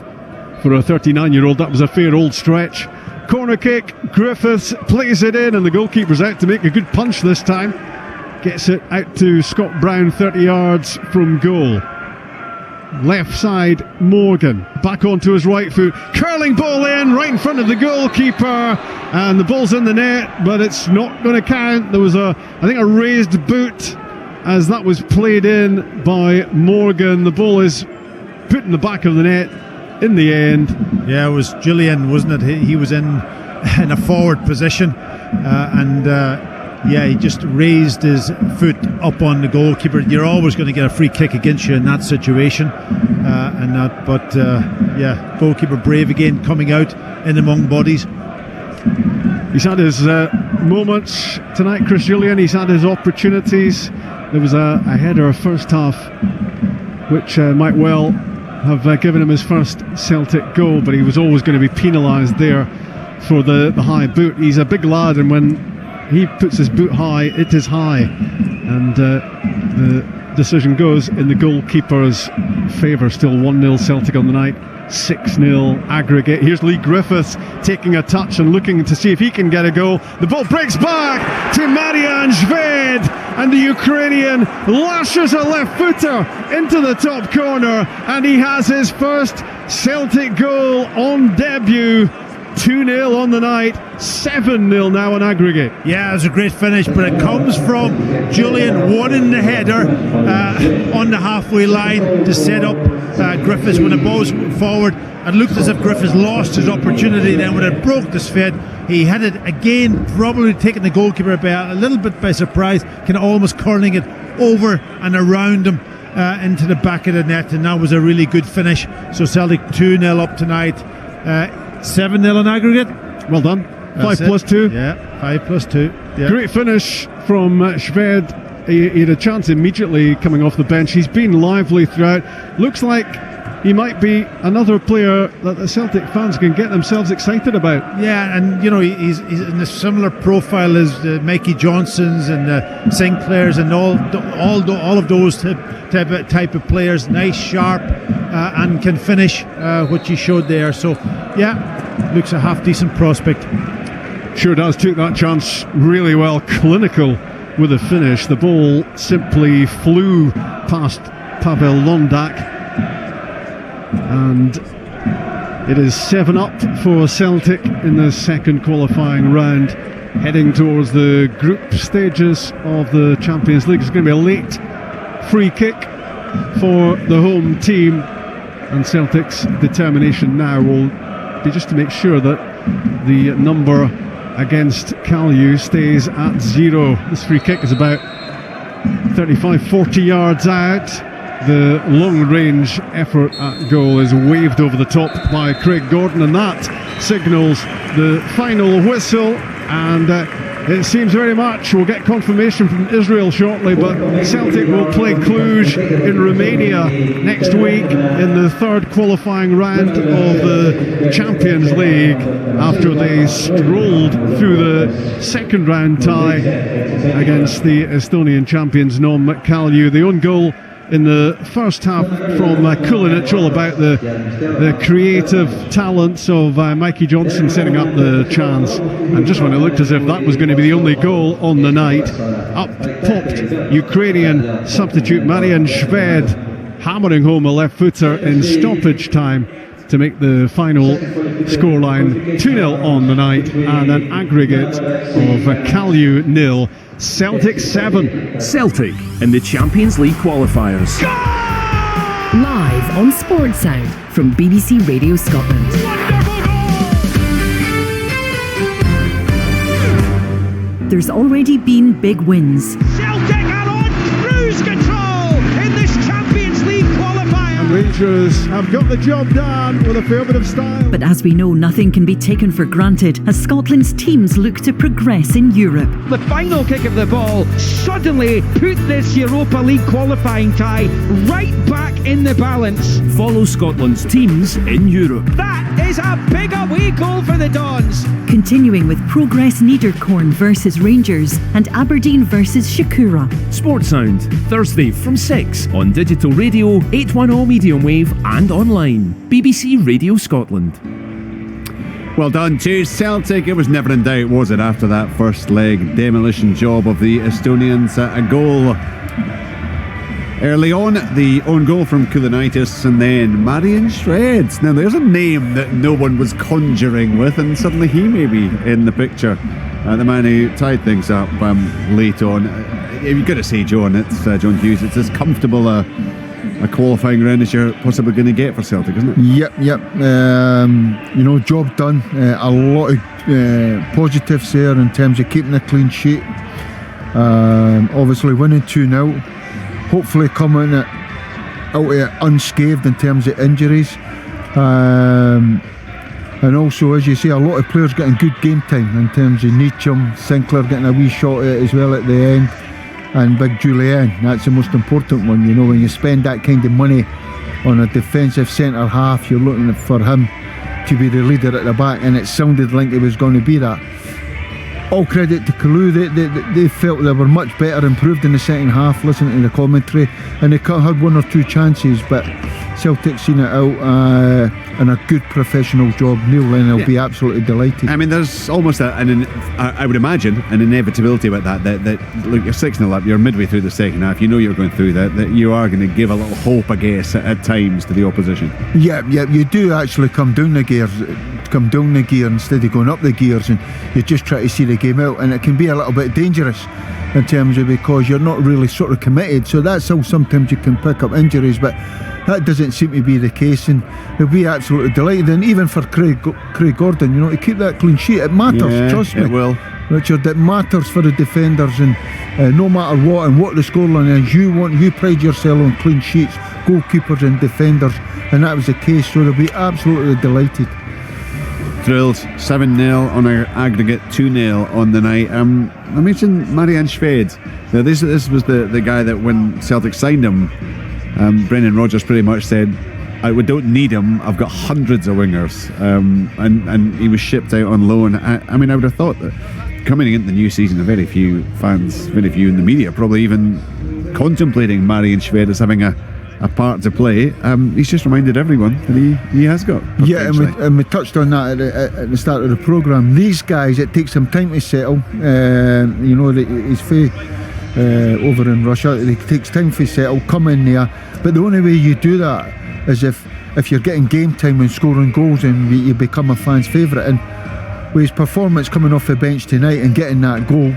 Speaker 4: For a 39-year-old, that was a fair old stretch. Corner kick, Griffiths plays it in, and the goalkeeper's out to make a good punch this time. Gets it out to Scott Brown, 30 yards from goal. Left side, Morgan back onto his right foot, curling ball in right in front of the goalkeeper, and the ball's in the net, but it's not going to count. There was I think a raised boot as that was played in by Morgan. The ball is put in the back of the net, in the end.
Speaker 1: Yeah, it was Julian, wasn't it? He was in a forward position, he just raised his foot up on the goalkeeper. You're always going to get a free kick against you in that situation, goalkeeper brave again, coming out in among bodies.
Speaker 4: He's had his moments tonight, Chris Julian. He's had his opportunities. There was a header first half which might well have given him his first Celtic goal, but he was always going to be penalised there for the high boot. He's a big lad, and when he puts his boot high, it is high, and the decision goes in the goalkeeper's favour. Still 1-0 Celtic on the night, 6-0 aggregate. Here's Lee Griffiths taking a touch and looking to see if he can get a goal. The ball breaks back to Marian Shved, and the Ukrainian lashes a left footer into the top corner, and he has his first Celtic goal on debut. 2-0 on the night, 7-0 now on aggregate.
Speaker 1: Yeah, it was a great finish, but it comes from Julian winning the header on the halfway line to set up Griffiths. When the ball's forward, it looked as if Griffiths lost his opportunity. Then when it broke the Sved, he had it again, probably taking the goalkeeper by a little bit by surprise, kind of almost curling it over and around him into the back of the net, and that was a really good finish. So Celtic 2-0 up tonight. 7-0 on aggregate.
Speaker 4: Well done. 5+2.
Speaker 1: Yeah, 5+2. Yeah.
Speaker 4: Great finish from Shved. He had a chance immediately coming off the bench. He's been lively throughout. Looks like he might be another player that the Celtic fans can get themselves excited about.
Speaker 1: Yeah, and you know, he's in a similar profile as the Mikey Johnsons and the Sinclairs and all of those type of players. Nice, sharp, and can finish, which he showed there. So yeah, looks a half decent prospect.
Speaker 4: Sure does. Took that chance really well. Clinical with a finish. The ball simply flew past Pavel Londak, and it is 7-up for Celtic in the second qualifying round, heading towards the group stages of the Champions League. It's going to be a late free kick for the home team, and Celtic's determination now will be just to make sure that the number against Kalju stays at 0. This free kick is about 35-40 yards out. The long-range effort at goal is waved over the top by Craig Gordon, and that signals the final whistle. And it seems very much, we'll get confirmation from Israel shortly, but Celtic will play Cluj in Romania next week in the third qualifying round of the Champions League, after they strolled through the second round tie against the Estonian champions Nõmme Kalju. The own goal in the first half from Kulinic, all about the creative talents of Mikey Johnson setting up the chance. And just when it looked as if that was going to be the only goal on the night, up popped Ukrainian substitute Marian Shved, hammering home a left footer in stoppage time to make the final scoreline 2-0 on the night, and an aggregate of Kalju 0, Celtic 7.
Speaker 5: Celtic in the Champions League qualifiers.
Speaker 6: Live on Sports Sound from BBC Radio Scotland. There's already been big wins.
Speaker 8: Celtic are on cruise control in this Champions League qualifier.
Speaker 4: And Rangers have got the job done with a fair bit of style.
Speaker 6: But as we know, nothing can be taken for granted as Scotland's teams look to progress in Europe.
Speaker 8: The final kick of the ball suddenly put this Europa League qualifying tie right back in the balance.
Speaker 5: Follow Scotland's teams in Europe.
Speaker 8: That is a big away goal for the Dons.
Speaker 6: Continuing with Progress Niederkorn versus Rangers and Aberdeen versus Shakura.
Speaker 5: Sports Sound, Thursday from 6 on digital radio, 810 medium wave and online. BBC Radio Scotland.
Speaker 2: Well done to Celtic. It was never in doubt, was it, after that first leg demolition job of the Estonians? A goal early on, the own goal from Kulinitis, and then Marian Shved. Now there's a name that no one was conjuring with, and suddenly he may be in the picture. The man who tied things up late on. You've got to say, John, it's John Hughes. It's as comfortable a a qualifying round as you're possibly going to get for Celtic, isn't it?
Speaker 3: Yep. Job done. A lot of positives there in terms of keeping a clean sheet. Obviously winning 2-0. Hopefully coming out of it unscathed in terms of injuries. And also, as you say, a lot of players getting good game time in terms of Neacham, Sinclair getting a wee shot at it as well at the end, and Big Julian. That's the most important one. When you spend that kind of money on a defensive centre half, you're looking for him to be the leader at the back, and it sounded like it was going to be that. All credit to Kalu. They felt they were much better, improved in the second half, listening to the commentary, and they had one or two chances, but Celtic seen it out and a good professional job. Neil Lennon will be absolutely delighted.
Speaker 2: I mean, there's almost I would imagine an inevitability about that look, you're 6-0 up, you're midway through the second half, you're going through that you are going to give a little hope, I guess, at times to the opposition.
Speaker 3: Yeah, you do actually come down the gear instead of going up the gears, and you just try to see the game out, and it can be a little bit dangerous in terms of, because you're not really sort of committed, so that's how sometimes you can pick up injuries, but that doesn't seem to be the case, and they'll be absolutely delighted. And even for Craig Gordon, to keep that clean sheet, it matters. Trust me,
Speaker 2: it will,
Speaker 3: Richard. It matters for the defenders, and no matter what and what the scoreline is, you pride yourself on clean sheets, goalkeepers and defenders, and that was the case. So they'll be absolutely delighted.
Speaker 2: Thrilled. 7-0 on an aggregate, 2-0 on the night. I mentioned Marian Shved. Now this was the guy that when Celtic signed him, Brendan Rodgers pretty much said, we don't need him, I've got hundreds of wingers, and he was shipped out on loan. I mean, I would have thought that coming into the new season, very few fans, very few in the media probably even contemplating Marian Shved as having a part to play. He's just reminded everyone that he has got potential.
Speaker 3: Yeah, and we touched on that at the start of the programme. These guys, it takes some time to settle. He's over in Russia, it takes time to settle, come in there, but the only way you do that is if you're getting game time and scoring goals, and you become a fan's favourite. And with his performance coming off the bench tonight and getting that goal,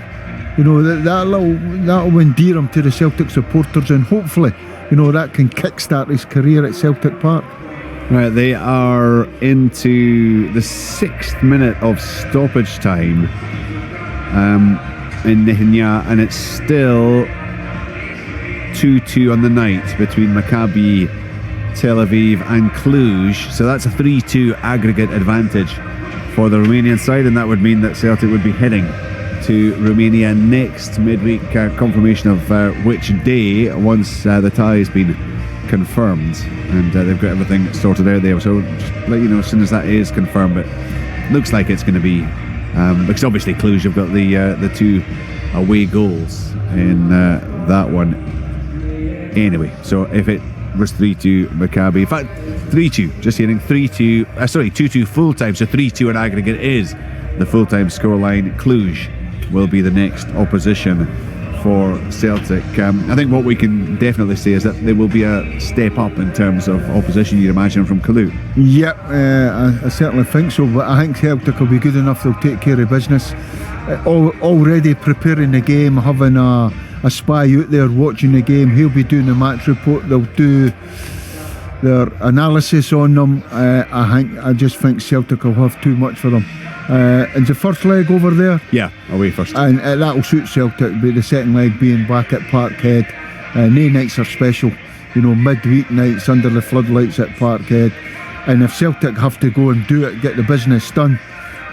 Speaker 3: that'll endear him to the Celtic supporters, and hopefully that can kickstart his career at Celtic Park.
Speaker 2: Right, they are into the 6th minute of stoppage time in Nihnya, and it's still 2-2 on the night between Maccabi Tel Aviv and Cluj, so that's a 3-2 aggregate advantage for the Romanian side, and that would mean that Celtic would be heading to Romania next midweek. Confirmation of which day once the tie has been confirmed, and they've got everything sorted out there, so just let you know as soon as that is confirmed. But looks like it's going to be because obviously Cluj have got the 2 away goals in that one anyway, so if it was 3-2 Maccabi, in fact 3-2, just hearing 3-2 2-2 full time, so 3-2 in aggregate is the full time scoreline. Cluj will be the next opposition for Celtic. I think what we can definitely say is that there will be a step up in terms of opposition, you'd imagine, from Kalu.
Speaker 3: Yep, I certainly think so, but I think Celtic will be good enough, they'll take care of business. Already preparing the game, having a spy out there watching the game, he'll be doing the match report, they'll do their analysis on them. I just think Celtic will have too much for them. And the first leg over there,
Speaker 2: away first,
Speaker 3: and that'll suit Celtic. But the second leg being back at Parkhead, no nights are special, midweek nights under the floodlights at Parkhead, and if Celtic have to go and do it, get the business done,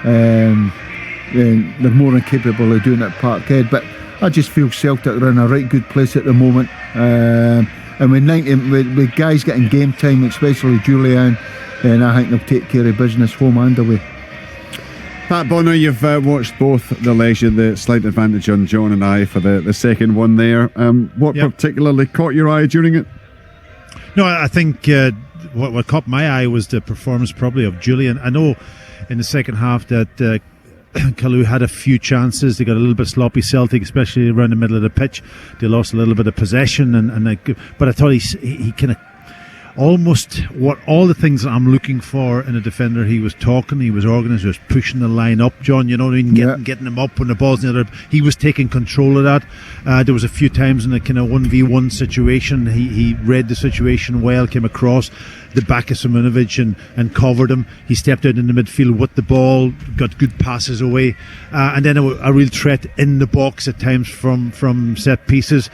Speaker 3: then they're more than capable of doing it at Parkhead. But I just feel Celtic are in a right good place at the moment, and with guys getting game time, especially Julian, and I think they'll take care of business home and away.
Speaker 2: Pat Bonner, you've watched both the legs. You had the slight advantage on John and I for the second one there. What particularly caught your eye during it?
Speaker 1: No, I think what caught my eye was the performance probably of Julian. I know in the second half that Kalu had a few chances. They got a little bit sloppy, Celtic, especially around the middle of the pitch. They lost a little bit of possession, but I thought he kind of almost what all the things that I'm looking for in a defender. He was talking, he was organised, he was pushing the line up, John, you know what I mean, getting him up when the ball's in the other. He was taking control of that. There was a few times in a kind of 1v1 situation, he read the situation well, came across the back of Simunovic and covered him. He stepped out in the midfield with the ball, got good passes away, and then a real threat in the box at times from set pieces.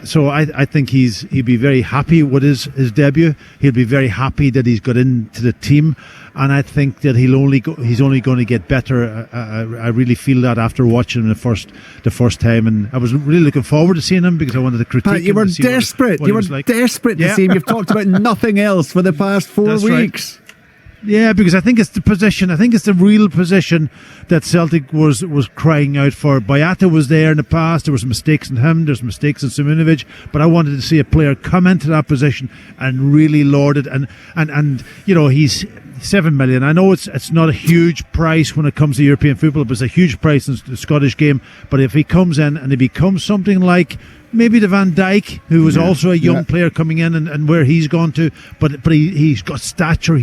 Speaker 1: So I think he'll be very happy with his debut. He'll be very happy that he's got into the team, and I think that he's only going to get better. I really feel that after watching him the first time, and I was really looking forward to seeing him because I wanted to critique him.
Speaker 2: You were desperate. You were desperate to see him. You've talked about nothing else for the past 4 weeks.
Speaker 1: Right. Yeah, because I think it's the position. I think it's the real position that Celtic was crying out for. Boyata was there in the past. There was mistakes in him. There's mistakes in Simunovic. But I wanted to see a player come into that position and really lord it. And you know, he's 7 million. I know it's not a huge price when it comes to European football, but it's a huge price in the Scottish game. But if he comes in and he becomes something like maybe the Van Dijk, who was also a young player coming in and where he's gone to, but he's got stature.